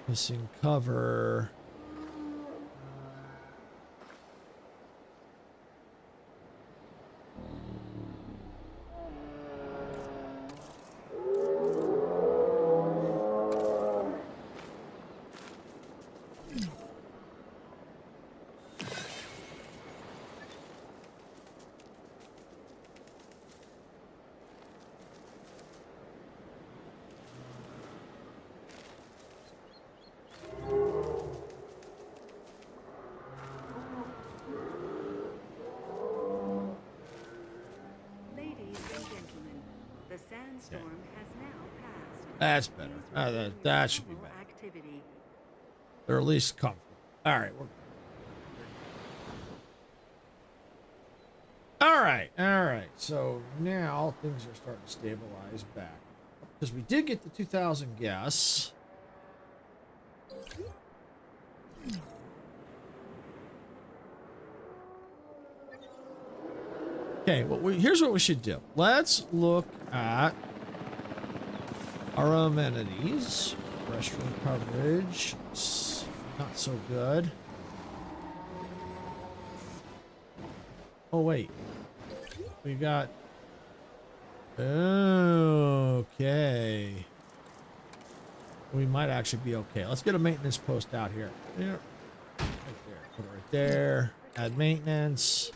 missing cover. Sandstorm has now passed. That's better. That should be better. Activity. They're at least comfortable. All right. All right. So now things are starting to stabilize back. Because we did get the 2,000 guests. Okay, well, here's what we should do. Let's look at our amenities. Restroom coverage. It's not so good. Oh, wait. We got... Okay. We might actually be okay. Let's get a maintenance post out here. Yeah. Right there. Put it right there. Add maintenance.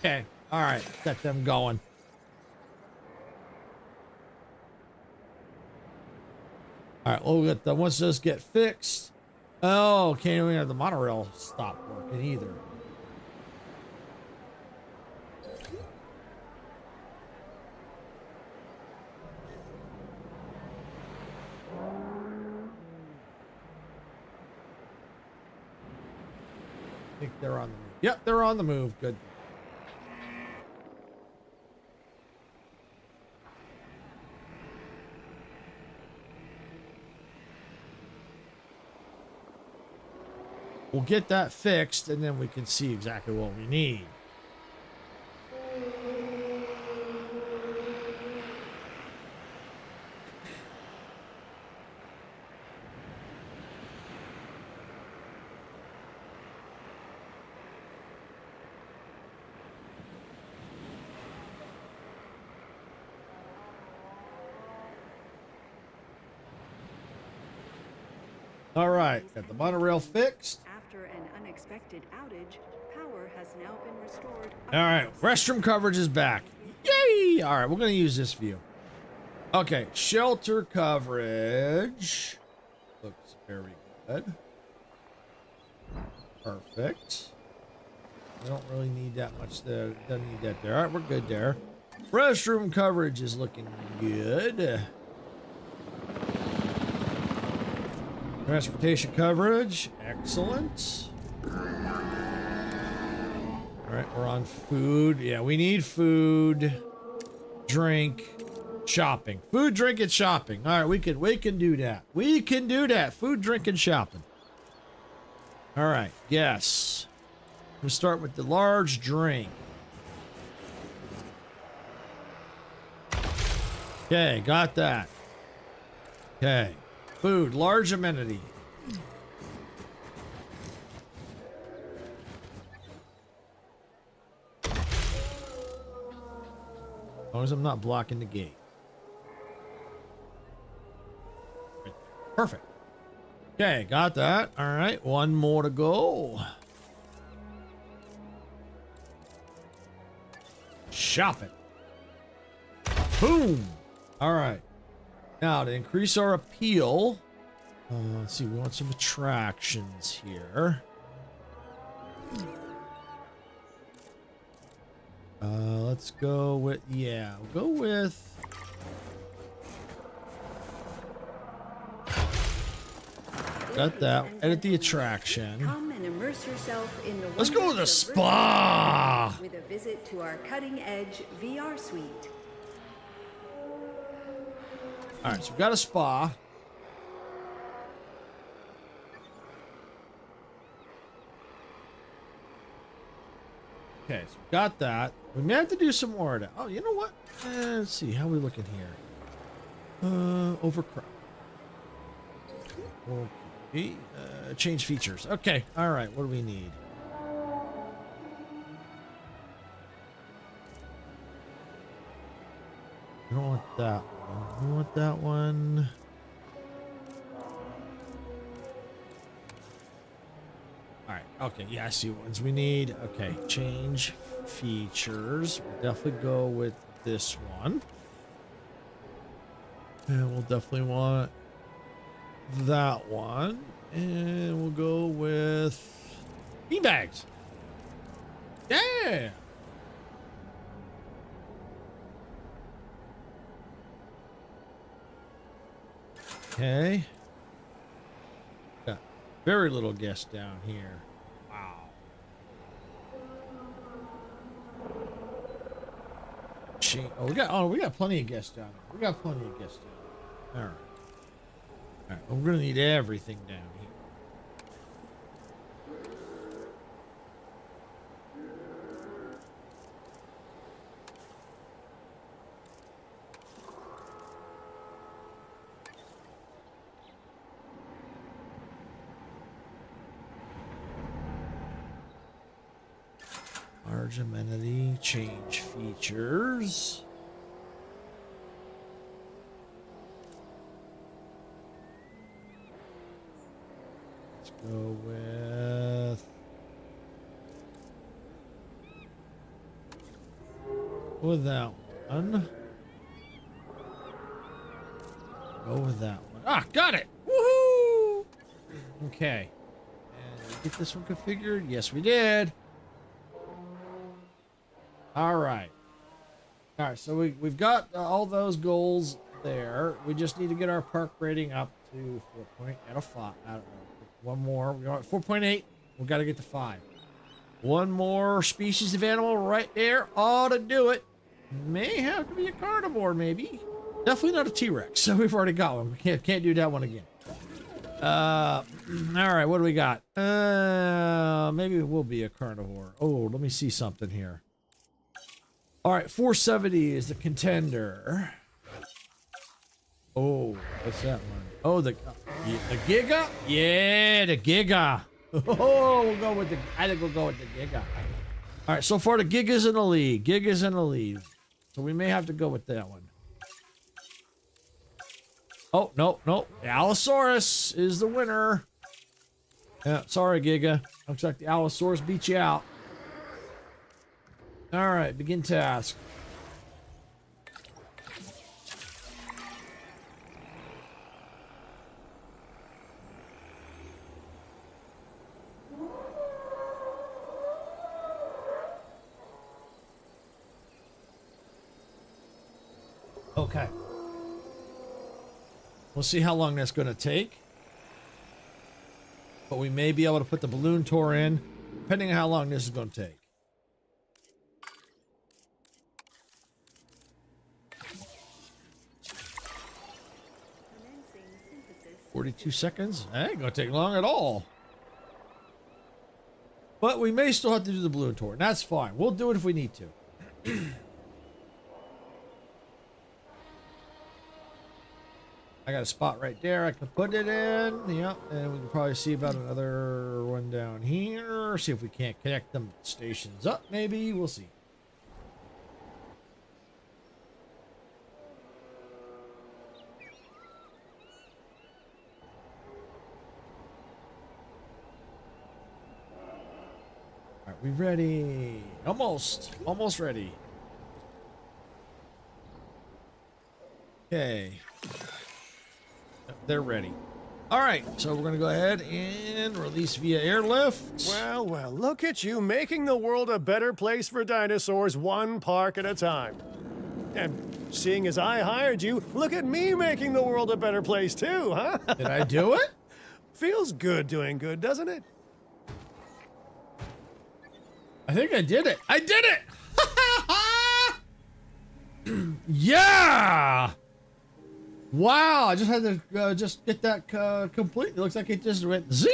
Okay. All right. Get them going. All right. We'll get the once those get fixed. Oh, can't even have the monorail stop working either. I think they're on the move. Yep, they're on the move. Good. We'll get that fixed, and then we can see exactly what we need. All right, got the monorail fixed. After an unexpected outage, power has now been restored. All right, restroom coverage is back. Yay! All right, we're going to use this view. Okay, shelter coverage. Looks very good. Perfect. I don't really need that much there. Doesn't need that there. All right, we're good there. Restroom coverage is looking good. Transportation coverage, excellent. All right, we're on food. Yeah, we need food, drink, shopping. Food, drink, and shopping. All right, we can do that. We can do that. Food, drink, and shopping. All right, yes. We'll start with the large drink. Okay, got that. Okay. Food, large amenity. As long as I'm not blocking the gate. Perfect. Okay, got that. All right, one more to go. Shop it. Boom. All right. Now, to increase our appeal, let's see, we want some attractions here. Let's go with, yeah, we'll go with... Got that. Edit the attraction. Come and immerse yourself in the Let's go with a wonders of spa! with a visit to our cutting-edge VR suite. All right, so we got a spa. Okay, so we got that. We may have to do some more of that. Oh, you know what? Let's see. How are we looking here? Overcrowd. Okay. Change features. Okay. All right. What do we need? We don't want that one. We want that one. All right. Okay. Yeah, I see what ones we need. Okay. Change features. We'll definitely go with this one. And we'll definitely want that one. And we'll go with beanbags. Yeah. Okay. Got very little guests down here. Wow. We got plenty of guests down here. We got plenty of guests down here. All right. All right. We're gonna need everything down here. Large amenity, change features. Let's go with that one. Go with that one. Ah, got it! Woohoo! Okay. And did we get this one configured? Yes, we did. All right. All right, so we've got all those goals there. We just need to get our park rating up to 4 out of 5. One more. We are at 4.8. We've got to get to 5. One more species of animal right there ought to do it. May have to be a carnivore, maybe. Definitely not a T-Rex. So we've already got one. We can't do that one again. All right, what do we got? Maybe it will be a carnivore. Oh, let me see something here. All right, 470 is the contender. Oh, what's that one? Oh, the Giga? Yeah, the Giga. Oh, we'll go with the. I think we'll go with the Giga. All right, so far the Giga's in the lead. Giga's in the lead. So we may have to go with that one. Oh, no. The Allosaurus is the winner. Yeah, sorry, Giga. Looks like the Allosaurus beat you out. All right, begin task. Okay. We'll see how long that's going to take. But we may be able to put the balloon tour in, depending on how long this is going to take. 42 seconds. That ain't gonna take long at all. But we may still have to do the balloon tour, and that's fine. We'll do it if we need to. I got a spot right there I can put it in. Yep, and we can probably see about another one down here. See if we can't connect them stations up, maybe. We'll see. Are we ready? Almost ready. Okay. They're ready. All right, so we're going to go ahead and release via airlift. Well, look at you making the world a better place for dinosaurs one park at a time. And seeing as I hired you, look at me making the world a better place too, huh? Did I do it? Feels good doing good, doesn't it? I think I did it. I did it! Yeah! Wow, I just had to just get that complete. It looks like it just went zing.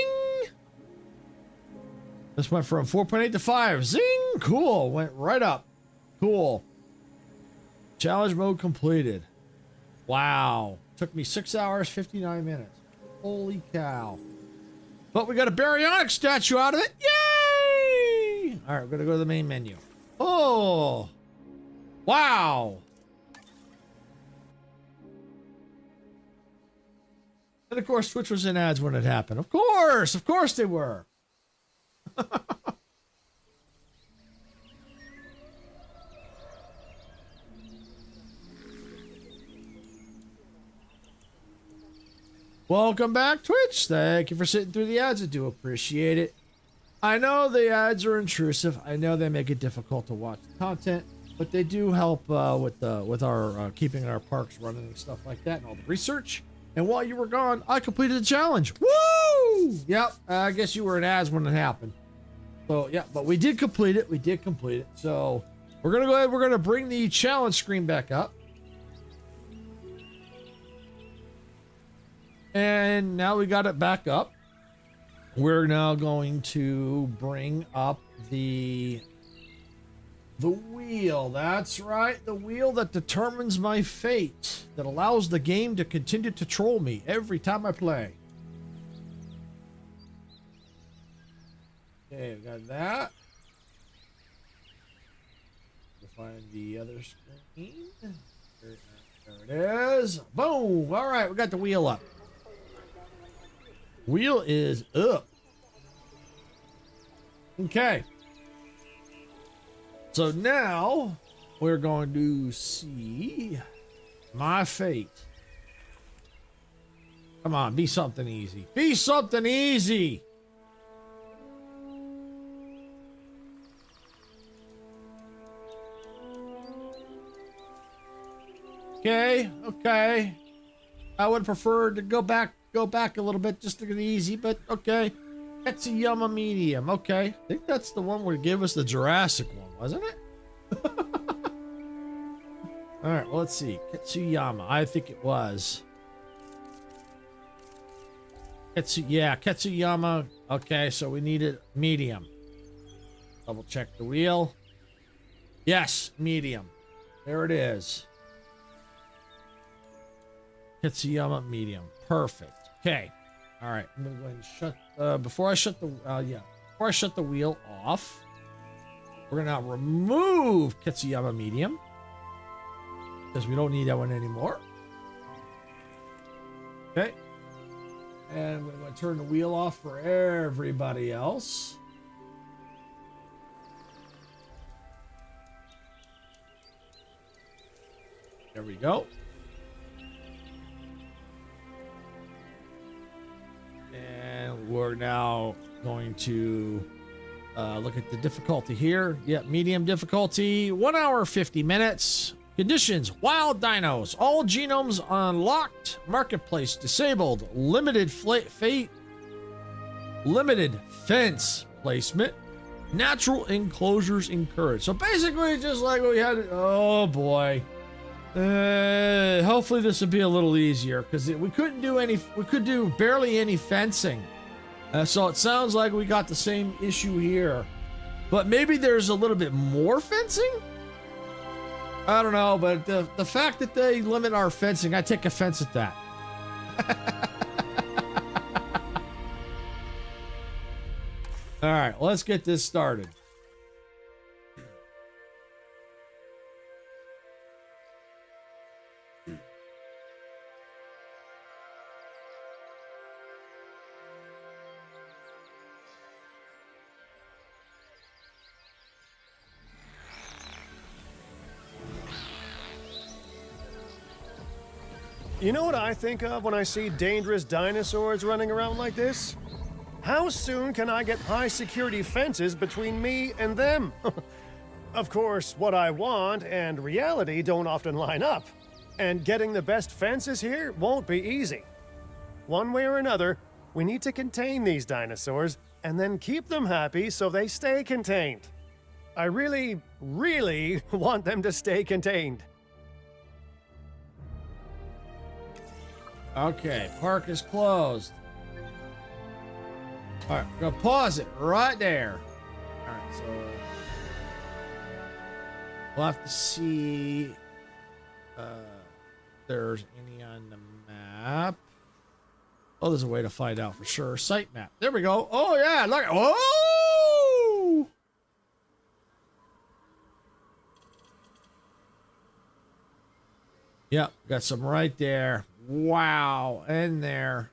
This went from 4.8 to 5. Zing! Cool. Went right up. Cool. Challenge mode completed. Wow. Took me 6 hours, 59 minutes. Holy cow. But we got a baryonic statue out of it. Yay! All right, we're going to go to the main menu. Oh. Wow. And of course, Twitch was in ads when it happened. Of course they were. Welcome back, Twitch. Thank you for sitting through the ads. I do appreciate it. I know the ads are intrusive. I know they make it difficult to watch the content, but they do help with our keeping our parks running and stuff like that and all the research. And while you were gone, I completed the challenge. Woo! Yep, I guess you were in ads when it happened. So, yeah, but we did complete it. We did complete it. So, we're going to go ahead. We're going to bring the challenge screen back up. And now we got it back up. We're now going to bring up the wheel. That's right. The wheel that determines my fate. That allows the game to continue to troll me every time I play. Okay, we got that. We'll find the other screen. There it is. Boom. All right, we got the wheel up. Wheel is up. Okay. So now we're going to see my fate. Come on, be something easy. Be something easy. Okay. I would prefer to go back a little bit just to get easy, but okay. Ketsuyama medium. Okay. I think that's the one where it gave us the Jurassic one, wasn't it? All right, well, let's see. Ketsuyama. I think it was. Ketsuyama. Okay, so we needed medium. Double check the wheel. Yes, medium. There it is. Ketsuyama medium. Perfect. Okay. All right. I'm gonna go ahead and shut. Before I shut the wheel off, we're gonna remove Ketsuyama medium because we don't need that one anymore. Okay. And we're gonna turn the wheel off for everybody else. There we go. And we're now going to look at the difficulty here. Yeah, medium difficulty, 1 hour, 50 minutes. Conditions, wild dinos, all genomes unlocked, marketplace disabled, limited fence placement, natural enclosures encouraged. So basically just like we had, oh boy. Hopefully this will be a little easier because we could do barely any fencing. So it sounds like we got the same issue here, but maybe there's a little bit more fencing. I don't know, but the fact that they limit our fencing, I take offense at that. All right, let's get this started. You know what I think of when I see dangerous dinosaurs running around like this? How soon can I get high security fences between me and them? Of course, what I want and reality don't often line up. And getting the best fences here won't be easy. One way or another, we need to contain these dinosaurs and then keep them happy so they stay contained. I really, really want them to stay contained. Okay, park is closed. All right, we're gonna pause it right there. All right, so we'll have to see if there's any on the map. Oh, there's a way to find out for sure. Site map. There we go. Oh yeah, look. Oh! Yep, got some right there. Wow, and there.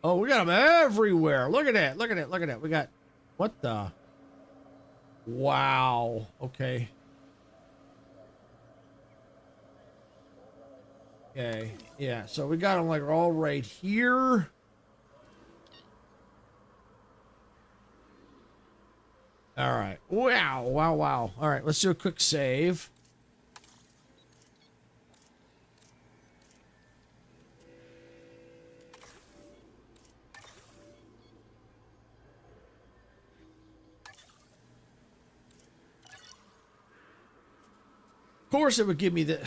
Oh, we got them everywhere. Look at that. Look at that. Look at that. We got, what the? Wow. Okay. Okay. Yeah, so we got them like all right here. All right. Wow. Wow. Wow. All right, let's do a quick save. Of course it would give me the...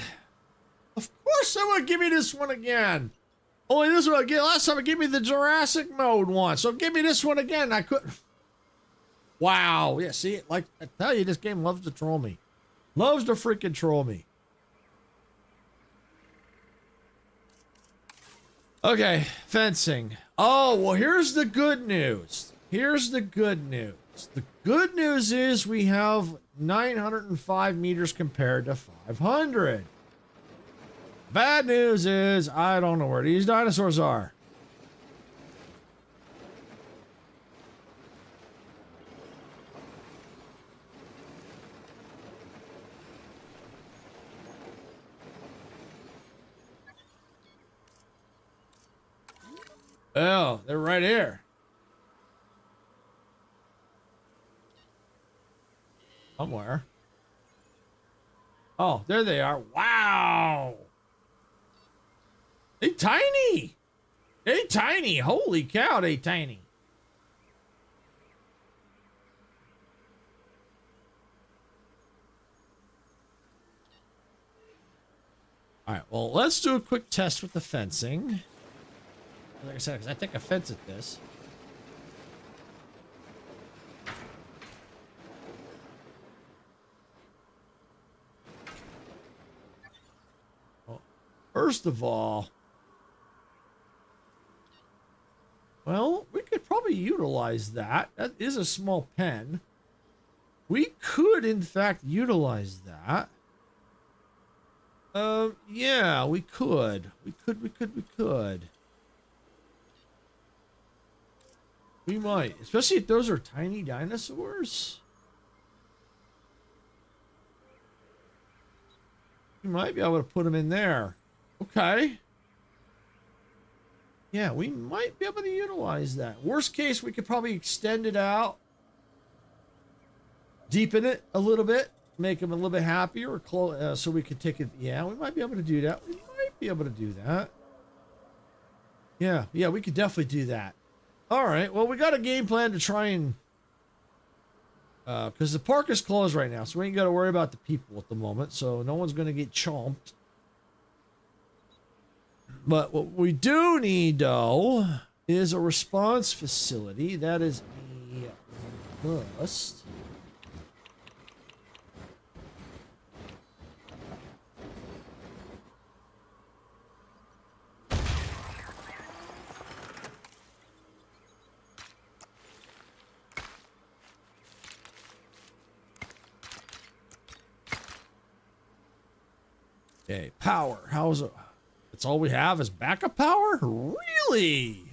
Of course it would give me this one again. Only this one again. Last time it gave me the Jurassic mode one. So give me this one again. I couldn't... Wow. Yeah, see? Like, I tell you, this game loves to troll me. Loves to freaking troll me. Okay, fencing. Oh, well, here's the good news. Here's the good news. The good news is we have 905 meters compared to 500. Bad news is I don't know where these dinosaurs are. Oh, they're right here. Somewhere. Oh, there they are. Wow. They tiny. They tiny. Holy cow, they tiny. All right, well, let's do a quick test with the fencing. Like I said, because I think I fence at this. Well, first of all, well, we could probably utilize that. That is a small pen. We could, in fact, utilize that. Yeah, we could. We could. We might, especially if those are tiny dinosaurs. We might be able to put them in there. Okay. Yeah, we might be able to utilize that. Worst case, we could probably extend it out, deepen it a little bit, make them a little bit happier, or close, so we could take it. Yeah, we might be able to do that. We might be able to do that. Yeah, we could definitely do that. All right, well, we got a game plan to try and... because the park is closed right now, so we ain't got to worry about the people at the moment, so no one's going to get chomped. But what we do need, though, is a response facility. That is a must. Okay, power. How's it? That's all we have is backup power? Really?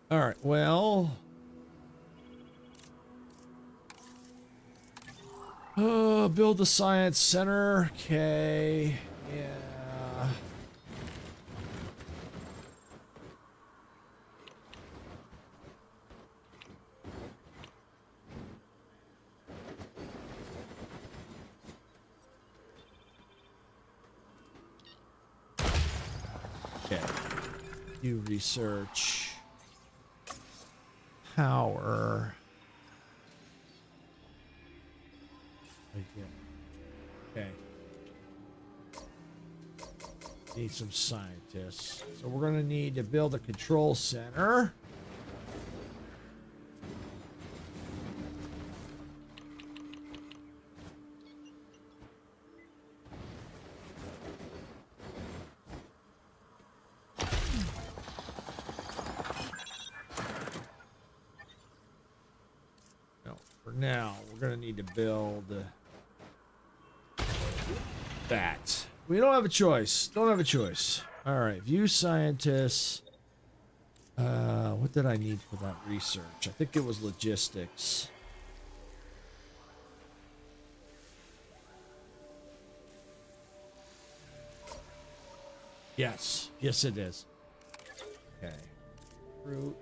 All right, well. Build the science center. Okay. Yeah. Okay. Do research. Power. Okay. Need some scientists. So we're going to need to build a control center. No, for now, we're going to need to build that. We don't have a choice. Don't have a choice. All right, view scientists. What did I need for that research? I think it was logistics. Yes. Yes, it is. Okay. Fruit.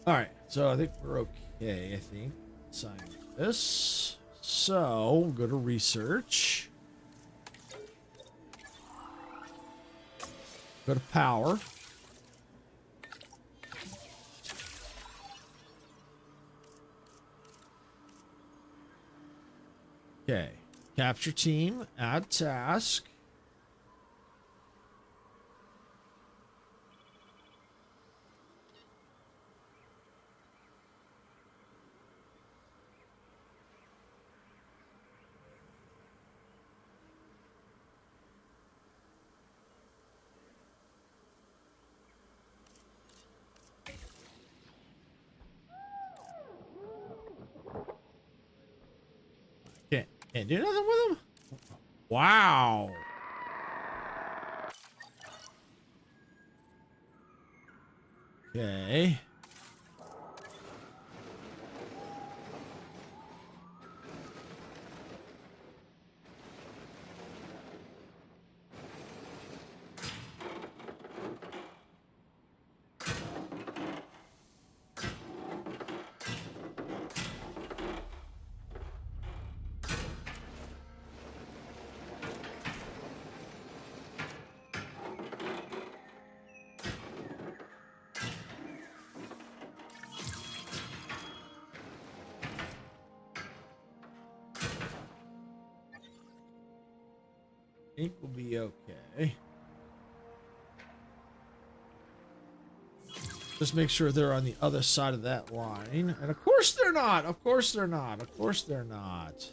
All right, so I think we're okay. I think sign this. So go to research. Go to power. Okay, capture team. Add task. Can't do nothing with them? Wow. Okay. I think we'll be okay. Just make sure they're on the other side of that line. And of course they're not. Of course they're not. Of course they're not.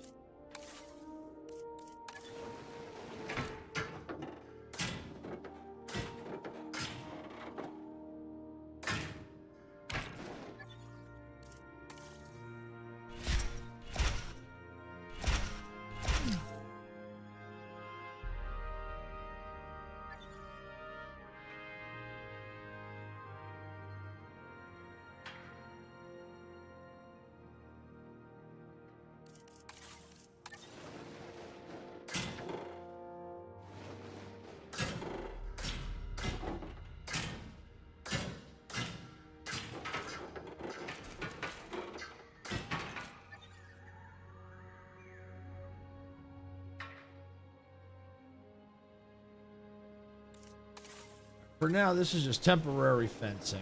For now, this is just temporary fencing.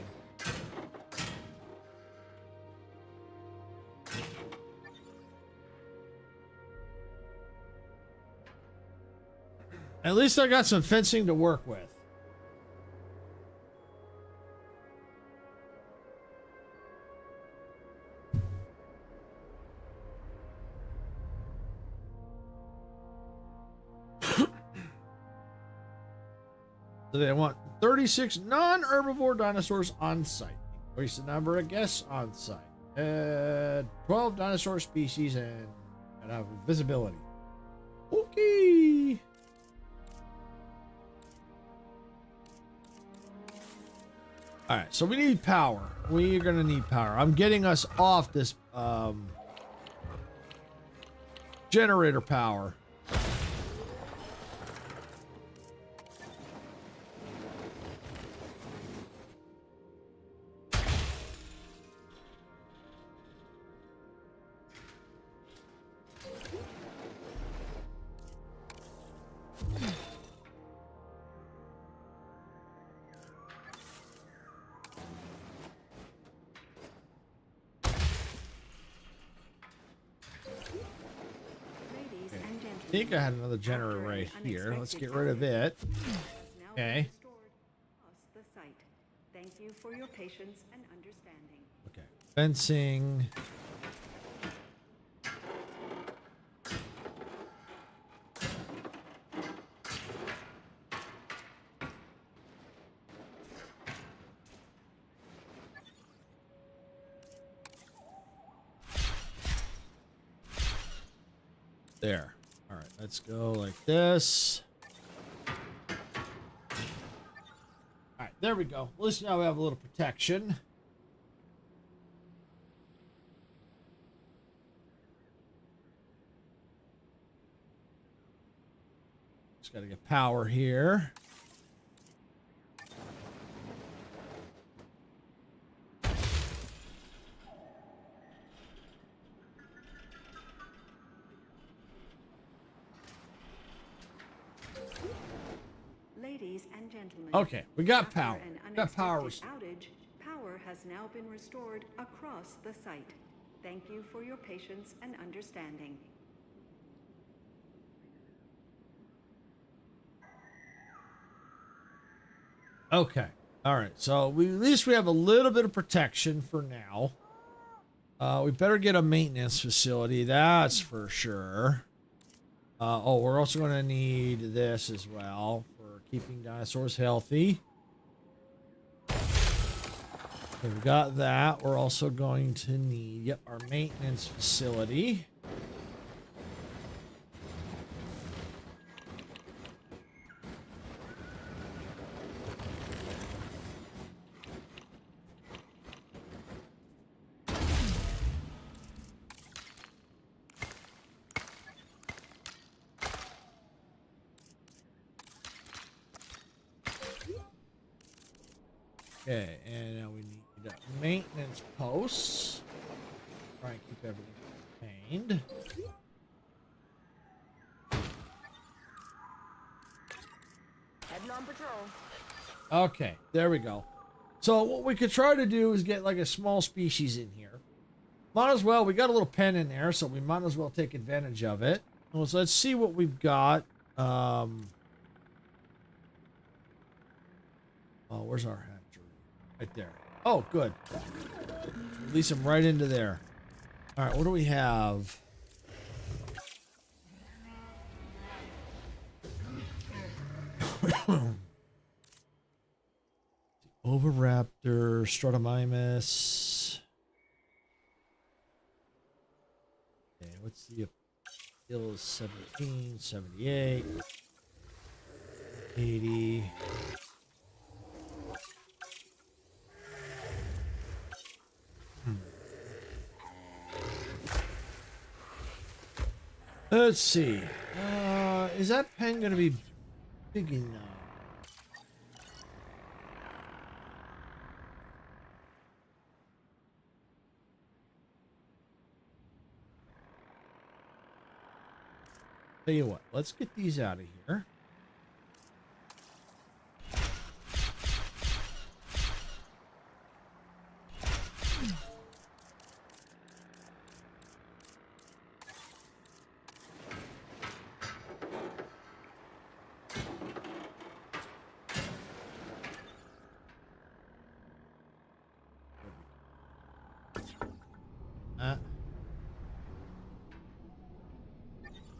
At least I got some fencing to work with. So they want 36 non-herbivore dinosaurs on site. Increase the number of guests on site. 12 dinosaur species and have visibility. Okay. All right, so we need power. We're gonna need power. I'm getting us off this generator power. think I had another generator right here. Let's get rid of it. Okay. The site. Thank you for your patience and understanding. Okay. Fencing. There. All right, let's go like this. All right, there we go. At least now we have a little protection. Just got to get power here. Ladies and gentlemen. Okay, we got after power. an Got power. unexpected outage, power has now been restored across the site. Thank you for your patience and understanding. Okay. All right. So at least we have a little bit of protection for now. We better get a maintenance facility. That's for sure. Oh, we're also going to need this as well for keeping dinosaurs healthy. We've got that. We're also going to need our maintenance facility. Okay, and now we need maintenance posts. Try and keep everything contained. Heading on patrol. Okay, there we go. So what we could try to do is get like a small species in here. Might as well, we got a little pen in there, so we might as well take advantage of it. So let's see what we've got. Oh, where's our hatchery? Right there. Oh, good. Release them right into there. All right, what do we have? Oviraptor, Stratomimus. Okay, what's the appeal? 17, 78, 80. Let's see. Is that pen gonna be big enough? Tell you what, let's get these out of here.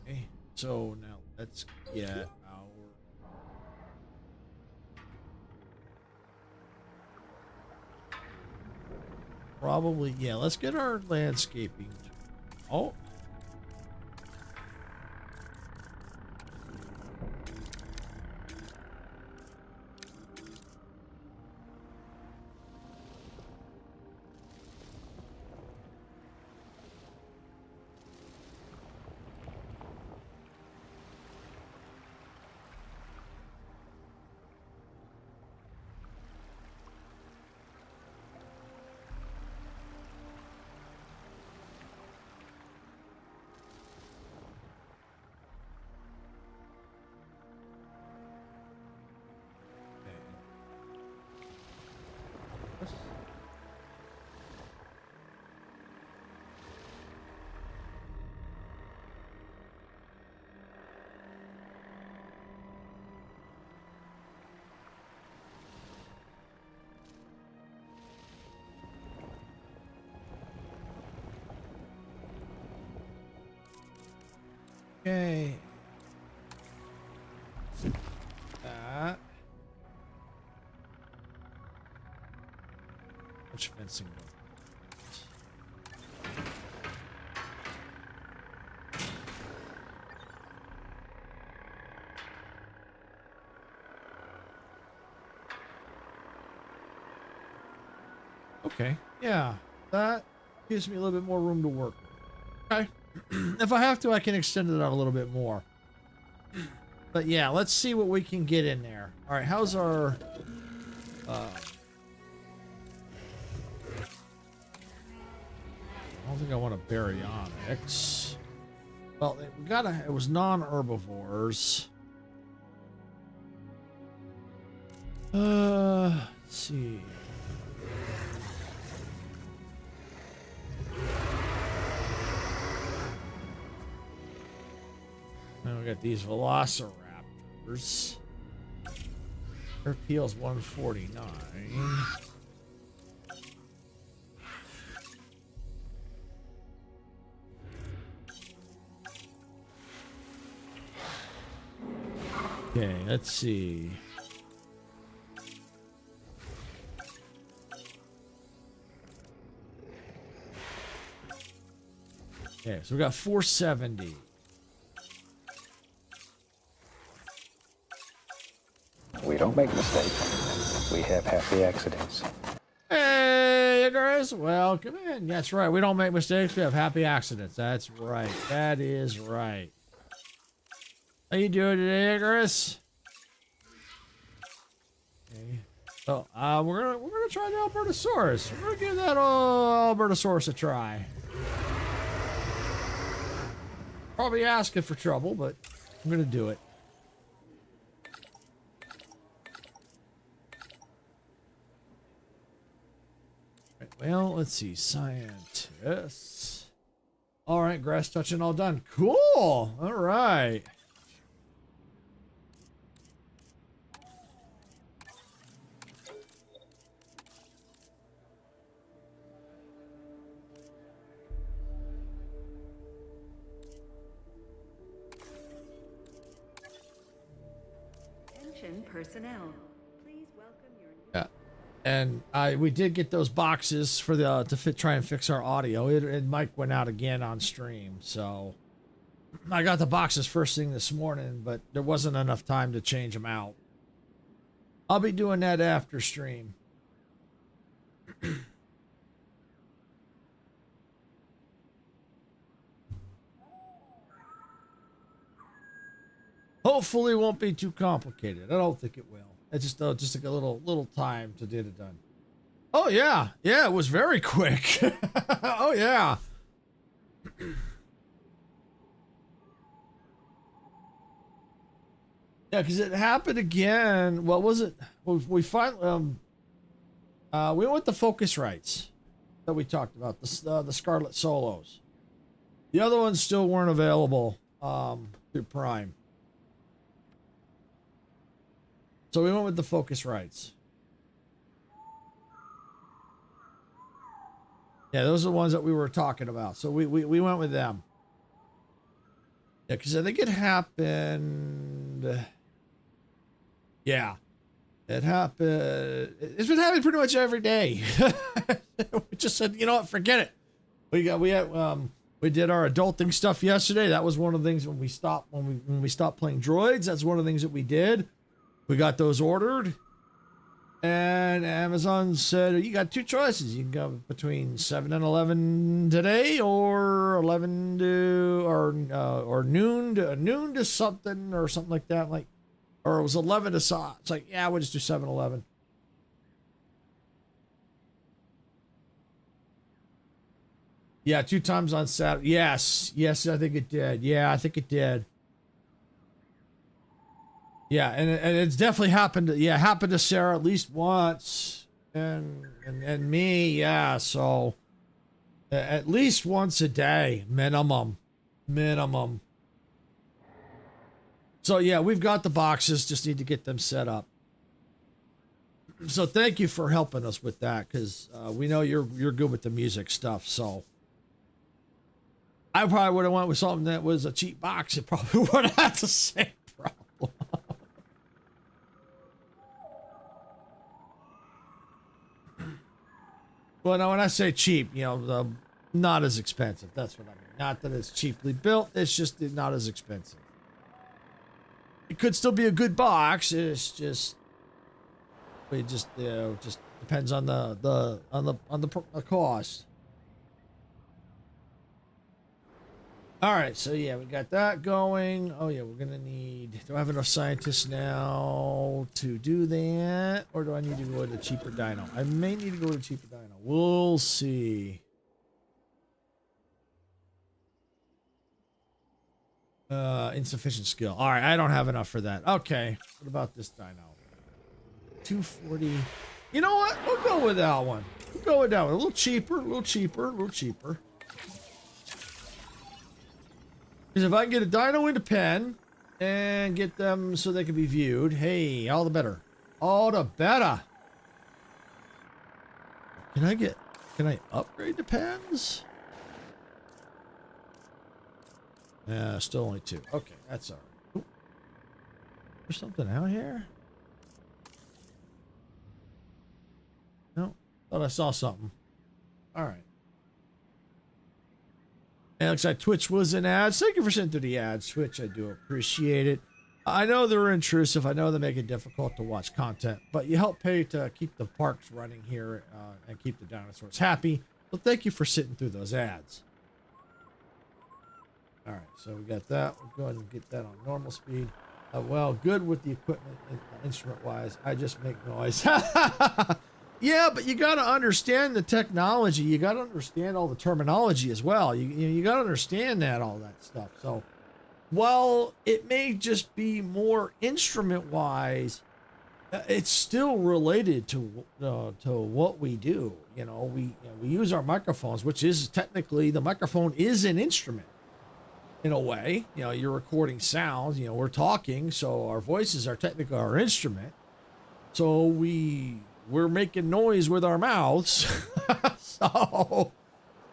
Okay, so now let's get our probably, yeah, let's get our landscaping. Oh, Okay. That. Much fencing going. Okay, yeah, that gives me a little bit more room to work with. Okay, if I have to, I can extend it out a little bit more. But yeah, let's see what we can get in there. All right, how's our... I don't think I want to baryonyx. Well, we gotta... It was non-herbivores. Let's see... And we got these velociraptors. Their peel's 149. Okay, let's see. Okay, so we got 470. We don't make mistakes. We have happy accidents. Hey, guys, welcome in. That's right. We don't make mistakes. We have happy accidents. That's right. That is right. How you doing today, Icarus? Okay. So, we're gonna try the Albertosaurus. We're gonna give that Albertosaurus a try. Probably asking for trouble, but I'm gonna do it. Well, let's see. Scientists. All right, grass touching all done. Cool. All right. Attention personnel. Please welcome your new... Yeah. And we did get those boxes for the try and fix our audio. And Mike went out again on stream, so I got the boxes first thing this morning, but there wasn't enough time to change them out. I'll be doing that after stream. Hopefully, it won't be too complicated. I don't think it will. It's just like a little time to get it done. Oh yeah, yeah, it was very quick. Oh yeah. Yeah, because it happened again. What was it? We finally we went with the Focusrites that we talked about, the Scarlet Solos. The other ones still weren't available through Prime. So we went with the Focusrites. Yeah, those are the ones that we were talking about. So we went with them. Yeah, because I think it happened. Yeah, it happened. It's been happening pretty much every day. We just said, you know what, forget it. We did our adulting stuff yesterday. That was one of the things when we stopped playing droids. That's one of the things that we did. We got those ordered, and Amazon said you got two choices. You can go between 7 and 11 today, or 11 to or noon to something or something like that. Like, or it was 11 to so. It's like, yeah, we'll just do 7-11. Yeah, 2 times on Saturday. Yes, I think it did. Yeah, I think it did. Yeah, and it's definitely happened. Happened to Sarah at least once, and me. Yeah, so at least once a day, minimum. So yeah, we've got the boxes. Just need to get them set up. So thank you for helping us with that, because we know you're good with the music stuff. So I probably would have went with something that was a cheap box. It probably would have had the same problem. Well, now when I say cheap, you know, not as expensive. That's what I mean. Not that it's cheaply built. It's just not as expensive. It could still be a good box. It's just, it just, you know, just depends on the cost. All right, so yeah, we got that going. Oh yeah, we're gonna need. Do I have enough scientists now to do that, or do I need to go with a cheaper dino? I may need to go with a cheaper dino. We'll see. Insufficient skill. All right, I don't have enough for that. Okay, what about this dino? 240. You know what? We'll go with that one. We'll go with that one. A little cheaper, a little cheaper, a little cheaper. Because if I can get a dino into pen and get them so they can be viewed, hey, all the better. All the better. Can I upgrade the pens? Yeah, still only 2. Okay, that's all right. Ooh. There's something out here? No, thought I saw something. All right. And it looks like Twitch was in ads. Thank you for sending through the ads, Twitch. I do appreciate it. I know they're intrusive. I know they make it difficult to watch content, but you help pay to keep the parks running here and keep the dinosaurs happy. So thank you for sitting through those ads. All right, so we got that. We'll go ahead and get that on normal speed. Well, good with the equipment, instrument-wise. I just make noise. Yeah, but you got to understand the technology. You got to understand all the terminology as well. You got to understand all that stuff. So, while it may just be more instrument-wise, it's still related to what we do. You know, we use our microphones, which is technically the microphone is an instrument. In a way, you know, you're recording sounds, you know, we're talking, so our voices are technically our instrument. So we're making noise with our mouths. So,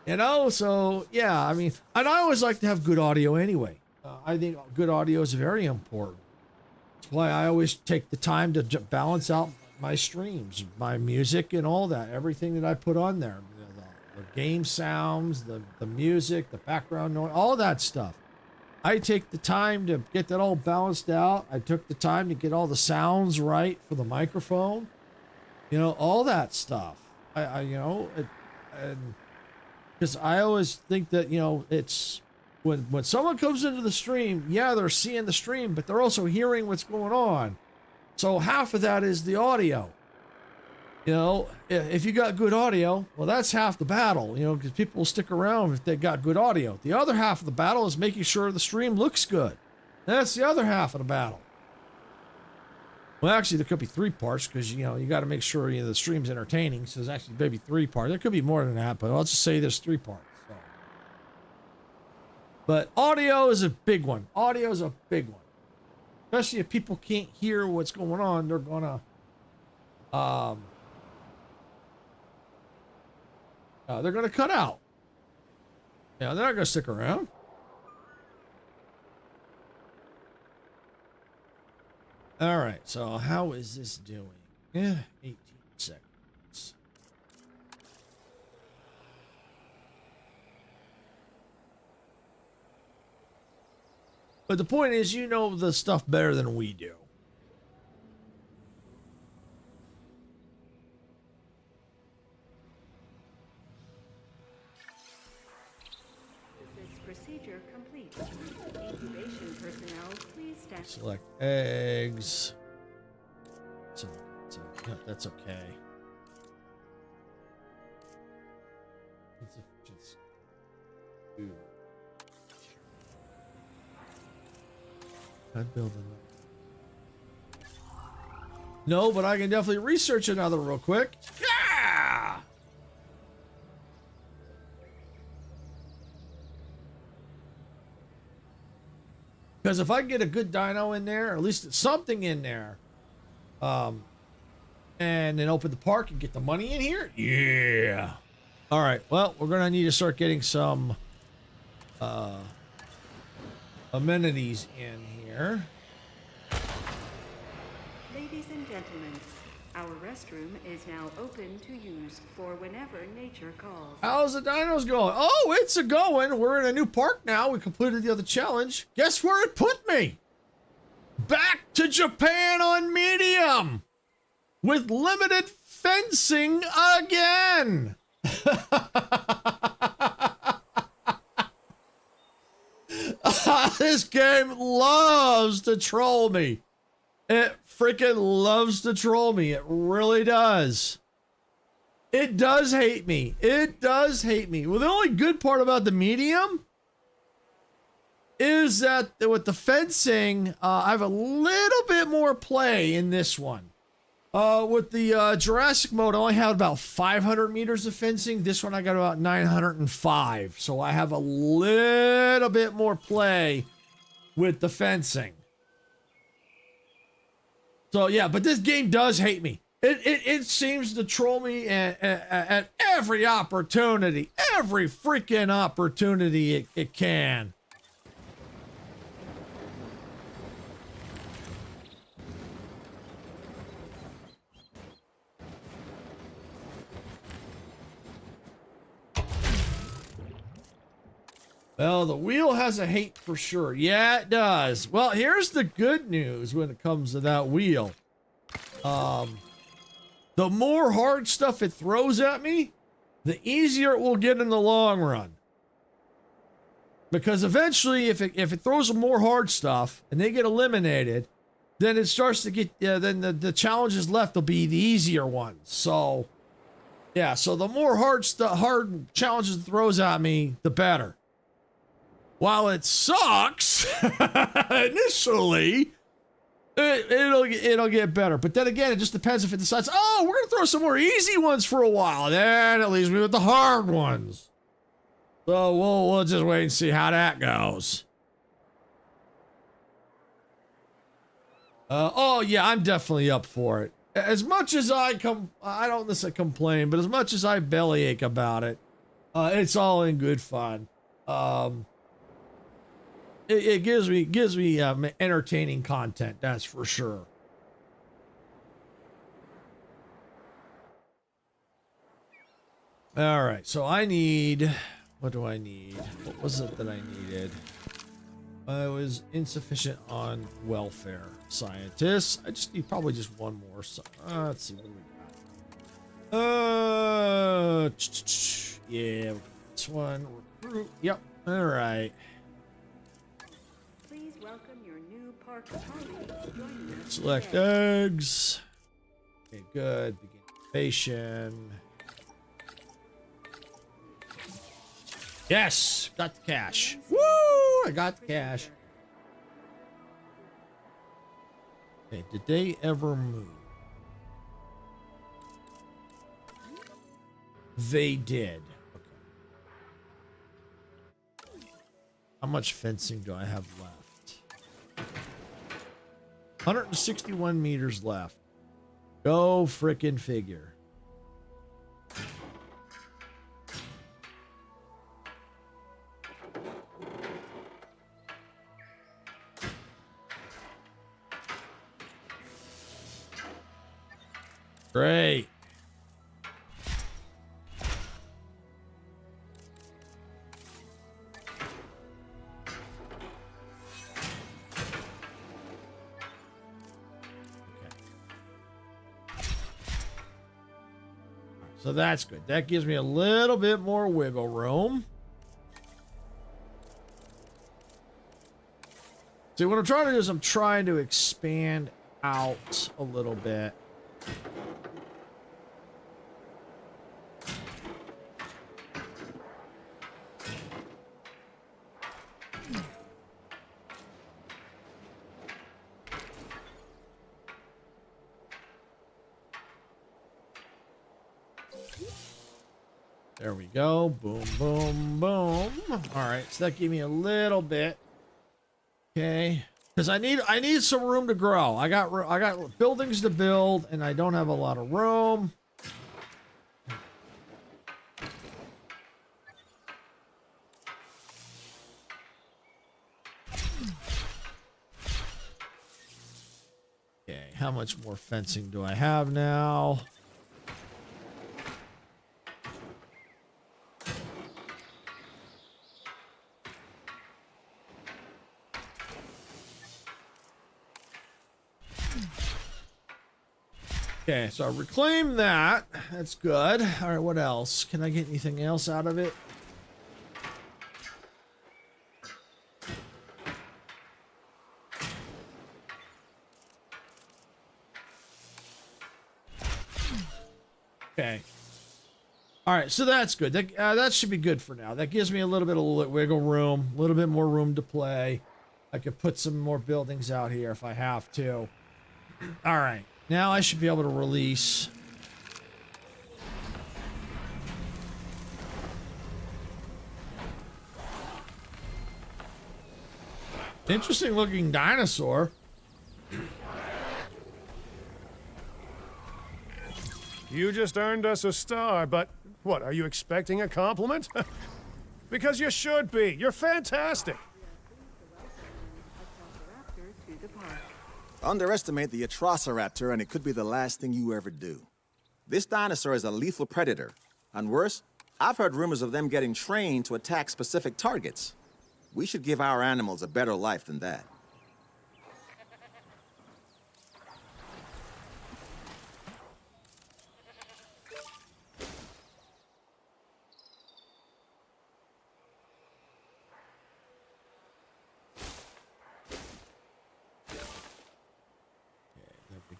you know, so yeah, I mean, and I always like to have good audio anyway. I think good audio is very important. That's why I always take the time to balance out my streams, my music and all that, everything that I put on there. The game sounds, the music, the background noise, all that stuff. I take the time to get that all balanced out. I took the time to get all the sounds right for the microphone. You know, all that stuff. You know, and because I always think that, you know, it's when someone comes into the stream, yeah, they're seeing the stream, but they're also hearing what's going on. So half of that is the audio. You know, if you got good audio, well, that's half the battle, you know, because people will stick around if they got good audio. The other half of the battle is making sure the stream looks good. That's the other half of the battle. Well, actually, there could be 3 parts because, you know, you got to make sure, you know, the stream's entertaining. So there's actually maybe 3 parts. There could be more than that, but let's just say there's 3 parts. So. But audio is a big one. Audio is a big one. Especially if people can't hear what's going on, they're going to... they're going to cut out. Yeah, they're not going to stick around. All right, so how is this doing? Yeah, 18 seconds. But the point is, you know the stuff better than we do. Procedure complete. Incubation personnel, please stand. Select eggs. So that's okay. Ooh. I'm building up. No, but I can definitely research another real quick. Yeah! Because if I get a good dino in there, or at least something in there, and then open the park and get the money in here, yeah. All right, well, we're going to need to start getting some amenities in here. Ladies and gentlemen, our restroom is now open to use for whenever nature calls. How's the dinos going? Oh, it's a going. We're in a new park now. We completed the other challenge. Guess where it put me? Back to Japan on medium with limited fencing again. This game loves to troll me. It freaking loves to troll me. It really does. It does hate me. It does hate me. Well, the only good part about the medium is that with the fencing, I have a little bit more play in this one. With the Jurassic mode, I only had about 500 meters of fencing. This one I got about 905. So I have a little bit more play with the fencing. So yeah, but this game does hate me. It seems to troll me at every opportunity. Every freaking opportunity it can. Well, the wheel has a hate for sure. Yeah, it does. Well, here's the good news when it comes to that wheel. The more hard stuff it throws at me, the easier it will get in the long run. Because eventually, if it throws some more hard stuff and they get eliminated, then it starts to get, then the challenges left will be the easier ones. So, yeah, so the more hard challenges it throws at me, the better. While it sucks initially, it'll get better. But then again, it just depends if it decides, oh, we're gonna throw some more easy ones for a while. Then it leaves me with the hard ones. So we'll just wait and see how that goes. Oh yeah, I'm definitely up for it. As much as I don't necessarily complain, but as much as I bellyache about it, it's all in good fun. It gives me entertaining content, that's for sure. All right, so what do I need? What was it that I needed? I was insufficient on welfare scientists. I just need probably just one more. So, let's see what we got. Yeah, this one recruit. Yep. All right. Please welcome your new park colleagues joining us. Select today. eggs. Okay, good. Begin patient. Yes, got the cash. Woo! I got the cash. Okay, did they ever move? They did. Okay. How much fencing do I have left? 161 meters left. Go frickin' figure. Great. So that's good. That gives me a little bit more wiggle room. See, what I'm trying to do is I'm trying to expand out a little bit. There we go. Boom, boom, boom. All right, so that gave me a little bit. Okay, because I need some room to grow. I got buildings to build, and I don't have a lot of room. how much more fencing do I have now? Okay, so I reclaim that. That's good. All right, what else? Can I get anything else out of it? Okay. All right, so that's good. That should be good for now. That gives me a little bit of wiggle room, a little bit more room to play. I could put some more buildings out here if I have to. All right, now I should be able to release. Interesting looking dinosaur. You just earned us a star, but what, are you expecting a compliment? Because you should be. You're fantastic. Underestimate the Atrociraptor and it could be the last thing you ever do. This dinosaur is a lethal predator. And worse, I've heard rumors of them getting trained to attack specific targets. We should give our animals a better life than that.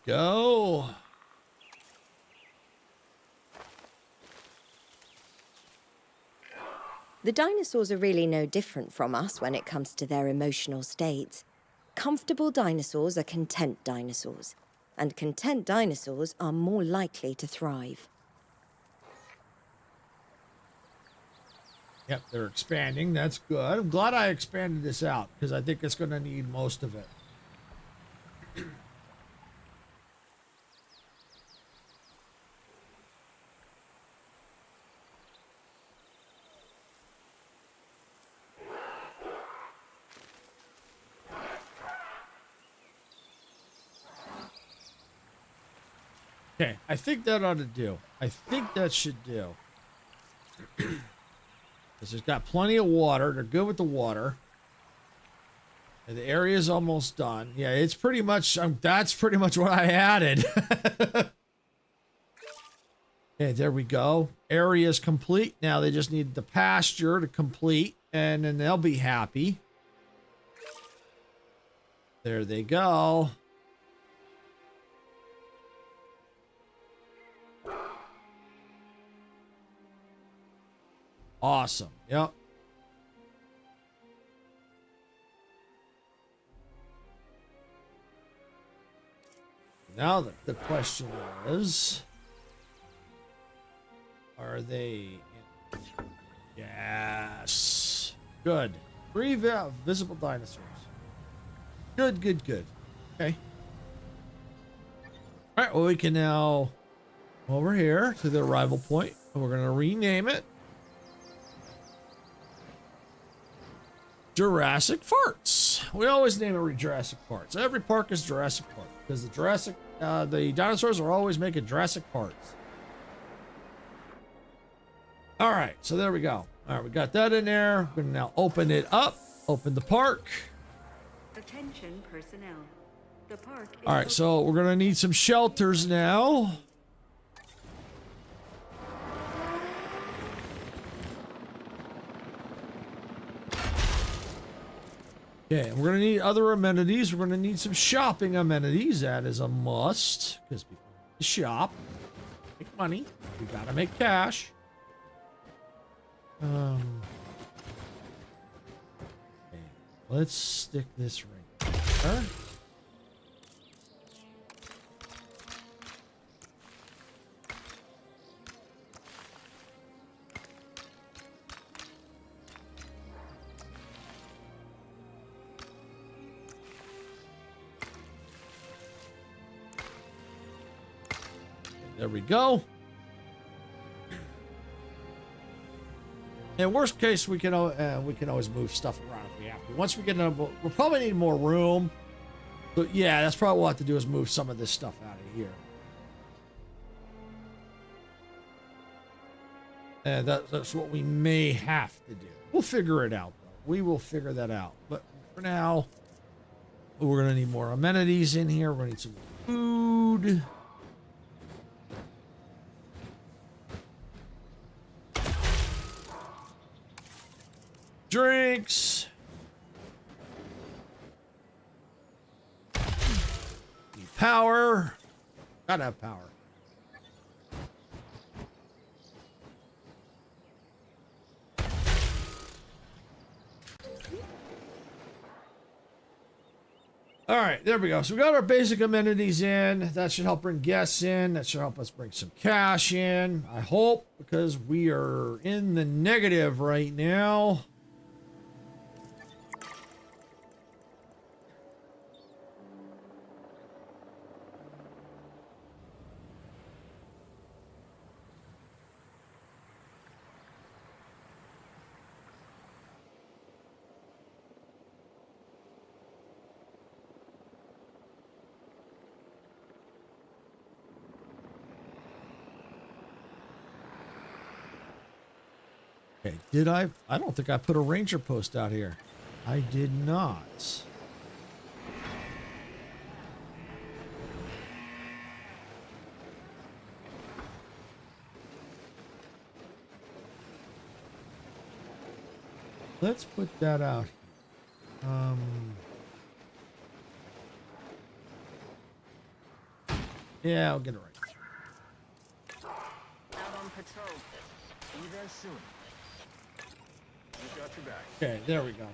Go. The dinosaurs are really no different from us when it comes to their emotional states. Comfortable dinosaurs are content dinosaurs, and content dinosaurs are more likely to thrive. Yep, they're expanding. That's good. I'm glad I expanded this out because I think it's going to need most of it. Okay, I think that ought to do. I think that should do. Because it's got plenty of water. They're good with the water. And the area's almost done. Yeah, it's pretty much, that's pretty much what I added. Okay, there we go. Area's complete. Now they just need the pasture to complete, and then they'll be happy. There they go. Awesome. Yep. Now the question is, are they in? Yes. Good. 3 visible dinosaurs. Good, good, good. Okay. All right, well, we can now go over here to the arrival point, and we're going to rename it Jurassic Farts. We always name it Jurassic Farts. Every park is Jurassic Park because the dinosaurs are always making Jurassic Farts. All right, so there we go. All right, we got that in there. We're gonna now open it up. Open the park. Attention personnel. The park is All right, so we're gonna need some shelters now. Okay, we're gonna need other amenities. We're gonna need some shopping amenities. That is a must because people need to shop, make money. We gotta make cash. Okay, let's stick this right there. There we go. In worst case, we can always move stuff around if we have to. Once we get we'll probably need more room. So yeah, that's probably what we'll have to do is move some of this stuff out of here. And that's what we may have to do. We'll figure it out, though. We will figure that out. But for now, we're going to need more amenities in here. We're going to need some food. Drinks. Need power. Gotta have power. All right, there we go. So we got our basic amenities in. That should help bring guests in. That should help us bring some cash in. I hope, because we are in the negative right now. Okay, did I don't think I put a ranger post out here. I did not. Let's put that out. Yeah, I'll get it right. Out on patrol. See you there soon. We've got your back. Okay, there we go.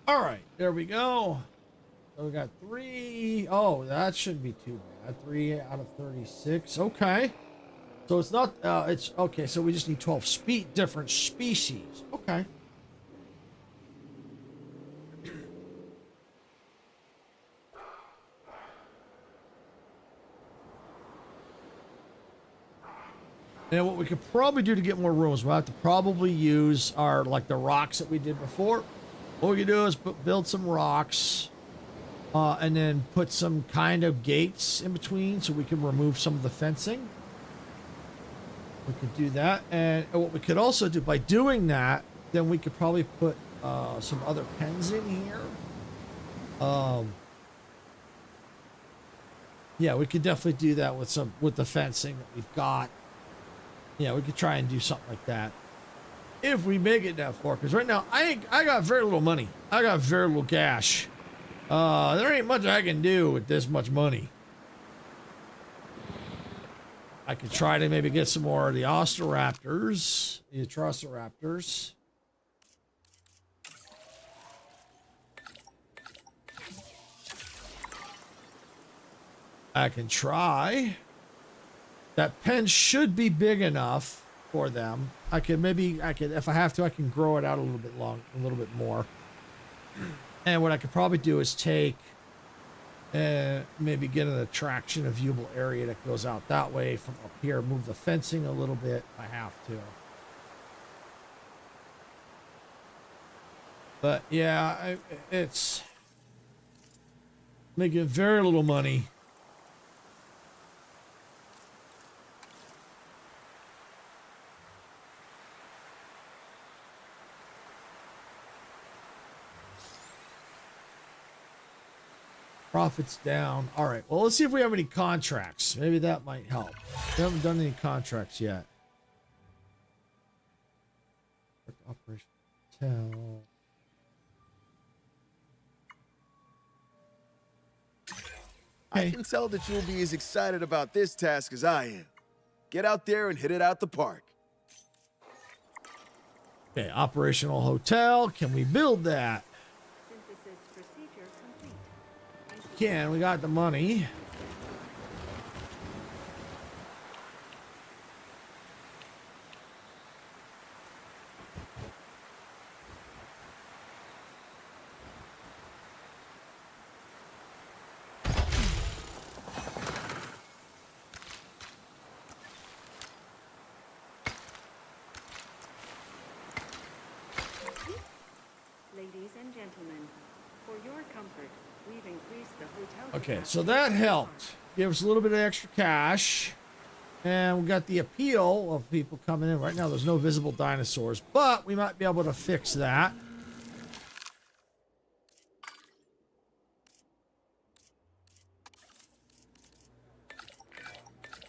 All right, there we go. So we got 3. Oh, that shouldn't be too bad. 3 out of 36. Okay. So it's not, it's, okay, so we just need 12 different species. Okay. And what we could probably do to get more rooms, we'll have to probably use our, like the rocks that we did before. What we can do is build some rocks and then put some kind of gates in between so we can remove some of the fencing. We could do that. And what we could also do by doing that, then we could probably put some other pens in here. Yeah, we could definitely do that with the fencing that we've got. Yeah, we could try and do something like that if we make it that far. Because right now, I got very little money. I got very little cash. There ain't much I can do with this much money. I could try to maybe get some more of the Osteraptors, the Atrociraptors. I can try. That pen should be big enough for them. I could, if I have to, I can grow it out a little bit more. And what I could probably do is take, maybe get an attraction, a viewable area that goes out that way from up here, move the fencing a little bit if I have to. But yeah, it's making very little money. Profits down. All right. Well, let's see if we have any contracts. Maybe that might help. We haven't done any contracts yet. Operation Tell. I can tell that you'll be as excited about this task as I am. Get out there and hit it out the park. Okay, operational hotel. Can we build that? Synthesis procedure complete. Can. We got the money. Ladies and gentlemen, for your comfort, We've increased the hotel. Okay, capacity so that to the helped. Give us a little bit of extra cash. And we got the appeal of people coming in. Right now, there's no visible dinosaurs, but we might be able to fix that.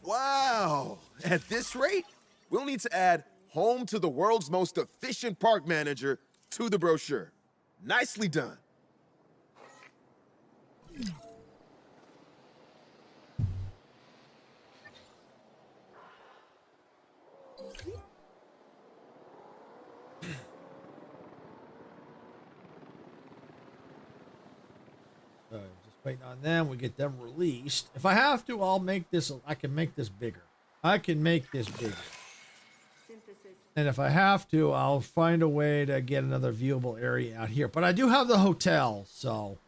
Wow! At this rate, we'll need to add home to the world's most efficient park manager to the brochure. Nicely done. Just waiting on them. We get them released. If I have to, I'll make this. I can make this bigger. I can make this bigger. synthesis. And if I have to, I'll find a way to get another viewable area out here. But I do have the hotel, so.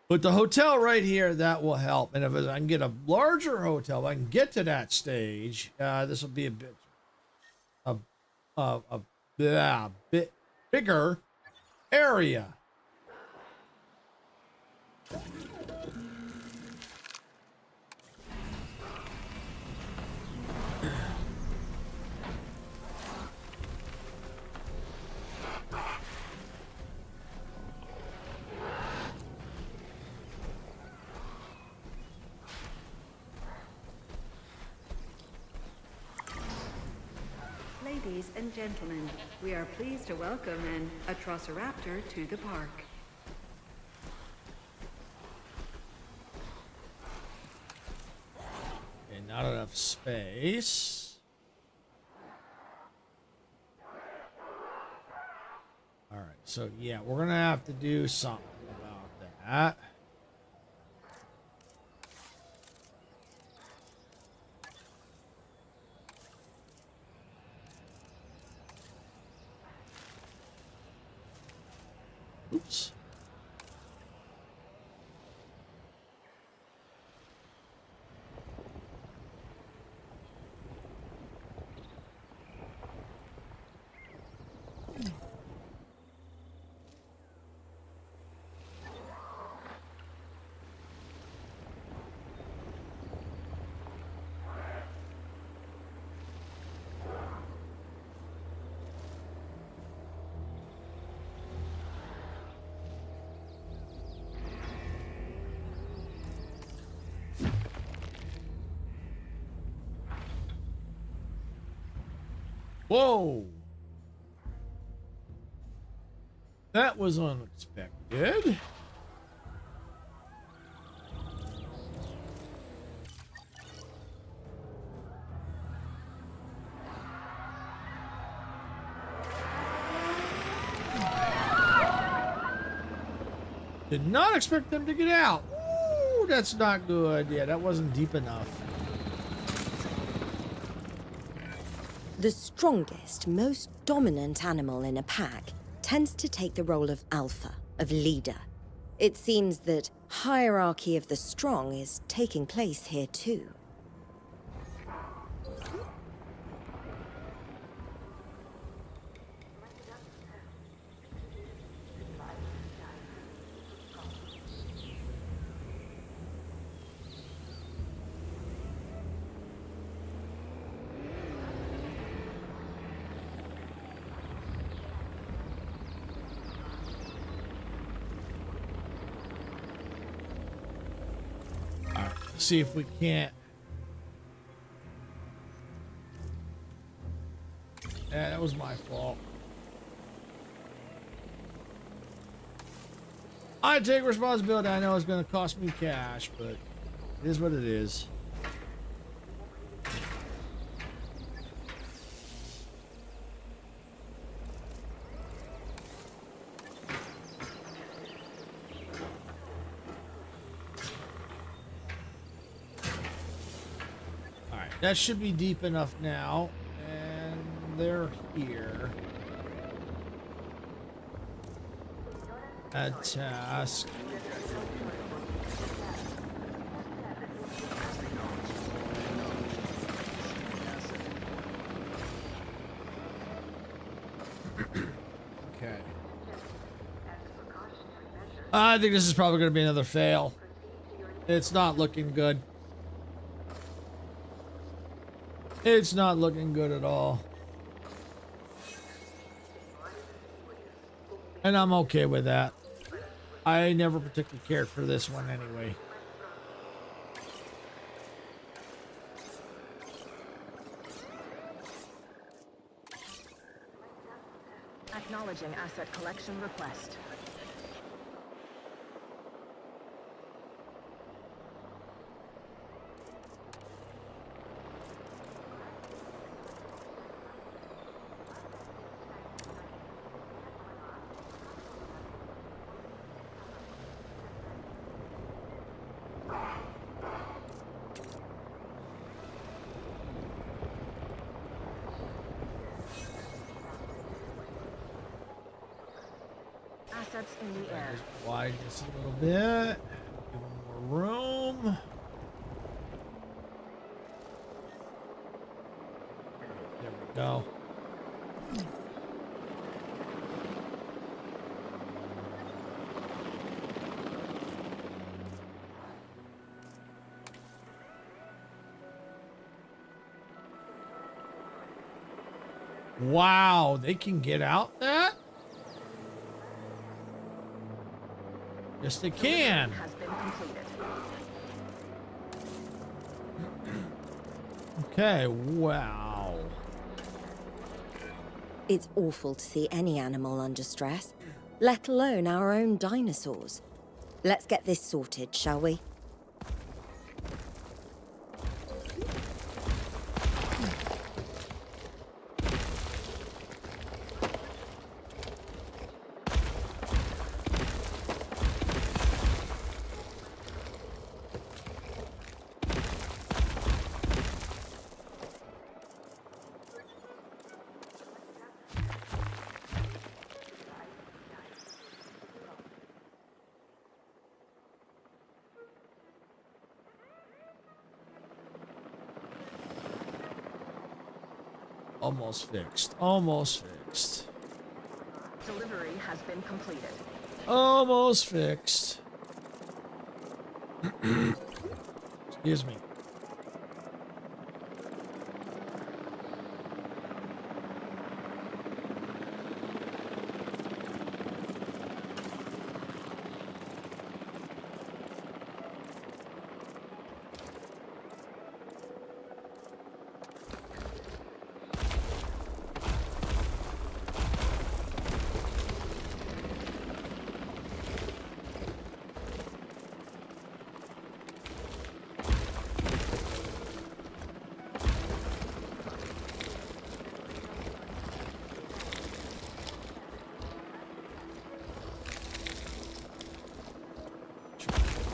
But the hotel right here, that will help. And if I can get a larger hotel, if I can get to that stage, this will be a bit bigger area. Ladies and gentlemen, we are pleased to welcome an Atrociraptor to the park. Okay, not enough space. All right, so yeah, we're gonna have to do something about that. Oops. Whoa! That was unexpected. Did not expect them to get out. Ooh, that's not good. Yeah, that wasn't deep enough. The strongest, most dominant animal in a pack tends to take the role of alpha, of leader. It seems that hierarchy of the strong is taking place here too. See if we can't. Yeah, that was my fault. I take responsibility. I know it's going to cost me cash, but it is what it is. That should be deep enough now, and they're here. Add task. Okay. I think this is probably going to be another fail. It's not looking good. It's not looking good at all. And I'm okay with that. I never particularly cared for this one anyway. Acknowledging asset collection request. Assets in the air. Just widen this a little bit. Give them more room. There we go. Wow, they can get out that? Yes, they can. Has been completed. Okay, wow. It's awful to see any animal under stress, let alone our own dinosaurs. Let's get this sorted, shall we? Almost fixed. Almost fixed. Delivery has been completed. Almost fixed. Excuse me.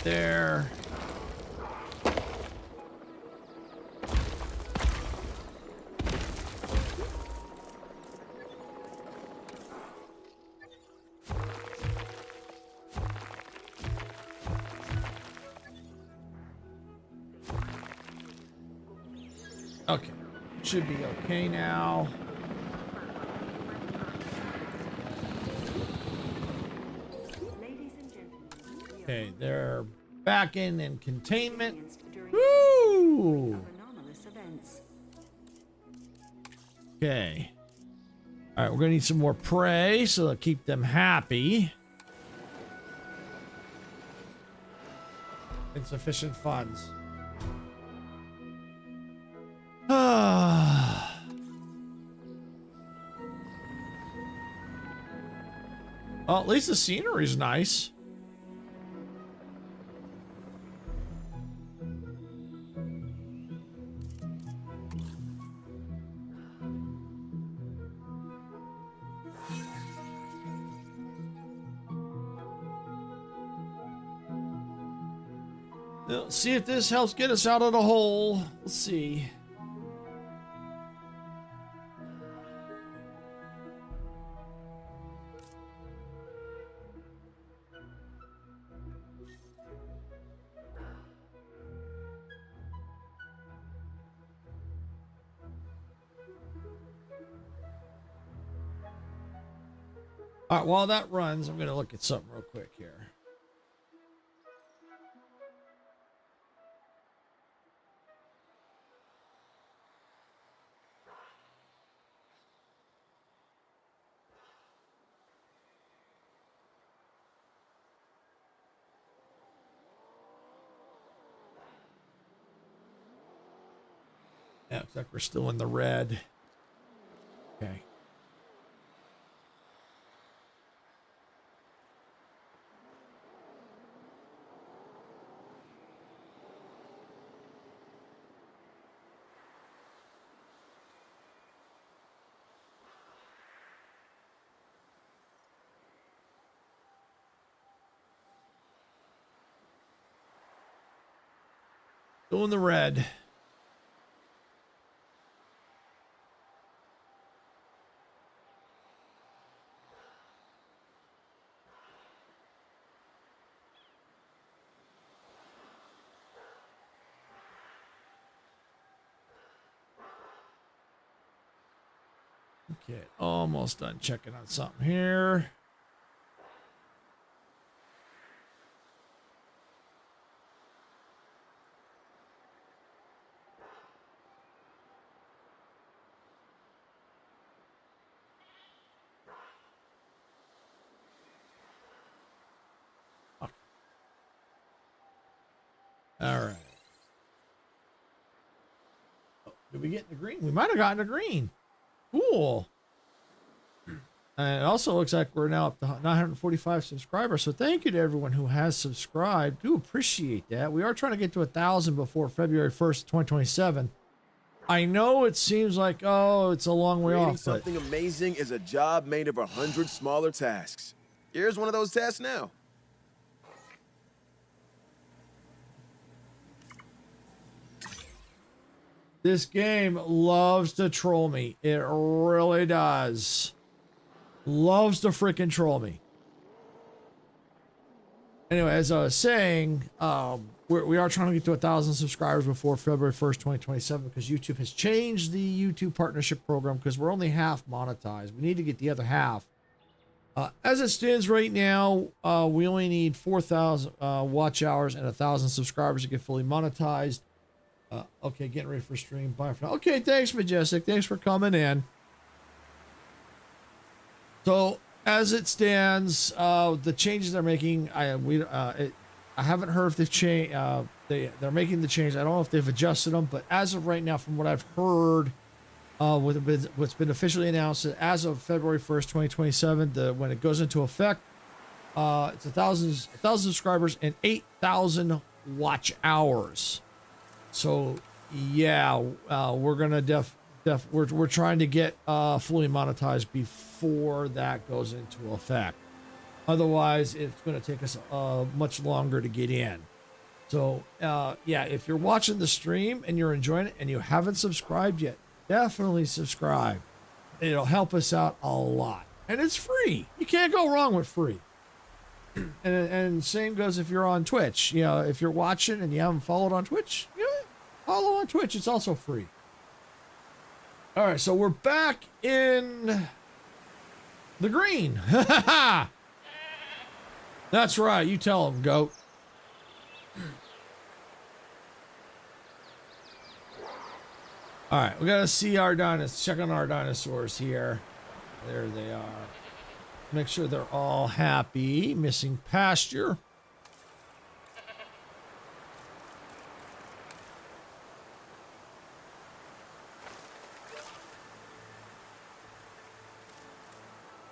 There. Okay, should be okay now. Ladies and gentlemen, Okay, they're back in containment. during Woo! of anomalous events. Okay. All right, we're gonna need some more prey, so that'll keep them happy. Insufficient funds. Well, at least the scenery's nice. Let's see if this helps get us out of the hole. Let's see. All right, while that runs, I'm going to look at something real quick here. Yeah, looks like we're still in the red. Okay. Still in the red. Okay, almost done checking on something here. All right. Oh, did we get the green? We might have gotten a green. Cool. And it also looks like we're now up to 945 subscribers. So thank you to everyone who has subscribed. Do appreciate that. We are trying to get to 1,000 before February 1st, 2027. I know it seems like, oh, it's a long way Creating off. But something amazing is a job made of 100 smaller tasks. Here's one of those tasks now. this game loves to troll me. It really does. Loves to freaking troll me. Anyway, as I was saying, we are trying to get to 1,000 subscribers before February 1st, 2027, because YouTube has changed the YouTube partnership program because we're only half monetized. We need to get the other half. As it stands right now, we only need 4,000 watch hours and 1,000 subscribers to get fully monetized. Okay, getting ready for stream. Bye for now. Okay, thanks, Majestic. Thanks for coming in. So, as it stands, the changes they're making, I haven't heard if they've changed. They're making the change. I don't know if they've adjusted them, but as of right now, from what I've heard, what's been officially announced, as of February 1st, 2027, when it goes into effect, it's 1,000 subscribers and 8,000 watch hours. So, yeah, we're gonna we're trying to get fully monetized before that goes into effect. Otherwise, it's going to take us much longer to get in. So, yeah, if you're watching the stream and you're enjoying it and you haven't subscribed yet, definitely subscribe. It'll help us out a lot. And it's free. You can't go wrong with free. And same goes if you're on Twitch. You know, if you're watching and you haven't followed on Twitch, follow on Twitch. It's also free. All right, so we're back in the green. That's right. You tell them, goat. All right, we got to see our dinosaurs. Check on our dinosaurs here. There they are. Make sure they're all happy. Missing pasture.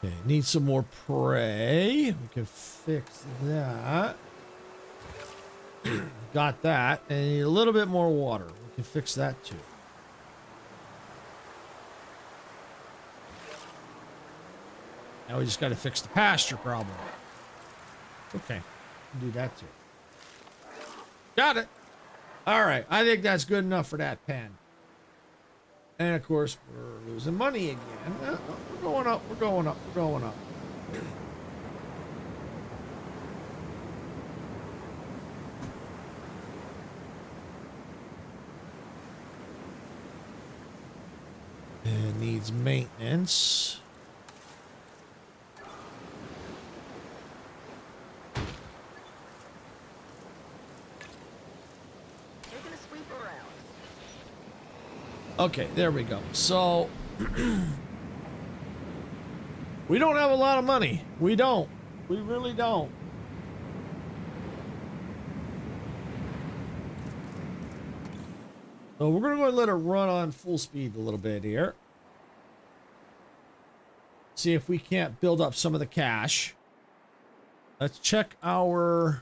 Okay, need some more prey. We can fix that. Got that. And need a little bit more water. We can fix that too. Now we just got to fix the pasture problem. Okay, do that too. Got it. All right, I think that's good enough for that pen. And of course, we're losing money again. We're going up, we're going up, we're going up. It needs maintenance. Okay, there we go. So, we don't have a lot of money. We don't. We really don't. So we're going to go ahead and let it run on full speed a little bit here. See if we can't build up some of the cash. Let's check our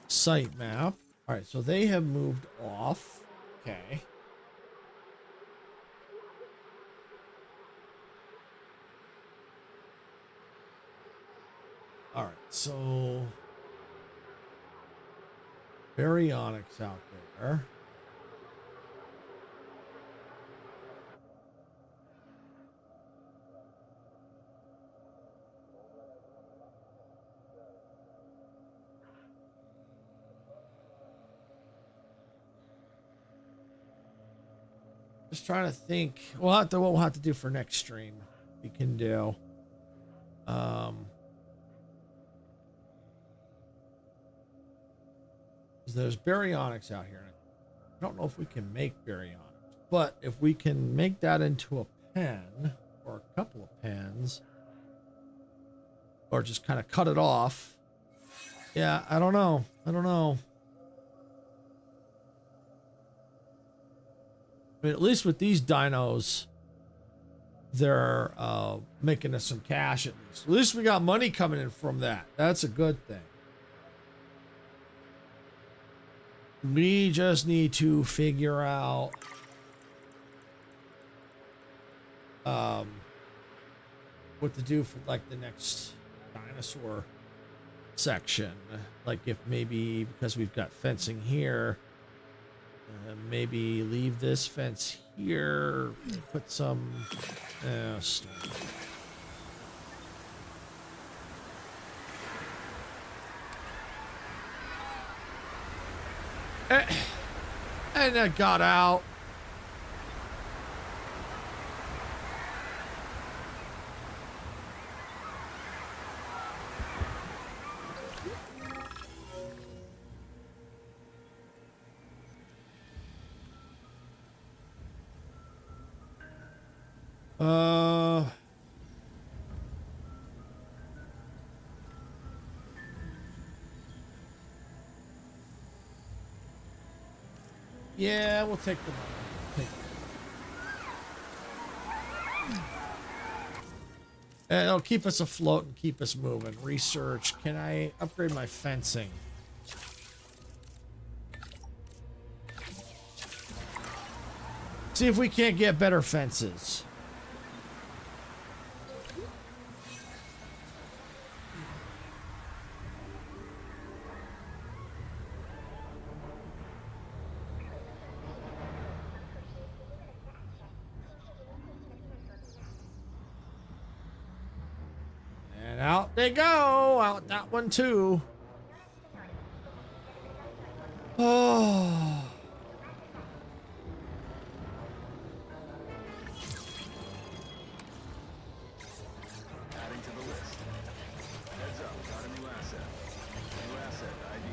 site map. All right, so they have moved off. Okay. All right, so baryonyx out there. Just trying to think. What we'll have to do for next stream. We can do. There's baryonyx out here. I don't know if we can make baryonyx, but if we can make that into a pen or a couple of pens, or just kind of cut it off. Yeah, I don't know. I mean, at least with these dinos, they're making us some cash at least. At least we got money coming in from that. That's a good thing. We just need to figure out what to do for like the next dinosaur section. Like if maybe because we've got fencing here, maybe leave this fence here, put some stone. And that got out. Yeah, we'll take the money. And it'll keep us afloat and keep us moving. Research. Can I upgrade my fencing? See if we can't get better fences. Out they go. Out that one too. Oh. Adding to the list. Heads up, got a new asset. New asset ID.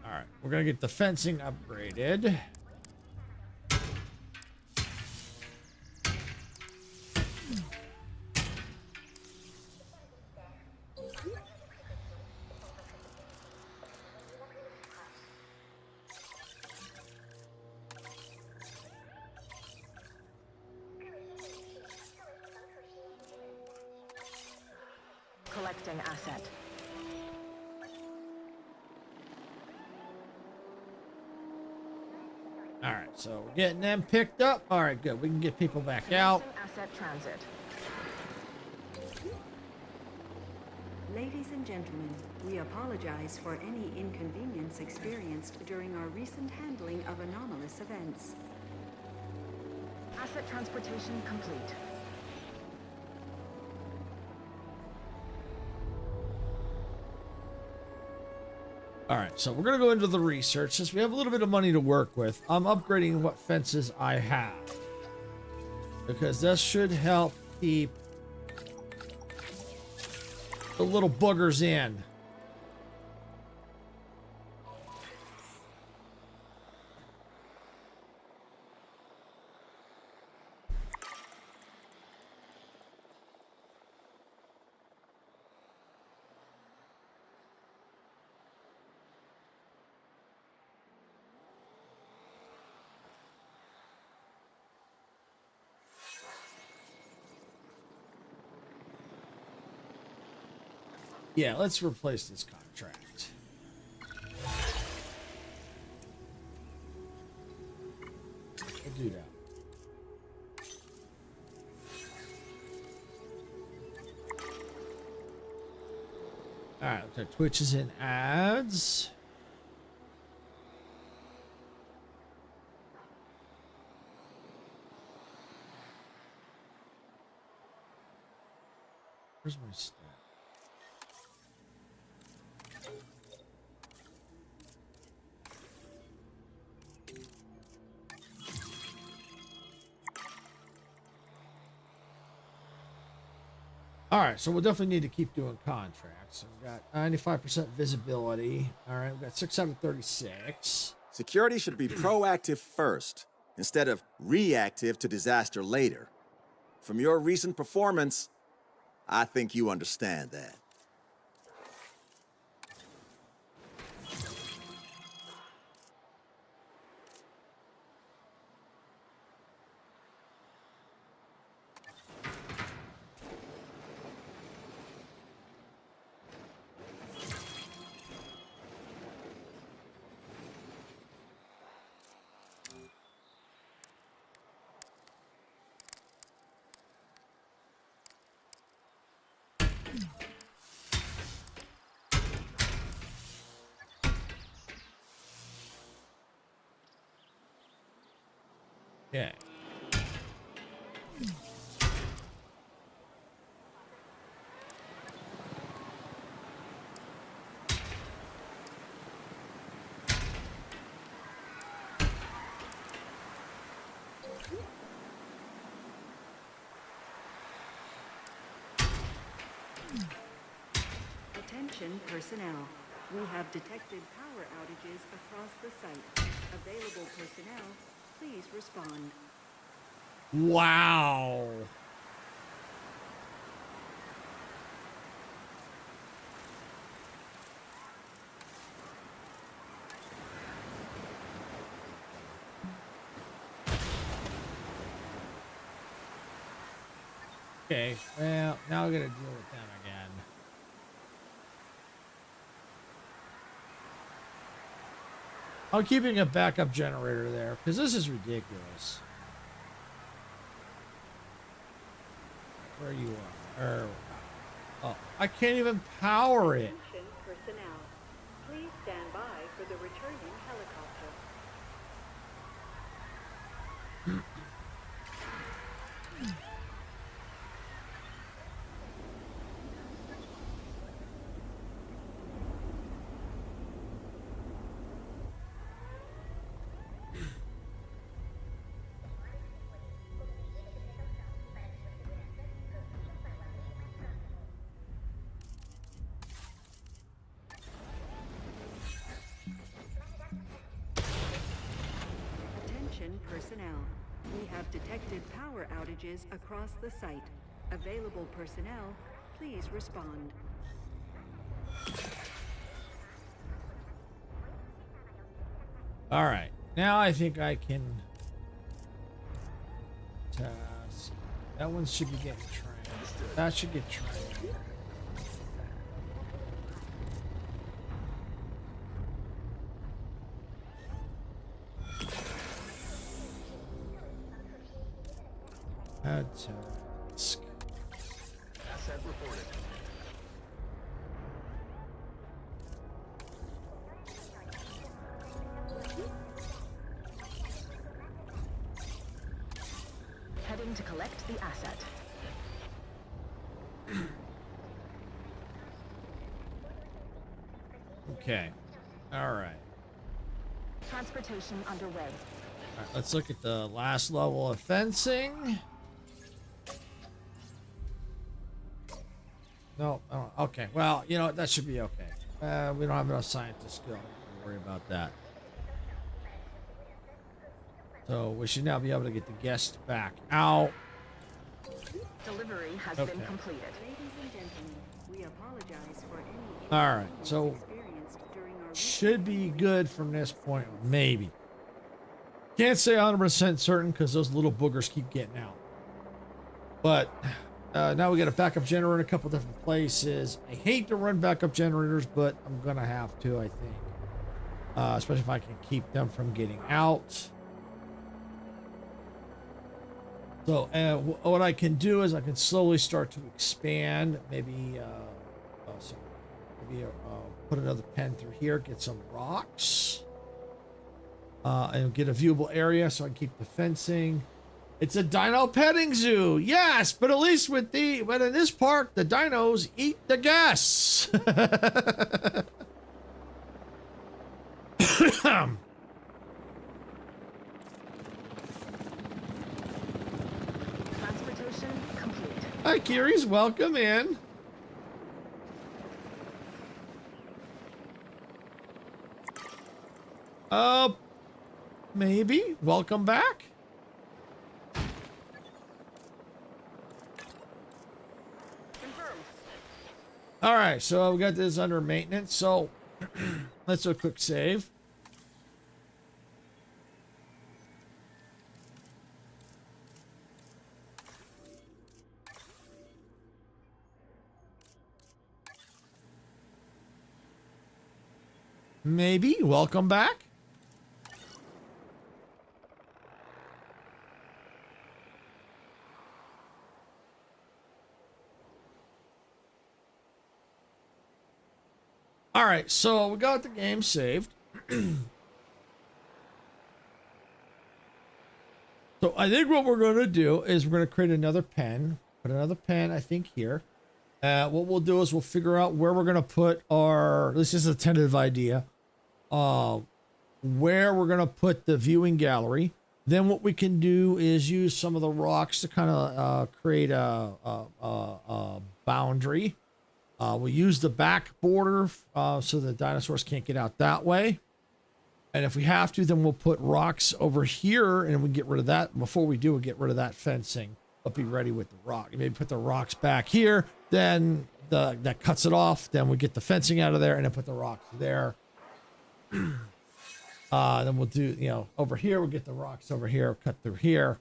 All right, we're gonna get the fencing upgraded. Collecting asset. All right, so we're getting them picked up. All right, good. We can get people back out. Asset transit. Ladies and gentlemen, we apologize for any inconvenience experienced during our recent handling of anomalous events. Asset transportation complete. All right, so we're gonna go into the research since we have a little bit of money to work with. I'm upgrading what fences I have because this should help keep the little boogers in. Yeah, let's replace this contract. We'll do that. All right, so Twitch is in ads. Where's my stat? All right, so we'll definitely need to keep doing contracts. So we got 95% visibility. All right, we got 6 out of 36. Security should be proactive first, instead of reactive to disaster later. From your recent performance, I think you understand that. Okay. Attention personnel. We have detected power outages across the site. Available personnel, please respond. Wow. Okay, well, now I gotta deal with them again. I'm keeping a backup generator there because this is ridiculous. Where you are? Oh, I can't even power it. Attention personnel. Please stand by for the returning helicopter. Attention personnel. We have detected power outages across the site. Available personnel, please respond. All right, now I think I can task. That one should be getting trained. That should get trained. Add task. Asset reported. Heading to collect the asset. Okay. All right. Transportation underway. All right, let's look at the last level of fencing. No, oh, okay. Well, you know, that should be okay. We don't have enough scientist skill. Don't worry about that. So we should now be able to get the guests back out. Delivery has Okay. been completed. Ladies and gentlemen, we apologize for any All right, inconvenience so experienced during our should be good from this point. Maybe. Can't say 100% certain because those little boogers keep getting out. But now we got a backup generator in a couple different places. I hate to run backup generators, but I'm gonna have to, I think. Especially if I can keep them from getting out. So what I can do is I can slowly start to expand. Maybe put another pen through here, get some rocks, and get a viewable area so I can keep the fencing. It's a dino petting zoo, yes, but at least but in this park, the dinos eat the guests. Transportation complete. Hi, Kiri's, welcome in. Maybe. Welcome back. All right, so we got this under maintenance. So let's do a quick save. Maybe. Welcome back. All right, so we got the game saved. So I think what we're going to do is we're going to create another pen. Put another pen, I think, here. What we'll do is we'll figure out where we're going to put our... This is a tentative idea. Where we're going to put the viewing gallery. Then what we can do is use some of the rocks to kind of create a boundary. We'll use the back border so the dinosaurs can't get out that way. And if we have to, then we'll put rocks over here and we get rid of that. Before we do, we'll get rid of that fencing, but be ready with the rock. Maybe put the rocks back here, then that cuts it off. Then we get the fencing out of there and then put the rocks there. Then we'll do, over here, we'll get the rocks over here, cut through here.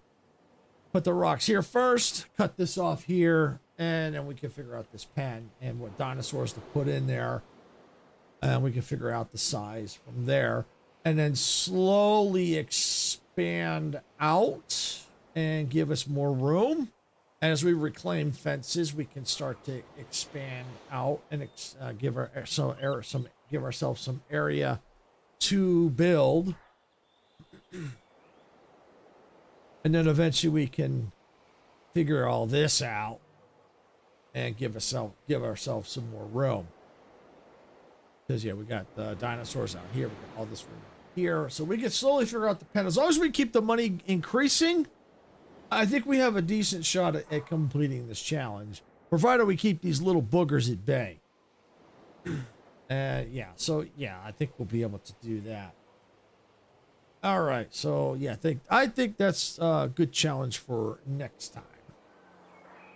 Put the rocks here first, cut this off here, and then we can figure out this pen and what dinosaurs to put in there. And we can figure out the size from there. And then slowly expand out and give us more room. And as we reclaim fences, we can start to expand out and give ourselves some area to build. And then eventually we can figure all this out and give ourselves some more room. Because we got the dinosaurs out here, we got all this room here, so we can slowly figure out the pen. As long as we keep the money increasing, I think we have a decent shot at completing this challenge, provided we keep these little boogers at bay. I think we'll be able to do that. All right, so I think that's a good challenge for next time.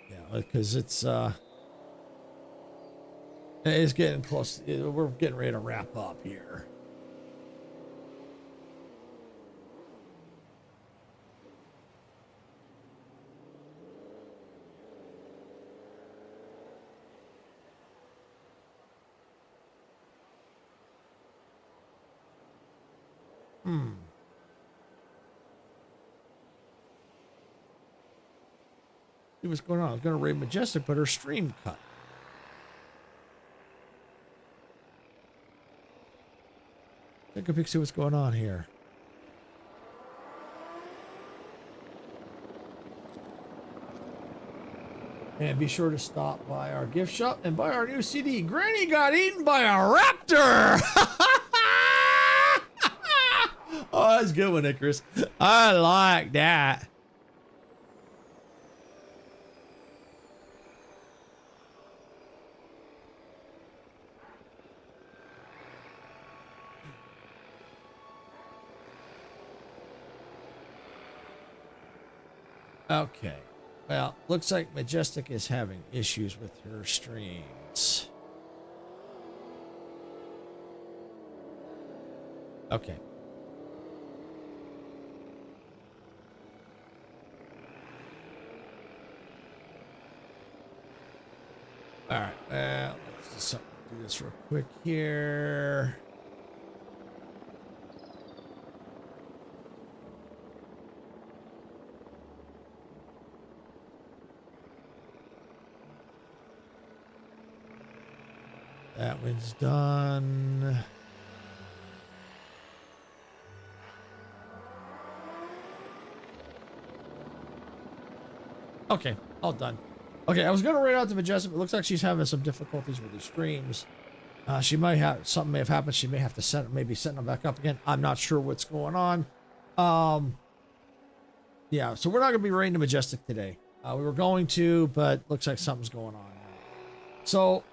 Yeah, because it's getting close. We're getting ready to wrap up here. See what's going on. I was going to raid Majestic, but her stream cut. Take a peek, see what's going on here. And be sure to stop by our gift shop and buy our new CD. Granny got eaten by a raptor! That's a good one, Icarus. I like that. Okay. Well, looks like Majestic is having issues with her streams. Okay. All right. Well, let's just do this real quick here. That one's done. Okay, all done. Okay, I was gonna write out to Majestic, but it looks like she's having some difficulties with her streams. She might have something may have happened. She may have to set them back up again. I'm not sure what's going on. Yeah, so we're not gonna be writing to Majestic today. We were going to, but looks like something's going on. So.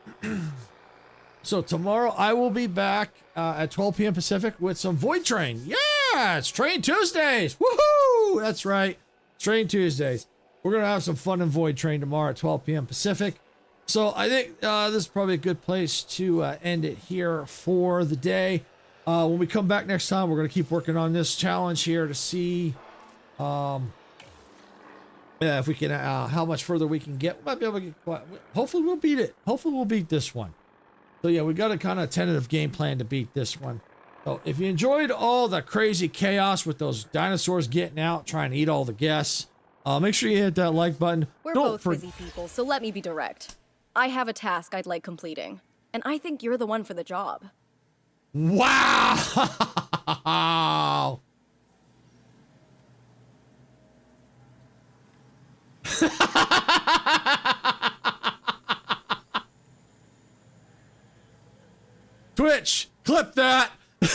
So tomorrow I will be back at 12 p.m. Pacific with some Void Train. Yeah, it's Train Tuesdays. Woohoo! That's right, Train Tuesdays. We're gonna have some fun in Void Train tomorrow at 12 p.m. Pacific. So I think this is probably a good place to end it here for the day. When we come back next time, we're gonna keep working on this challenge here to see if we can how much further we can get. We might be able to get quite, hopefully we'll beat it. Hopefully we'll beat this one. So yeah, we got a kind of tentative game plan to beat this one. So if you enjoyed all the crazy chaos with those dinosaurs getting out, trying to eat all the guests, make sure you hit that like button. We're both busy people, so let me be direct. I have a task I'd like completing, and I think you're the one for the job. Wow! Twitch, clip that. You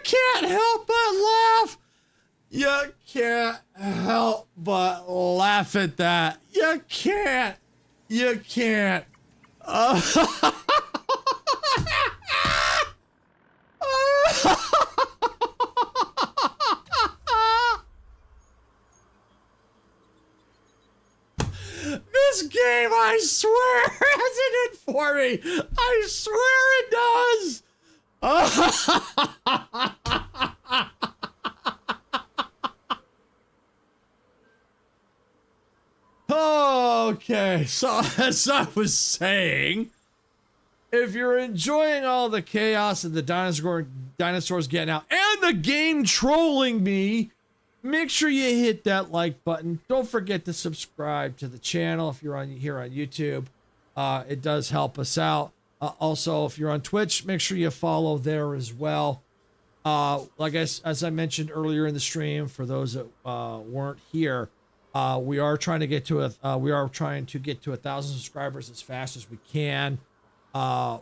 can't help but laugh. You can't help but laugh at that. You can't. You can't. This game, I swear, has it in for me. I swear it does. Okay, so as I was saying, if you're enjoying all the chaos and the dinosaurs getting out and the game trolling me, make sure you hit that like button. Don't forget to subscribe to the channel if you're here on YouTube. It does help us out. Also, if you're on Twitch, make sure you follow there as well. As I mentioned earlier in the stream, for those that weren't here, we are trying to get to 1,000 subscribers as fast as we can. But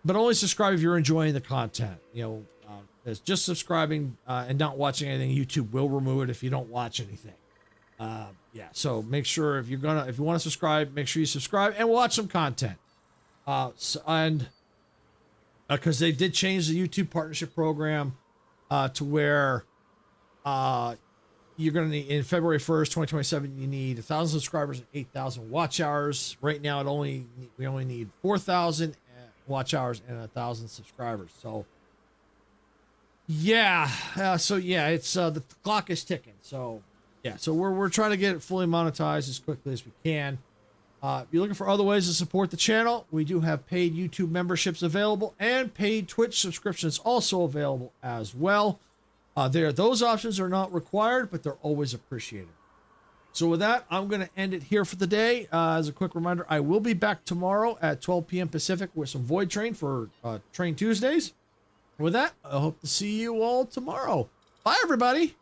only subscribe if you're enjoying the content. It's just subscribing and not watching anything. YouTube will remove it if you don't watch anything. Yeah, so make sure if you want to subscribe, make sure you subscribe and watch some content. Because they did change the YouTube partnership program to where you're going to need, in February 1st, 2027, you need 1,000 subscribers and 8,000 watch hours. Right now, we only need 4,000 watch hours and 1,000 subscribers. So yeah, it's the clock is ticking. So yeah, so we're trying to get it fully monetized as quickly as we can. If you're looking for other ways to support the channel, we do have paid YouTube memberships available and paid Twitch subscriptions also available as well. Those options are not required, but they're always appreciated. So with that, I'm going to end it here for the day. As a quick reminder, I will be back tomorrow at 12 p.m. Pacific with some Void Train for Train Tuesdays. With that, I hope to see you all tomorrow. Bye, everybody.